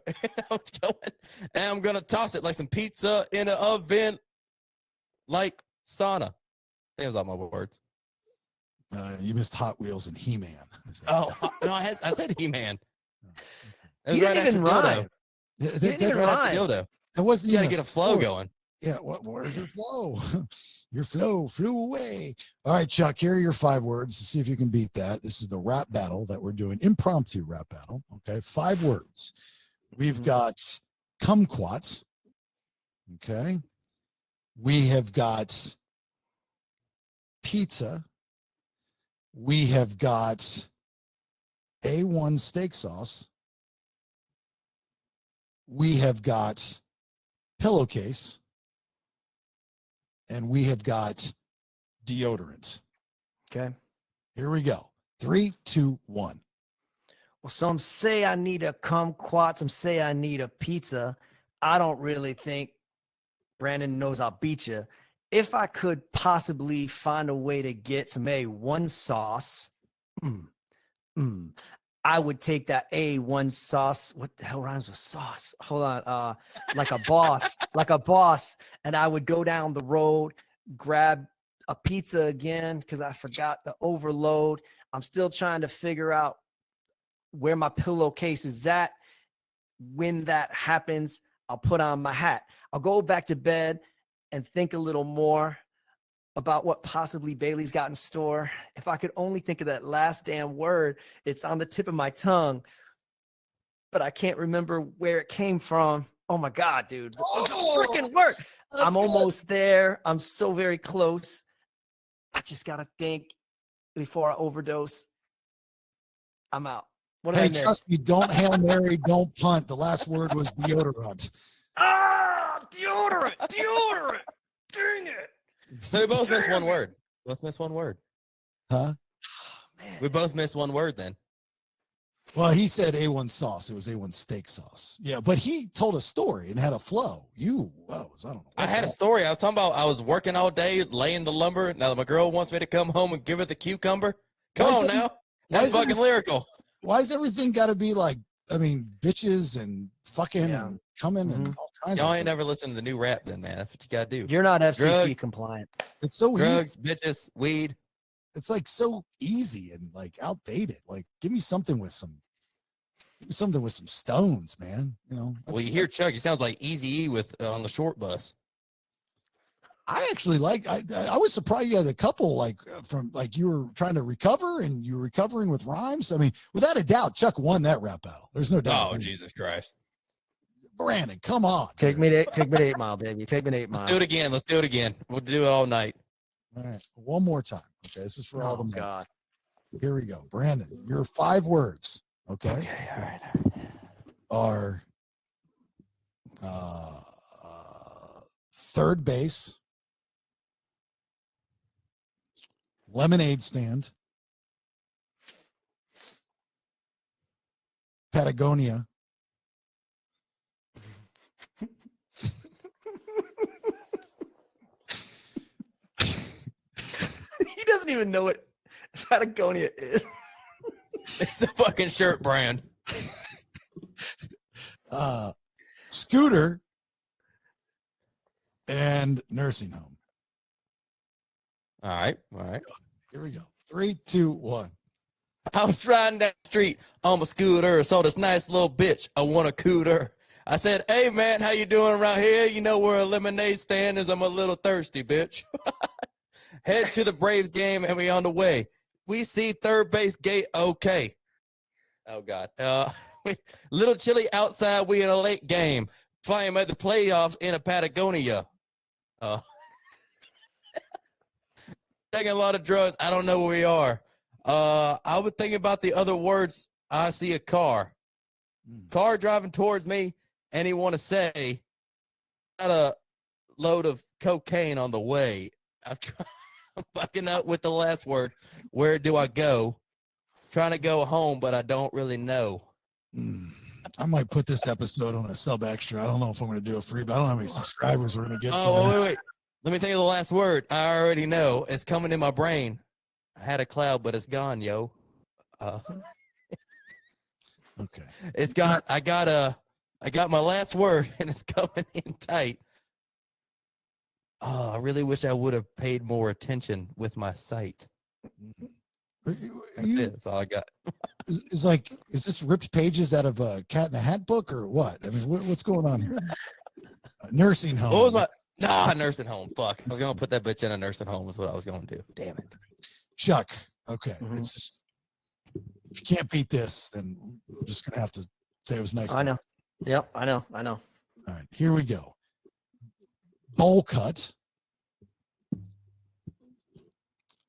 And I'm gonna toss it like some pizza in an oven, like sauna. I think it was all my words. You missed Hot Wheels and He-Man. Oh no, I said He-Man. It was He didn't even rhyme. That, Didn't even rhyme. Dildo. that wasn't You gotta even get a flow story. going. Yeah, where's your flow? Your flow flew away. All right, Chuck, here are your 5 words to see if you can beat that. This is the rap battle that we're doing, impromptu rap battle. Okay, 5 words. We've got kumquat. Okay. We have got pizza. We have got A1 steak sauce. We have got pillowcase. And we have got deodorant. Okay. Here we go. 3, 2, 1. Well, some say I need a kumquat. Some say I need a pizza. I don't really think Branden knows I'll beat you. If I could possibly find a way to get some A1 sauce, I would take that A1 sauce. What the hell rhymes with sauce? Hold on. Like a boss. And I would go down the road, grab a pizza again because I forgot the overload. I'm still trying to figure out where my pillowcase is at. When that happens, I'll put on my hat. I'll go back to bed and think a little more about what possibly Bailey's got in store. If I could only think of that last damn word, it's on the tip of my tongue, but I can't remember where it came from. Oh my God, dude. What's the freaking word? I'm almost there. I'm so very close. I just got to think before I overdose. I'm out. What did I Hey, miss? trust me, don't Hail Mary, don't punt. The last word was deodorant. Deodorant. Dang it. So we both missed one word. Both missed one word. Huh? Man. We both missed one word then. Well, he said A1 sauce. It was A1 steak sauce. Yeah, but he told a story and had a flow. I don't know. I had a story. I was talking about I was working all day, laying the lumber. Now my girl wants me to come home and give her the cucumber. Come on now. That's fucking lyrical. Why is everything got to be like, bitches and fucking and coming and all kinds Y'all of ain't never listened to the new rap then, man. That's what you got to do. You're not FCC Drug. compliant. It's so Drugs, easy. bitches, weed. It's like so easy and like outdated. Like, give me something with some stones, man. Well, you hear Chuck. He sounds like Eazy-E with on the short bus. I actually like. I was surprised you had a couple from you were trying to recover and you were recovering with rhymes. I mean, without a doubt, Chuck won that rap battle. There's no doubt. Oh, Jesus Christ. Branden, come on. Take me to 8 Mile, baby. Take me to 8 Mile. Let's do it again. We'll do it all night. All right, one more time. Okay, this is for all the men. God. Here we go, Branden. Your 5 words. Okay. Okay, all right. Are third base, lemonade stand, Patagonia, He doesn't even know what Patagonia is. It's a fucking shirt brand. scooter, and nursing home. All right. Here we go. 3, 2, 1. I was riding down the street on my scooter, saw this nice little bitch. I want a cooter. I said, "Hey man, how you doing around here? You know where a lemonade stand is? I'm a little thirsty, bitch." Head to the Braves game and we on the way. We see third base gate. Okay. Oh God. Little chilly outside. We in a late game. Flying at the playoffs in a Patagonia. Taking a lot of drugs. I don't know where we are. I was thinking about the other words. I see a car. Car driving towards me, and he want to say, got a load of cocaine on the way. I'm fucking up with the last word. Where do I go? Trying to go home, but I don't really know. I might put this episode on a sub extra. I don't know if I'm going to do a free, but I don't know how many subscribers we're going to get. Oh, wait. Let me think of the last word. I already know. It's coming in my brain. I had a cloud, but it's gone, yo. All Okay. I got my last word and it's coming in tight. Oh, I really wish I would have paid more attention with my sight. That's all I got. Is this ripped pages out of a Cat in the Hat book or what? I mean, what's going on here? Nursing home. What was my nursing home? Fuck. I was gonna put that bitch in a nursing home is what I was gonna do. Damn it. Chuck. Okay. It's just, if you can't beat this, then we're just gonna have to say it was nice. I know. Yep, I know. All right, here we go. Bowl cut,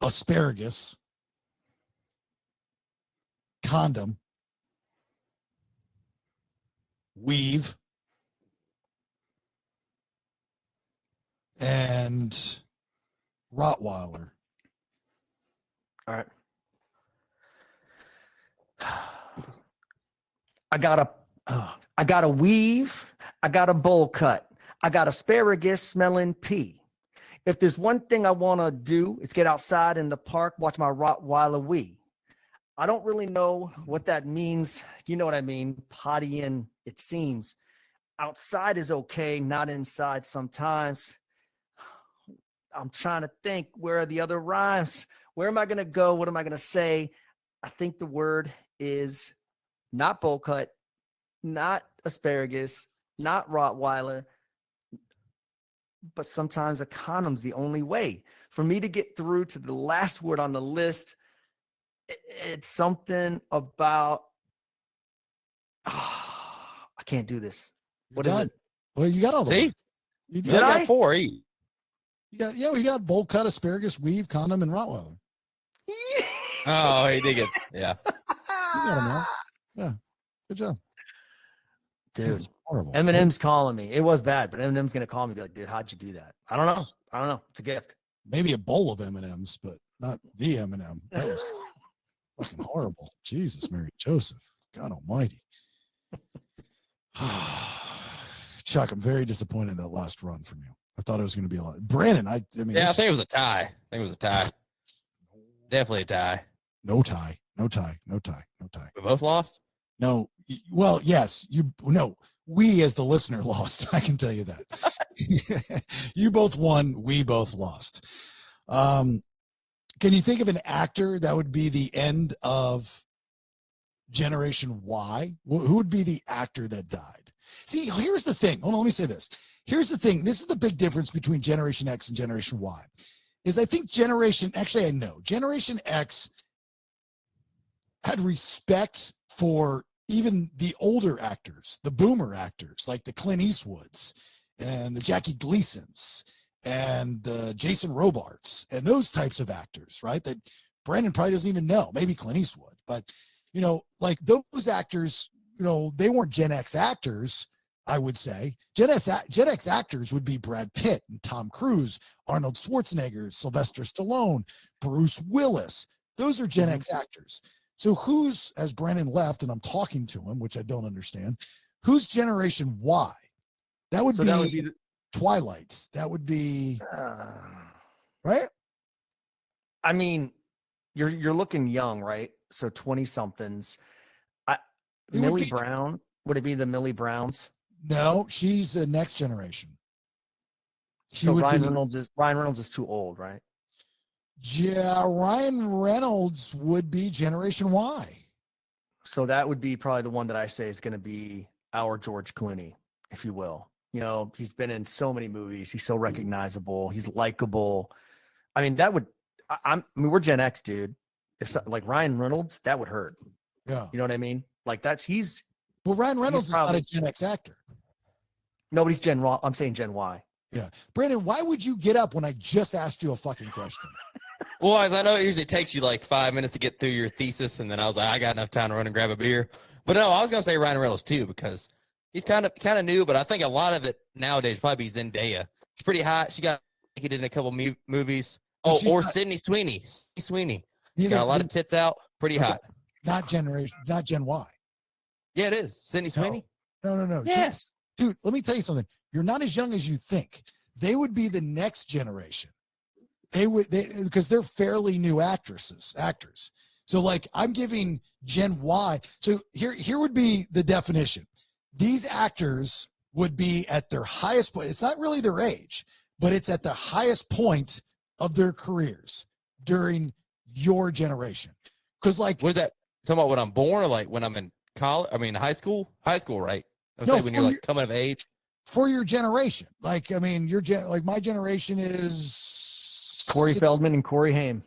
asparagus, condom, weave, and Rottweiler. All right. I got a weave. I got a bowl cut. I got asparagus smelling pee. If there's one thing I want to do, it's get outside in the park, watch my Rottweiler wee. I don't really know what that means. You know what I mean? Pottying, it seems. Outside is okay, not inside sometimes. I'm trying to think, where are the other rhymes? Where am I going to go? What am I going to say? I think the word is not bowl cut, not asparagus, not Rottweiler, but sometimes a condom's the only way. For me to get through to the last word on the list, it's something about, I can't do this. What is it? Well, you got all the words. You got 4 each. We got bowl cut, asparagus, weave, condom, and Rottweiler. Oh, he did it. Yeah. You got them all. Yeah. Good job. Dude, horrible. Eminem's calling me. It was bad, but Eminem's going to call me and be like, dude, how'd you do that? I don't know. It's a gift. Maybe a bowl of M&Ms, but not the M&M. That was fucking horrible. Jesus, Mary Joseph. God almighty. Chuck, I'm very disappointed in that last run from you. I thought it was going to be a lot. Branden, I mean. Yeah, I think it was a tie. Definitely a tie. No tie. We both lost? No. Well, yes. We as the listener lost. I can tell you that. You both won. We both lost. Can you think of an actor that would be the end of Generation Y? Who would be the actor that died? See, here's the thing. Hold on, let me say this. Here's the thing. This is the big difference between Generation X and Generation Y. Is I think Generation X had respect for even the older actors, the boomer actors, like the Clint Eastwoods and the Jackie Gleasons and the Jason Robards and those types of actors, right? That Branden probably doesn't even know, maybe Clint Eastwood, but like those actors, they weren't Gen X actors, I would say. Gen X actors would be Brad Pitt and Tom Cruise, Arnold Schwarzenegger, Sylvester Stallone, Bruce Willis. Those are Gen X actors. So who's, as Branden left, and I'm talking to him, which I don't understand, who's Generation Y? That would be Twilight. That would be, right? I mean, you're looking young, right? So 20-somethings. Millie Brown, would it be the Millie Browns? No, she's the next generation. So Ryan Reynolds is too old, right? Yeah, Ryan Reynolds would be Generation Y. So that would be probably the one that I say is going to be our George Clooney, if you will. He's been in so many movies. He's so recognizable. He's likable. I mean, we're Gen X, dude. If like Ryan Reynolds, that would hurt. Yeah. You know what I mean? Like well, Ryan Reynolds is not a Gen X actor. Nobody's I'm saying Gen Y. Yeah. Branden, why would you get up when I just asked you a fucking question? Well, I know it usually takes you like 5 minutes to get through your thesis, and then I was like, I got enough time to run and grab a beer. But no, I was gonna say Ryan Reynolds too, because he's kind of new, but I think a lot of it nowadays probably be Zendaya. She's pretty hot. She got naked in a couple movies. Oh, or Sydney Sweeney. She's got a lot of tits out. Pretty hot. Not Gen Y. Yeah, it is. Sydney Sweeney? No. Yes. Dude, let me tell you something. You're not as young as you think. They would be the next generation. Because they're fairly new actors. So like I'm giving Gen Y. So here would be the definition. These actors would be at their highest point. It's not really their age, but it's at the highest point of their careers during your generation. Because like, What is that? Talking about when I'm born or like when I'm in college? I mean, high school, right? I would No, say when you're like coming of age. for your generation. Like, I mean, like my generation is Corey Feldman and Corey Haim.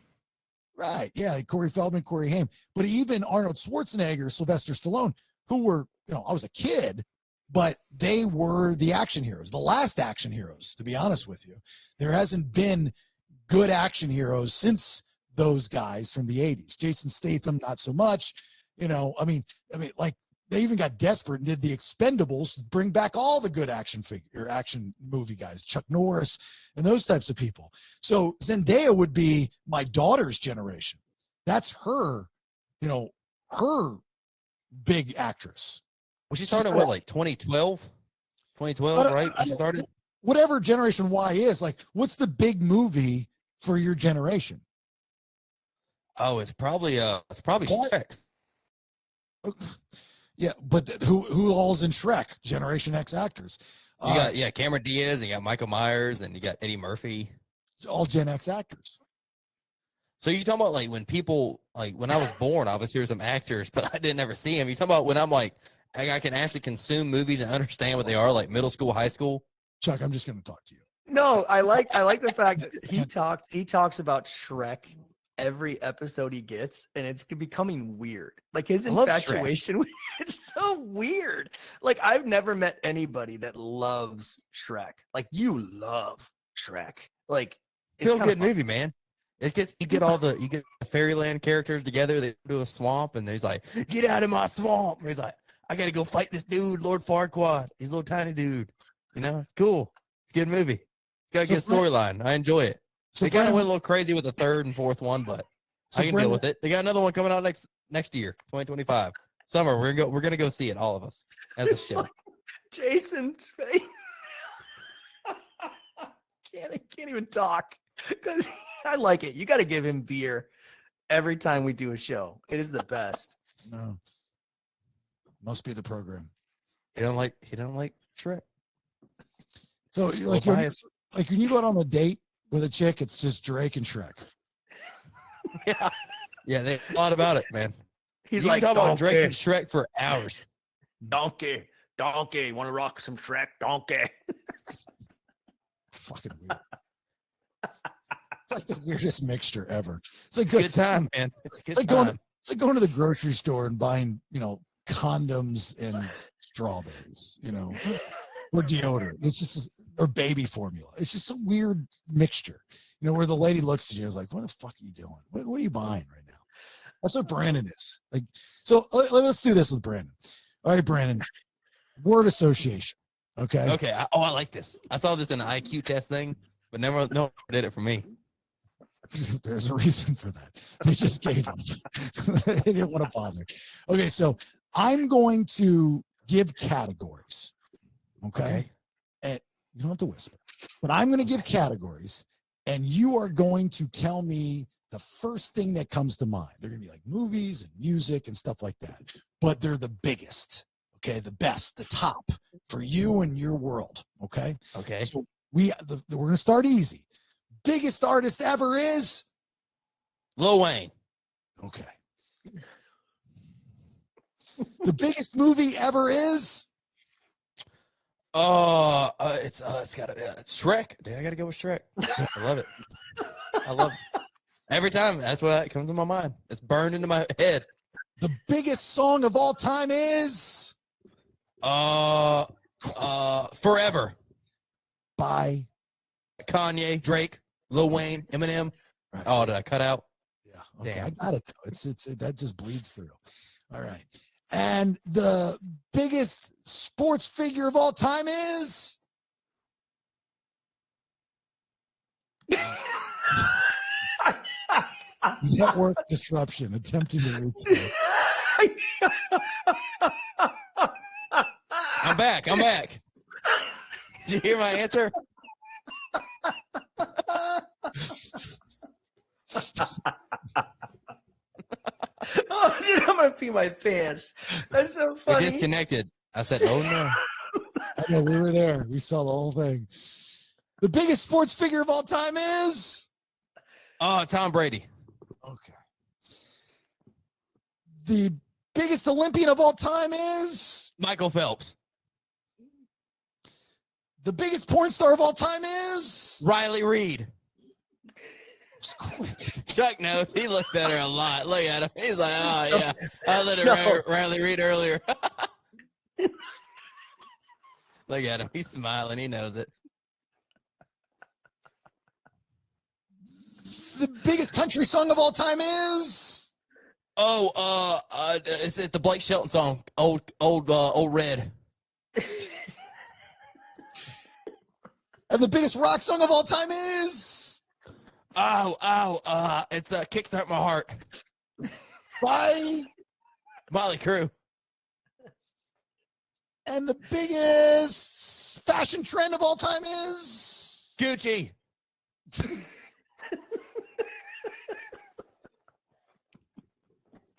Right. Yeah. Like Corey Feldman, Corey Haim. But even Arnold Schwarzenegger, Sylvester Stallone, who were, I was a kid, but they were the action heroes, the last action heroes, to be honest with you. There hasn't been good action heroes since those guys from the 80s. Jason Statham, not so much. I mean, like they even got desperate and did the Expendables to bring back all the good action movie guys, Chuck Norris and those types of people. So Zendaya would be my daughter's generation. That's her, her big actress. Well, she started what, like 2012? 2012, right? She started. Whatever Generation Y is, like, what's the big movie for your generation? Oh, it's probably Shrek. Yeah, but who all's in Shrek? Generation X actors. You got Cameron Diaz, and you got Michael Myers, and you got Eddie Murphy. All Gen X actors. So you talking about like when people like when I was born? Obviously, there's some actors, but I didn't ever see them. You talking about when I'm like I can actually consume movies and understand what they are, like middle school, high school. Chuck, I'm just going to talk to you. No, I like the fact that he talks about Shrek every episode he gets, and it's becoming weird. Like his infatuation with it's so weird. Like I've never met anybody that loves Shrek. Like you love Shrek. Like Feel good movie, man. It gets you get the Fairyland characters together. They go to a swamp, and he's like, "Get out of my swamp." And he's like, "I got to go fight this dude, Lord Farquaad. He's a little tiny dude." It's cool. It's a good movie. Got a good storyline. I enjoy it. So they kind of went a little crazy with the third and fourth one, but I can deal with it. They got another one coming out next year, 2025 summer. We're gonna go see it, all of us, as a show. Jason's face. Can't even talk because I like it. You got to give him beer every time we do a show. It is the best. No, must be the program. He don't like Shrek. So like when you go out on a date with a chick, it's just Drake and Shrek. Yeah, they thought about it, man. He's you like, can talk about Drake and Shrek for hours. Donkey, want to rock some Shrek? Donkey. Fucking weird. It's like the weirdest mixture ever. It's like good time, man. It's like going to the grocery store and buying, condoms and strawberries, or deodorant. It's just or baby formula. It's just a weird mixture, where the lady looks at you and is like, "What the fuck are you doing? What are you buying right now?" That's what Branden is. Like, so let's do this with Branden. All right, Branden. Word association. Okay. Okay. I like this. I saw this in an IQ test thing, but no one did it for me. There's a reason for that. They just gave up. They didn't want to bother. Okay, so I'm going to give categories. Okay. And you don't have to whisper, but I'm going to give categories, and you are going to tell me the first thing that comes to mind. They're going to be like movies and music and stuff like that, but they're the biggest. Okay, the best, the top for you and your world. Okay. Okay. So we're going to start easy. Biggest artist ever is Lil Wayne. Okay. The biggest movie ever is it's Shrek. Dude, I gotta go with Shrek. I love it. I love it. Every time, that's what comes to my mind. It's burned into my head. The biggest song of all time is Forever by Kanye, Drake, Lil Wayne, Eminem. Right. Oh, did I cut out? Yeah. Okay. Damn. I got it though. It's that just bleeds through. All right. And the biggest sports figure of all time is network disruption, attempting to reach. I'm back. Did you hear my answer? I'm gonna pee my pants. That's so We're funny. disconnected. I said, oh no. I know we were there. We saw the whole thing. The biggest sports figure of all time is Tom Brady. okay. The biggest Olympian of all time is Michael Phelps. the biggest porn star of all time is Riley Reid. Just quick. Chuck knows. He looks at her a lot. Look at him. He's like, oh, yeah. I let her No. Riley Reid earlier. Look at him. He's smiling. He knows it. The biggest country song of all time is It's the Blake Shelton song, Old Red. and the biggest rock song of all time is It's Kickstart My Heart. by Molly Crew. and the biggest fashion trend of all time is Gucci.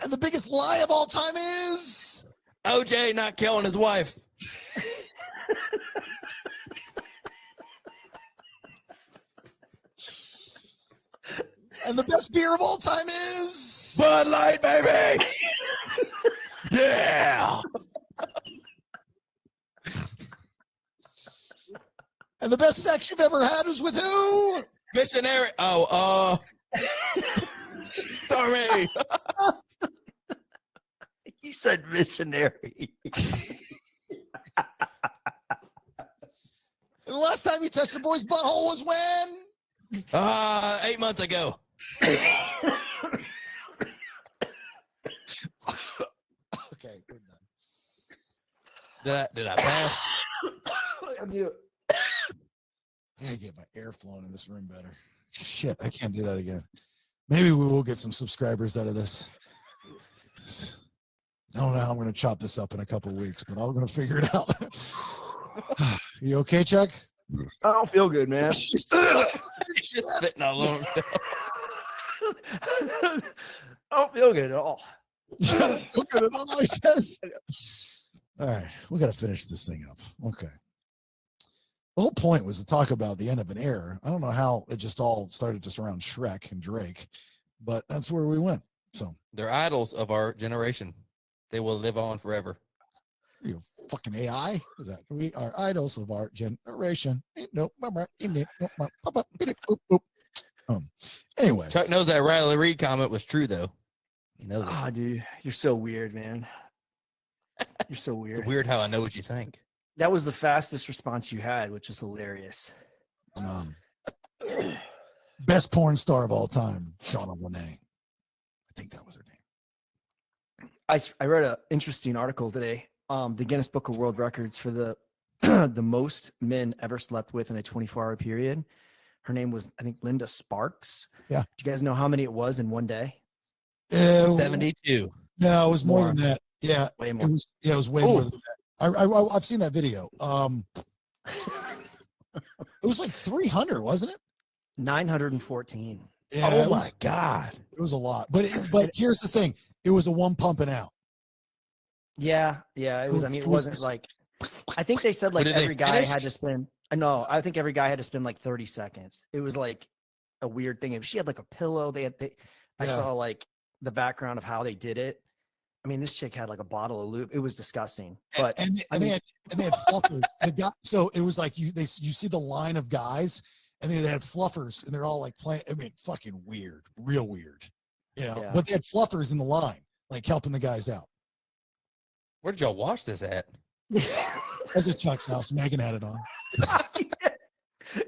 and the biggest lie of all time is OJ not killing his wife. and the best beer of all time is Bud Light, baby. Yeah. and the best sex you've ever had was with who? Missionary. Sorry. He said missionary. And the last time you touched a boy's butthole was when? 8 months ago. Okay, we're done. Did I pass? I knew it. I gotta get my air flowing in this room better. Shit, I can't do that again. Maybe we will get some subscribers out of this. I don't know how I'm going to chop this up in a couple of weeks, but I'm going to figure it out. You okay, Chuck? I don't feel good, man. He's just spitting all over. I don't feel good at all. Look at it all he says. All right, we got to finish this thing up. Okay. The whole point was to talk about the end of an era. I don't know how it just all started just around Shrek and Drake, but that's where we went. So They're idols of our generation. They will live on forever. you fucking AI. Is that we are idols of our generation? Anyway, Chuck knows that Riley Reid comment was true, though. He knows it. Ah, dude, you're so weird, man. You're so weird. It's weird how I know what you think. That was the fastest response you had, which was hilarious. best porn star of all time, Shauna Monet. I think that was her name. I read an interesting article today. The Guinness Book of World Records for the the most men ever slept with in a 24-hour period. Her name was, I think, Linda Sparks. Yeah. Do you guys know how many it was in one day? 72. No, it was more More. than that. Yeah, Way it more. was. Yeah, it was way more than that. I've seen that video. It was like 300, wasn't it? 914. Yeah, Oh it my was, God. it was a lot. But here's the thing: it was a one pumping out. Yeah, it was. I mean, it wasn't like. I think they said like did they every guy finish? had to spend. No, I think every guy had to spend like 30 seconds. It was like a weird thing. If she had like a pillow, I Yeah. saw like the background of how they did it. I mean, this chick had like a bottle of lube. It was disgusting. But And they had fluffers. So it was like you see the line of guys, and they had fluffers, and they're all like playing. I mean, fucking weird, real weird, Yeah. But they had fluffers in the line, like helping the guys out. Where did y'all watch this at? That's at Chuck's house. Megan had it on.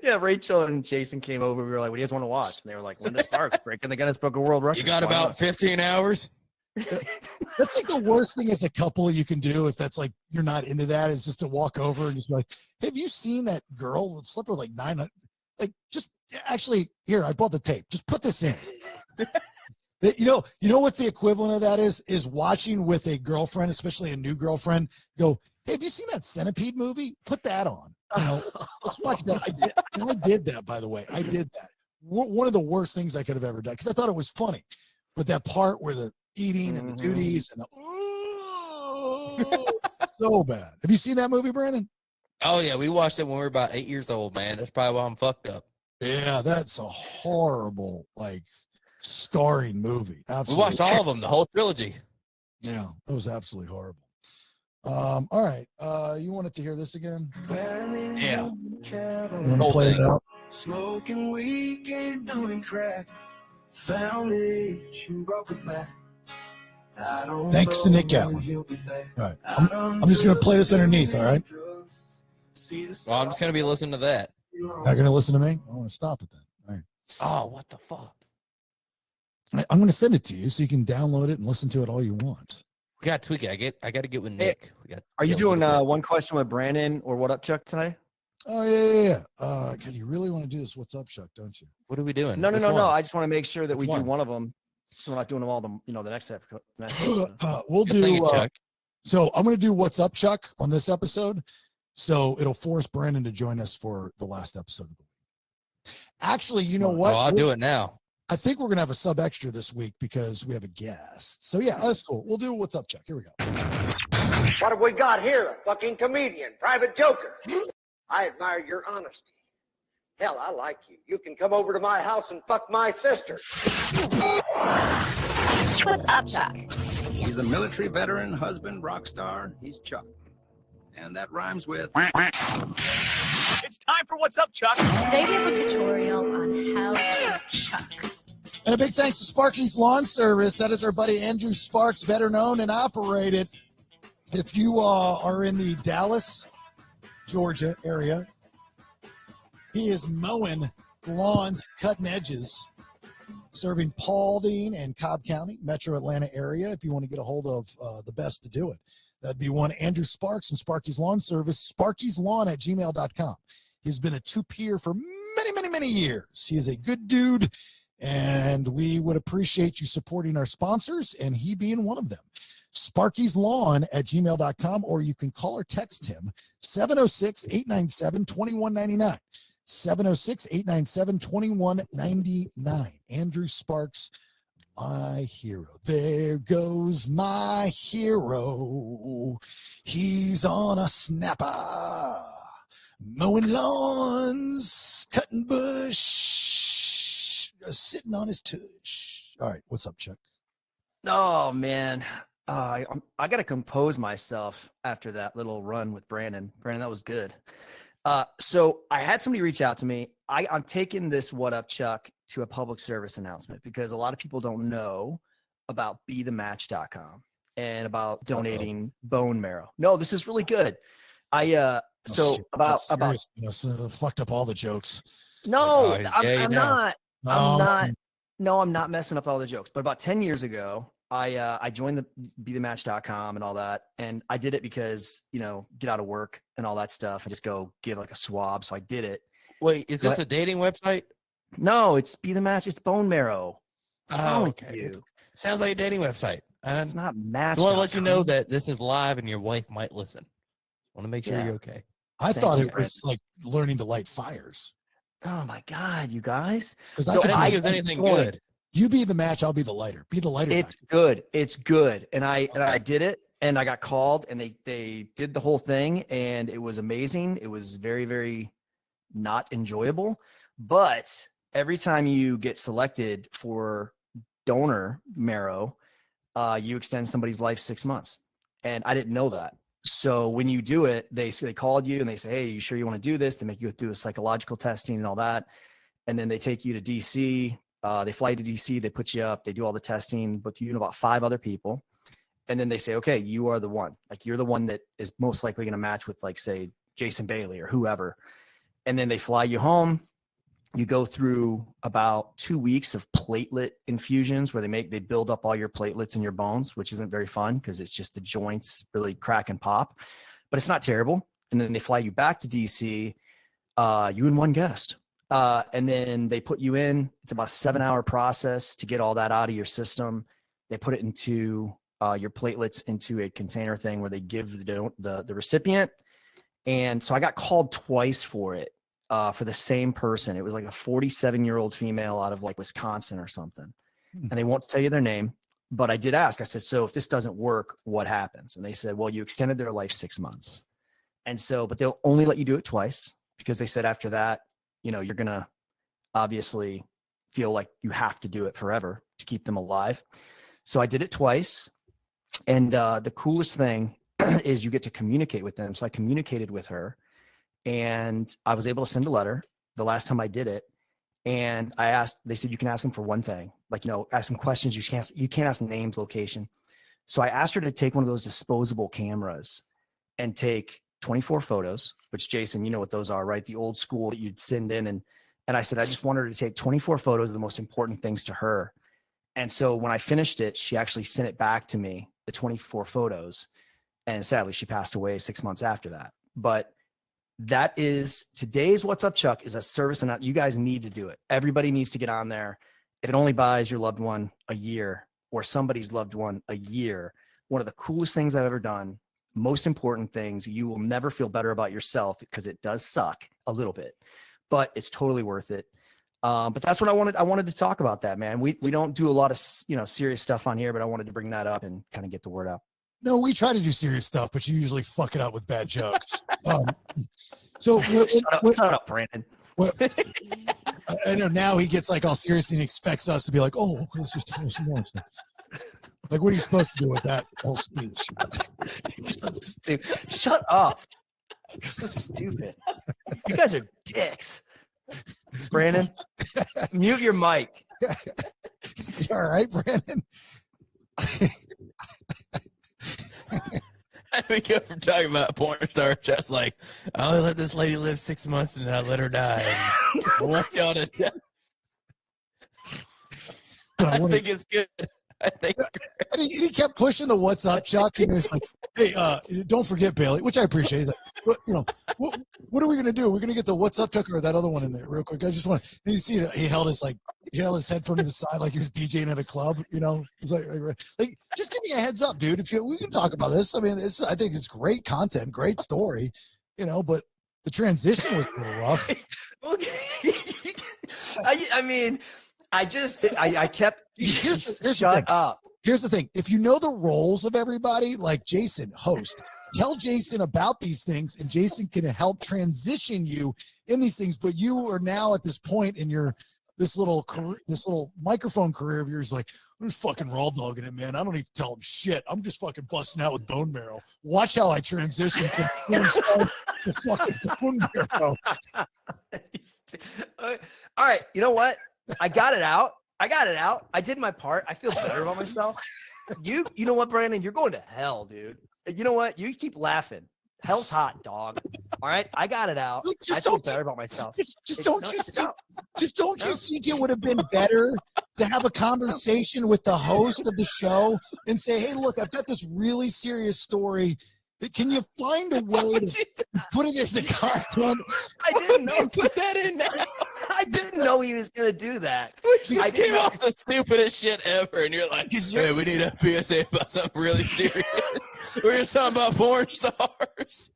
yeah, Rachel and Jason came over. We were like, "What do you guys want to watch?" And they were like, "Linda Sparks breaking the Guinness Book of World Records." You got Why about not? 15 hours? That's like the worst thing as a couple you can do if that's like you're not into that, is just to walk over and just be like, "Have you seen that girl that slept with like 900?" Like, just actually, here, I bought the tape. Just put this in. You know what the equivalent of that is watching with a girlfriend, especially a new girlfriend, go, "Hey, have you seen that Centipede movie? Put that on. Let's watch that." I did that, by the way. I did that. One of the worst things I could have ever done, because I thought it was funny. But that part where eating and the duties and so bad. Have you seen that movie, Brandon? Oh yeah, we watched it when we were about 8 years old, man. That's probably why I'm fucked up. Yeah, that's a horrible, like, scarring movie. Absolutely. We watched all of them, the whole trilogy. Yeah, it was absolutely horrible. All right. You wanted to hear this again? Yeah. You want to play it out? Smoking weed and doing crack. Found it and broke it back. Thanks to Nick Gatlin. All right. I'm just going to play this underneath, all right? Well, I'm just going to be listening to that. Not going to listen to me? I want to stop it then. All right. Oh, what the fuck? I'm going to send it to you so you can download it and listen to it all you want. We got to tweak it. I got to get with Nick. Are you doing one question with Brandon or what up, Chuck, today? Oh, yeah. God, you really want to do this? What's up, Chuck, don't you? What are we doing? No. I just want to make sure that we do one of them, so we're not doing them all. The next episode. We'll Good do. thinking, Chuck. So I'm going to do What's Up, Chuck, on this episode. So it'll force Brandon to join us for the last episode of the week. Actually, you know what? Oh, I'll do it now. I think we're going to have a sub extra this week because we have a guest. So yeah, that's cool. We'll do What's Up, Chuck. Here we go. What have we got here? A fucking comedian, private joker. I admire your honesty. Hell, I like you. You can come over to my house and fuck my sister. What's up, Chuck? He's a military veteran, husband, rock star. He's Chuck. And that rhymes with... It's time for What's Up, Chuck. Today we have a tutorial on how to chuck. And a big thanks to Sparky's Lawn Service. That is our buddy Andrew Sparks, better known and operated. If you are in the Dallas, Georgia area, he is mowing lawns, cutting edges, serving Paulding and Cobb County, Metro Atlanta area. If you want to get a hold of the best to do it, that'd be one Andrew Sparks and Sparky's Lawn Service, sparkyslawn@gmail.com. He's been a two-peer for many years. He is a good dude, and we would appreciate you supporting our sponsors, and he being one of them. sparkyslawn@gmail.com, or you can call or text him 706-897-2199. 706-897-2199. Andrew Sparks, my hero. There goes my hero. He's on a snapper, mowing lawns, cutting bush, sitting on his tush. All right, what's up, Chuck? Oh man, I got to compose myself after that little run with Brandon. Brandon, that was good. So I had somebody reach out to me. I'm taking this What Up, Chuck to a public service announcement because a lot of people don't know about BeTheMatch.com and about donating bone marrow. No, this is really good. Fucked up all the jokes. No, I'm not messing up all the jokes. But about 10 years ago, I joined the BeTheMatch.com and all that. And I did it because, get out of work and all that stuff and just go give like a swab. So I did it. Wait, is this a dating website? No, it's Be The Match. It's bone marrow. Oh, okay. Sounds like a dating website. And it's not Match. I want to let you know that this is live and your wife might listen. I want to make sure you're okay. I thought it was like learning to light fires. Oh my God, you guys. So I didn't think it was anything good. You be the match, I'll be the lighter. Be the lighter. It's good. It's good. And I did it and I got called and they did the whole thing and it was amazing. It was very, very not enjoyable. But every time you get selected for donor marrow, you extend somebody's life 6 months. And I didn't know that. So when you do it, they called you and they say, hey, you sure you want to do this? They make you do a psychological testing and all that. And then they take you to DC. They fly you to DC. They put you up. They do all the testing, but you and about 5 other people. And then they say, okay, you are the one. Like you're the one that is most likely going to match with, like, say, Jason Bailey or whoever. And then they fly you home. You go through about 2 weeks of platelet infusions where they build up all your platelets in your bones, which isn't very fun because it's just the joints really crack and pop, but it's not terrible. And then they fly you back to DC, you and one guest. And then they put you in. It's about a 7-hour process to get all that out of your system. They put it into your platelets into a container thing where they give the recipient. And so I got called twice for it. For the same person. It was like a 47-year-old female out of like Wisconsin or something. And they won't tell you their name. But I did ask, I said, so if this doesn't work, what happens? And they said, well, you extended their life 6 months. And so, but they'll only let you do it twice because they said after that, you know, you're going to obviously feel like you have to do it forever to keep them alive. So I did it twice. And the coolest thing is you get to communicate with them. So I communicated with her and I was able to send a letter the last time I did it. And I asked, they said, you can ask them for one thing, like, you know, ask them questions. You can't ask names, location. So I asked her to take one of those disposable cameras and take 24 photos, which Jason, you know what those are, right? The old school that you'd send in. And I said, I just wanted her to take 24 photos of the most important things to her. And so when I finished it, she actually sent it back to me, the 24 photos. And sadly, she passed away 6 months after that. But that is today's What's Up, Chuck is a service, and you guys need to do it. Everybody needs to get on there. If it only buys your loved one a year or somebody's loved one a year, one of the coolest things I've ever done, most important things, you will never feel better about yourself because it does suck a little bit, but it's totally worth it. But that's what I wanted. I wanted to talk about that, man. We don't do a lot of, you know, serious stuff on here, but I wanted to bring that up and kind of get the word out. No, we try to do serious stuff, but you usually fuck it up with bad jokes. So shut up, Branden. I know now he gets like all serious and he expects us to be like, oh, let's just tell us some more stuff. Like, what are you supposed to do with that whole speech? Shut up. You're so stupid. You guys are dicks. Branden, mute your mic. All right, Branden. How do we go from talking about porn star just like, I only let this lady live 6 months and then I let her die. I want y'all to die. I think it's good. I think and he kept pushing the "What's up, Chuck?" And it's like, "Hey, don't forget Bailey," which I appreciate. He's like, you know, what are we gonna do? We're gonna get the "What's up, Chuck" or that other one in there real quick. I just want to. You see, he held his headphone to the side like he was DJing at a club. You know, he's like, just give me a heads up, dude. We can talk about this. I mean, I think it's great content, great story. You know, but the transition was a little rough. I mean, I kept shut up. Here's the thing. If you know the roles of everybody, like Jason, host, tell Jason about these things and Jason can help transition you in these things. But you are now at this point in this little microphone career of yours, like, I'm just fucking raw dogging it, man. I don't need to tell him shit. I'm just fucking busting out with bone marrow. Watch how I transition from to fucking bone marrow. All right. You know what? I got it out. I did my part. I feel better about myself. You know what, Branden? You're going to hell, dude. You know what? You keep laughing. Hell's hot, dog. All right, I got it out. I feel better about myself. Don't you think it would have been better to have a conversation with the host of the show and say, "Hey, look, I've got this really serious story. Can you find a way to put it as a content?" I didn't know. Put that in now. I didn't know he was gonna do that. I came off the stupidest shit ever, and you're like, "Hey, we need a PSA about something really serious." We're just talking about porn stars.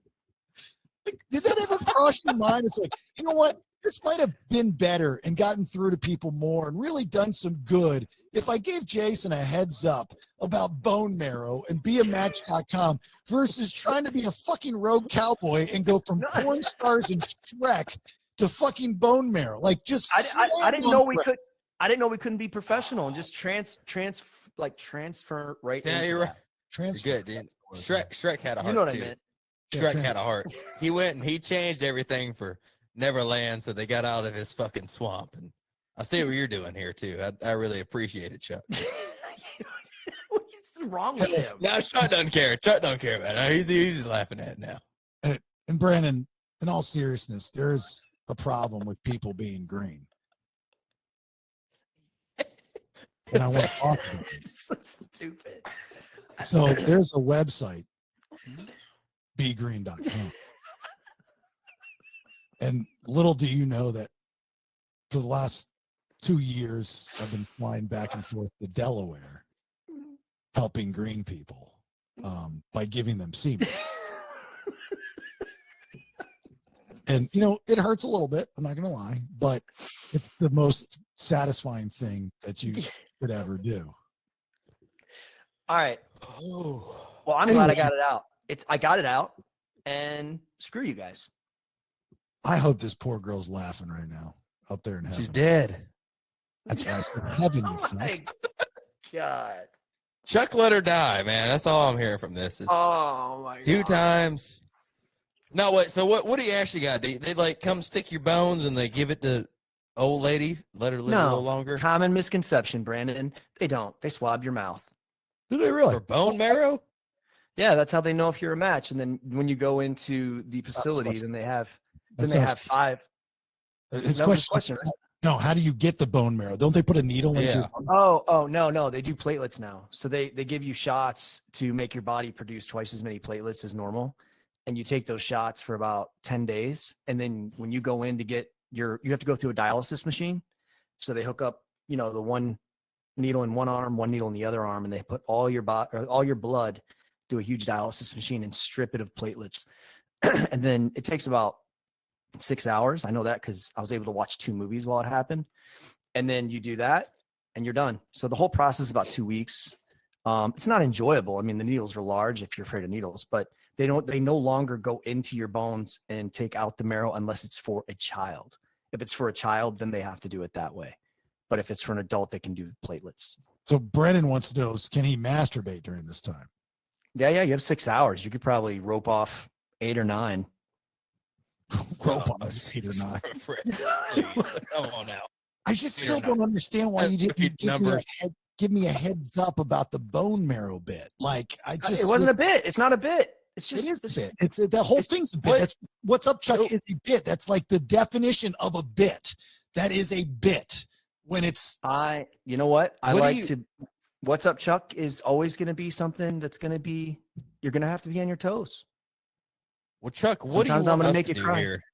Did that ever cross your mind? It's like, you know what? This might have been better and gotten through to people more and really done some good if I gave Jason a heads up about bone marrow and beamatch.com versus trying to be a fucking rogue cowboy and go from porn stars and Shrek to fucking bone marrow. Like, just I didn't know we could. I didn't know we couldn't be professional and just transfer right. Yeah, you're right. Transfer. You're good, dude. Shrek had a heart. You know what too. I meant. Shrek had a heart. He went and he changed everything for Neverland, so they got out of his fucking swamp. And I see what you're doing here too. I really appreciate it, Chuck. What's wrong with him? No, Chuck doesn't care. Chuck don't care about it. He's laughing at it now. And Branden, in all seriousness, there's a problem with people being green. And I want to talk about it. So stupid. So there's a website, begreen.com. And little do you know that for the last 2 years, I've been flying back and forth to Delaware, helping green people by giving them semen. And, you know, it hurts a little bit. I'm not going to lie, but it's the most satisfying thing that you could ever do. All right. Oh. Well, I'm glad I got it out. I got it out, and screw you guys. I hope this poor girl's laughing right now up there in heaven. She's dead. That's why I said heaven. You Oh my God. Chuck let her die, man. That's all I'm hearing from this. Oh my God. 2 times. No, what? So what do you actually got? They like come stick your bones and they give it to old lady, let her live a little longer? Common misconception, Brandon. They don't. They swab your mouth. Do they really? For bone marrow? Yeah, that's how they know if you're a match. And then when you go into the facility, then they have 5. His That was the question. right? No, how do you get the bone marrow? Don't they put a needle into your bone? Oh, no. They do platelets now. So they give you shots to make your body produce twice as many platelets as normal. And you take those shots for about 10 days. And then when you go in to get you have to go through a dialysis machine. So they hook up, the one needle in one arm, one needle in the other arm, and they put all your blood through a huge dialysis machine and strip it of platelets. And then it takes about 6 hours. I know that because I was able to watch 2 movies while it happened. And then you do that and you're done. So the whole process is about 2 weeks. It's not enjoyable. I mean, the needles are large if you're afraid of needles, but they no longer go into your bones and take out the marrow unless it's for a child. If it's for a child, then they have to do it that way. But if it's for an adult, they can do platelets. So Brennan wants to know, can he masturbate during this time? Yeah. You have 6 hours. You could probably rope off 8 or 9. Rope off 8 or 9. Please, come on now. I just still don't understand why you didn't give me a heads up about the bone marrow bit. Like it wasn't a bit. It's not a bit. It's just it is a bit. It's the whole thing's a bit. That's what's up, Chuck. Is a bit. That's like the definition of a bit. That is a bit. When it's you know what? What's up, Chuck is always going to be something that's going to be. You're going to have to be on your toes. Well, Chuck, what Sometimes do you I'm want gonna us make to you do cry. here?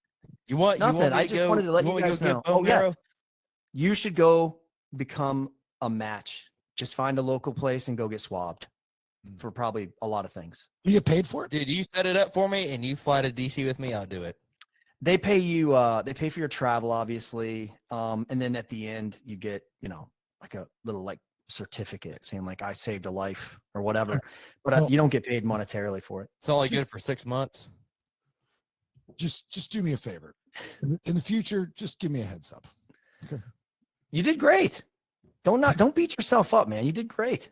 You want Nothing. You want me I to just go, wanted to let you want me guys to go know. get bone marrow? You should go become a match. Just find a local place and go get swabbed for probably a lot of things. You get paid for it? Dude, you set it up for me and you fly to DC with me, I'll do it. They pay you. They pay for your travel, obviously, and then at the end you get, like a little certificate saying like I saved a life or whatever. But you don't get paid monetarily for it. It's only good for 6 months. Just do me a favor. In the future, just give me a heads up. Okay. You did great. Don't beat yourself up, man. You did great.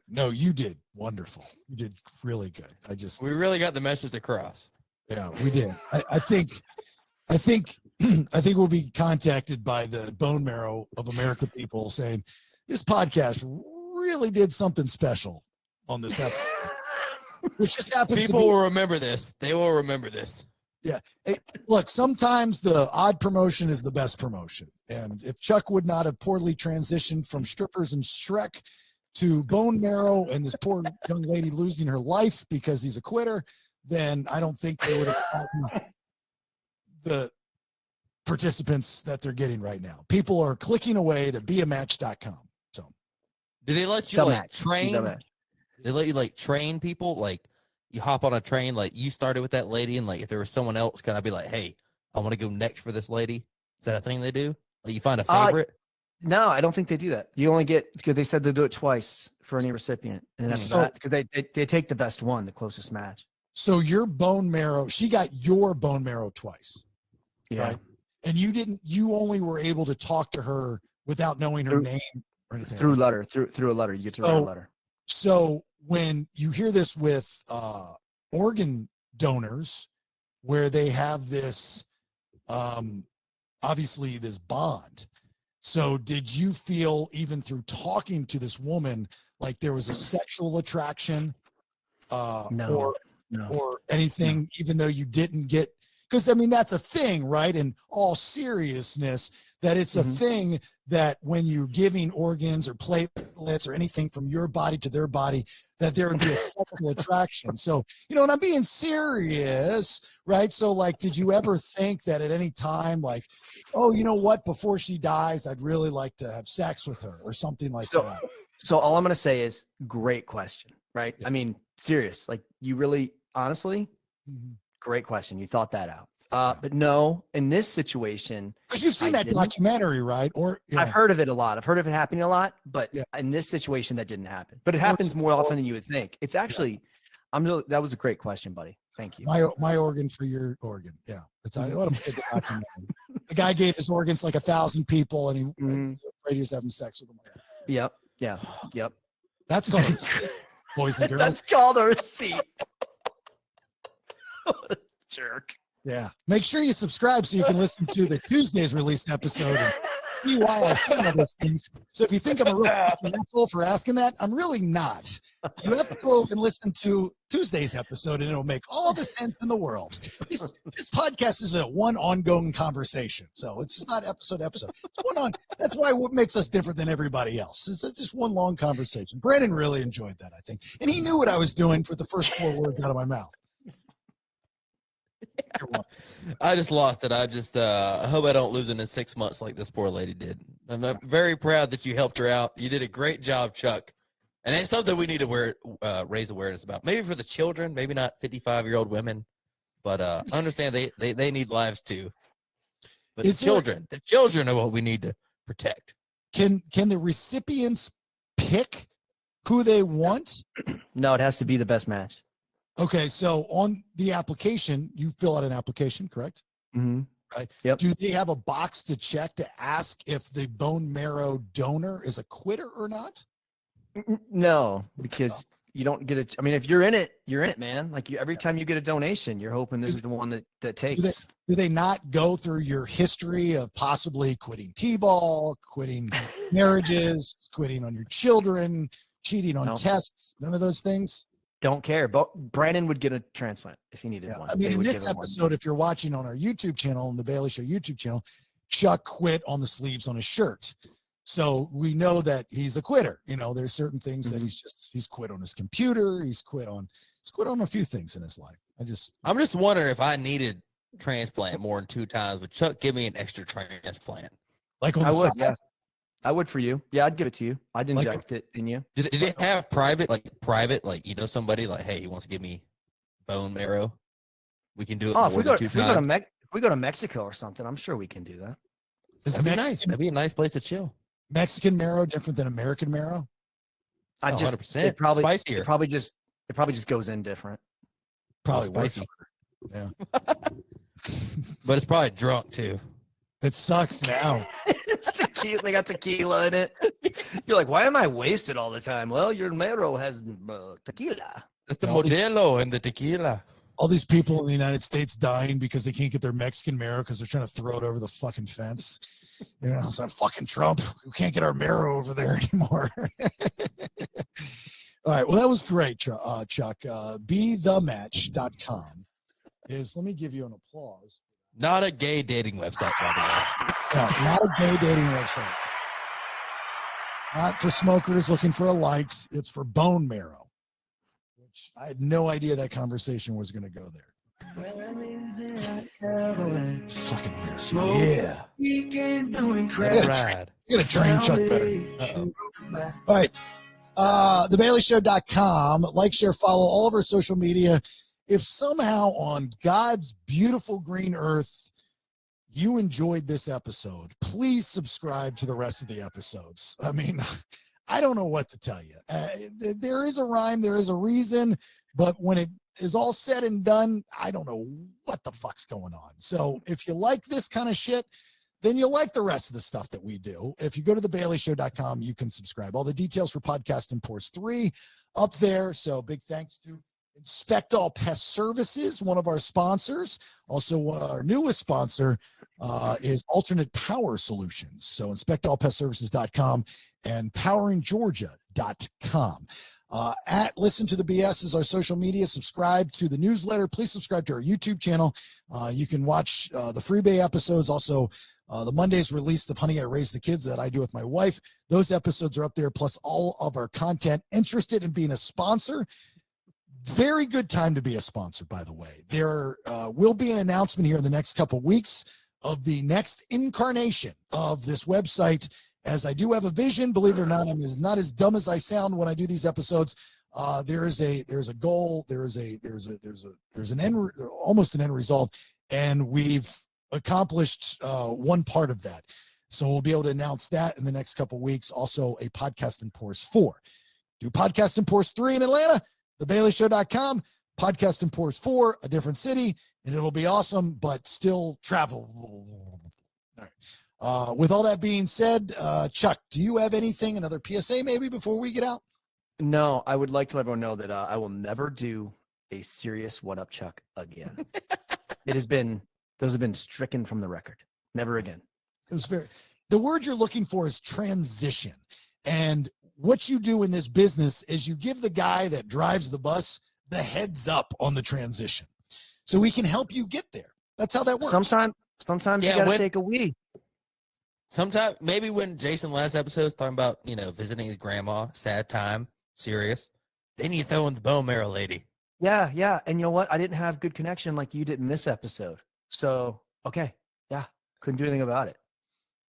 No, you did wonderful. You did really good. We really got the message across. Yeah, we did. I think we'll be contacted by the bone marrow of America people saying this podcast really did something special on this episode. Which just happens People to be, will remember this. They will remember this. Yeah. Hey, look, sometimes the odd promotion is the best promotion. And if Chuck would not have poorly transitioned from strippers and Shrek to bone marrow and this poor young lady losing her life because he's a quitter, then I don't think they would have gotten the participants that they're getting right now. People are clicking away to beamatch.com. So do they let you train? They let you train people? Like you hop on a train, like you started with that lady, and if there was someone else, can I be like, hey, I want to go next for this lady? Is that a thing they do? Like you find a favorite? No, I don't think they do that. You only get, because they said they do it twice for any recipient. And that's because they take the best one, the closest match. So your bone marrow, she got your bone marrow twice. Yeah. Right? And you only were able to talk to her without knowing her name or anything. Through a letter. You get to write a letter. So when you hear this with organ donors, where they have this, obviously this bond. So did you feel, even through talking to this woman, like there was a sexual attraction or anything, even though you didn't get, because I mean, that's a thing, right? In all seriousness, that it's a thing that when you're giving organs or platelets or anything from your body to their body, that there would be a sexual attraction. So, and I'm being serious, right? So did you ever think that at any time, oh, you know what, before she dies, I'd really like to have sex with her or something like that? So all I'm going to say is great question, right? Yeah. I mean, serious, you really, honestly, great question. You thought that out. But no, in this situation, Because you've seen I that didn't. documentary, right? Or I've heard of it a lot. I've heard of it happening a lot, but Yeah. in this situation, that didn't happen. But it happens more often than you would think. It's actually, that was a great question, buddy. Thank you. my organ for your organ. Yeah, it's what a good documentary. The guy gave his organs like 1,000 people, and he was having sex with them. Yep. Yeah. Yep. That's called a receipt, boys and girls. That's called a receipt. What a jerk. Yeah. Make sure you subscribe so you can listen to the Tuesday's released episode and see why I say all those things. So if you think I'm a real fucking asshole for asking that, I'm really not. You have to go and listen to Tuesday's episode and it'll make all the sense in the world. This podcast is a one ongoing conversation. So it's just not episode. It's one on. That's why what makes us different than everybody else. It's just one long conversation. Branden really enjoyed that, I think. And he knew what I was doing for the first 4 words out of my mouth. I just lost it. I hope I don't lose it in 6 months like this poor lady did. I'm very proud that you helped her out. You did a great job, Chuck. And it's something we need to raise awareness about. Maybe for the children, maybe not 55-year-old women, but I understand they need lives too. But the children are what we need to protect. Can the recipients pick who they want? No, it has to be the best match. Okay, so on the application, you fill out an application, correct? Mm-hmm. Right. Yep. Do they have a box to check to ask if the bone marrow donor is a quitter or not? No, because you don't get it. I mean, if you're in it, man. Like every time you get a donation, you're hoping this is the one that takes. Do they not go through your history of possibly quitting T-ball, quitting marriages, quitting on your children, cheating on tests? None of those things? Don't care. But Branden would get a transplant if he needed one. I mean, They in would this give him one. episode, if you're watching on our YouTube channel, on the Bailey Show YouTube channel, Chuck quit on the sleeves on his shirt. So we know that he's a quitter. You know, there's certain things that he's quit on his computer. He's quit on a few things in his life. I'm just wondering if I needed transplant more than 2 times. Would Chuck give me an extra transplant? Like on I the would, side? yeah. I would for you. Yeah, I'd give it to you. I'd inject it in you. Did they have private, you know, somebody like, hey, he wants to give me bone marrow? We can do it more than 2 times. If we go to Mexico or something, I'm sure we can do that. That'd be nice. That'd be a nice place to chill. Mexican marrow different than American marrow? I just 100%. it probably Spicier. It probably just goes in different. Probably spicy. Yeah. But it's probably drunk too. It sucks now. It's tequila. They got tequila in it. You're like, why am I wasted all the time? Well, your marrow has tequila. That's the Modelo and the tequila. All these people in the United States dying because they can't get their Mexican marrow because they're trying to throw it over the fucking fence. You know, it's not fucking Trump. We can't get our marrow over there anymore. All right. Well, that was great, Chuck. BeTheMatch.com is, let me give you an applause. Not a gay dating website, by the way. No, not a gay dating website. Not for smokers looking for a likes. It's for bone marrow, which I had no idea that conversation was going to go there. Fucking weird. Yeah. Rad. You're going to train Chuck better. Uh-oh. All right. TheBaileyShow.com. Like, share, follow all of our social media. If somehow on God's beautiful green earth you enjoyed this episode, please subscribe to the rest of the episodes. I mean, I don't know what to tell you. There is a rhyme, there is a reason, but when it is all said and done, I don't know what the fuck's going on. So if you like this kind of shit, then you'll like the rest of the stuff that we do. If you go to thebaileyshow.com, you can subscribe. All the details for Podcast Imports 3 up there. So big thanks to Inspect All Pest Services, one of our sponsors. Also, our newest sponsor is Alternate Power Solutions. So inspectallpestservices.com and poweringgeorgia.com. At Listen to the BS is our social media. Subscribe to the newsletter. Please subscribe to our YouTube channel. You can watch the Freebae episodes. Also, the Mondays release the Honey I Raised the Kids that I do with my wife. Those episodes are up there, plus all of our content. Interested in being a sponsor? Very good time to be a sponsor, by the way. There will be an announcement here in the next couple weeks of the next incarnation of this website. As I do have a vision, believe it or not, I'm not as dumb as I sound when I do these episodes. There's a goal. There's an end, almost an end result, and we've accomplished one part of that. So we'll be able to announce that in the next couple of weeks. Also, a Podcast in Pours 4. Do Podcast in Pours 3 in Atlanta, thebaileyshow.com. Podcast in Pours 4, a different city, and it'll be awesome, but still travel. All right. With all that being said, Chuck, do you have anything, another PSA maybe before we get out? No, I would like to let everyone know that I will never do a serious What Up Chuck again. Those have been stricken from the record. Never again. It was the word you're looking for is transition. And what you do in this business is you give the guy that drives the bus the heads up on the transition so we can help you get there. That's how that works. Sometimes you gotta take a wee. Sometimes, maybe when Jason last episode was talking about, visiting his grandma, sad time, serious, then you throw in the bone marrow lady. Yeah. And you know what? I didn't have good connection like you did in this episode. So, okay. Yeah. Couldn't do anything about it.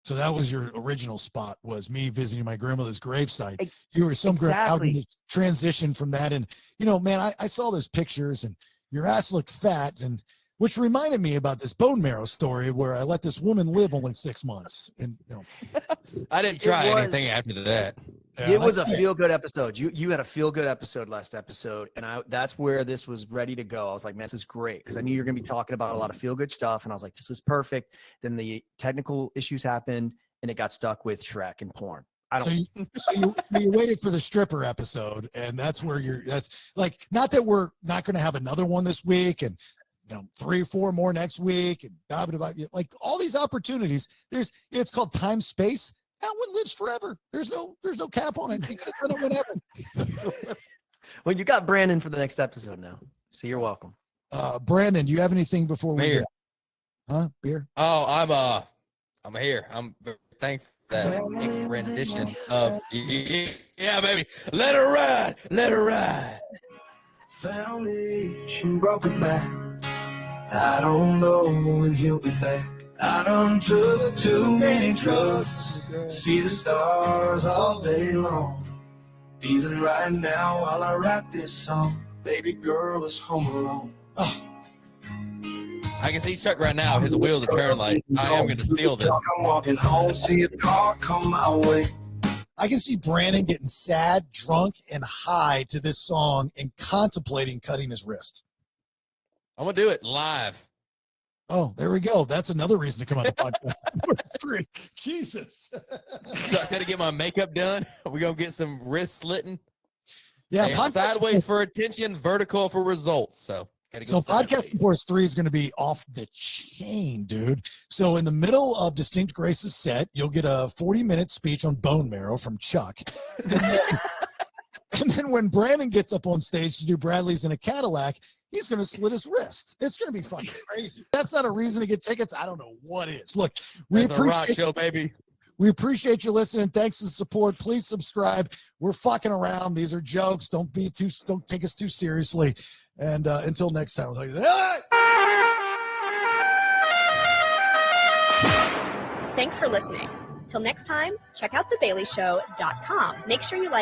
So that was your original spot, was me visiting my grandmother's gravesite. You were some how did you transition from that? And, man, I saw those pictures and your ass looked fat, and which reminded me about this bone marrow story where I let this woman live only 6 months. And, I didn't try anything after that. Yeah, it was a feel-good episode. You had a feel-good episode last episode, and that's where this was ready to go. I was like, man, this is great, because I knew you were going to be talking about a lot of feel-good stuff, and I was like, this was perfect. Then the technical issues happened, and it got stuck with Shrek and porn. So you waited for the stripper episode, and that's where that's like, not that we're not going to have another one this week, and 3 or 4 more next week, and like all these opportunities. It's called time space. That one lives forever. There's no cap on it. You can put it whenever. Well, you got Branden for the next episode now, so you're welcome. Branden, do you have anything before we Beer. Beer? Oh, I'm here. I'm very thankful for that rendition of yeah, baby. Let her ride. Let her ride. Foundation broke it back. I don't know when he'll be back. I done took too many drugs. See the stars all day long. Even right now while I write this song, baby girl is home alone. I can see Chuck right now. His wheels are turning like, I am going to steal this. I'm walking home, see a car come my way. I can see Branden getting sad, drunk, and high to this song and contemplating cutting his wrist. I'm going to do it live. Oh, there we go. That's another reason to come on the podcast. Jesus. So I got to get my makeup done. We're going to get some wrist slitting. Yeah. And sideways for attention, vertical for results. So Podcast in Pours 3 is going to be off the chain, dude. So in the middle of Distinct Grace's set, you'll get a 40-minute speech on bone marrow from Chuck. And then when Branden gets up on stage to do Bradley's in a Cadillac, he's going to slit his wrists. It's going to be fucking crazy. That's not a reason to get tickets. I don't know what is. Look, we appreciate a rock show, baby. We appreciate you listening. Thanks for the support. Please subscribe. We're fucking around. These are jokes. Don't take us too seriously. And until next time, Thanks for listening. Till next time, check out thebaileyshow.com. Make sure you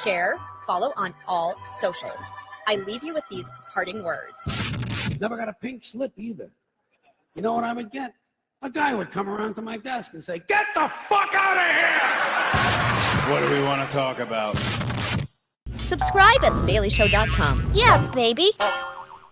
share, follow on all socials. I leave you with these parting words. Never got a pink slip either. You know what I would get? A guy would come around to my desk and say, "Get the fuck out of here!" What do we want to talk about? Subscribe at thebaileyshow.com. Yeah, baby.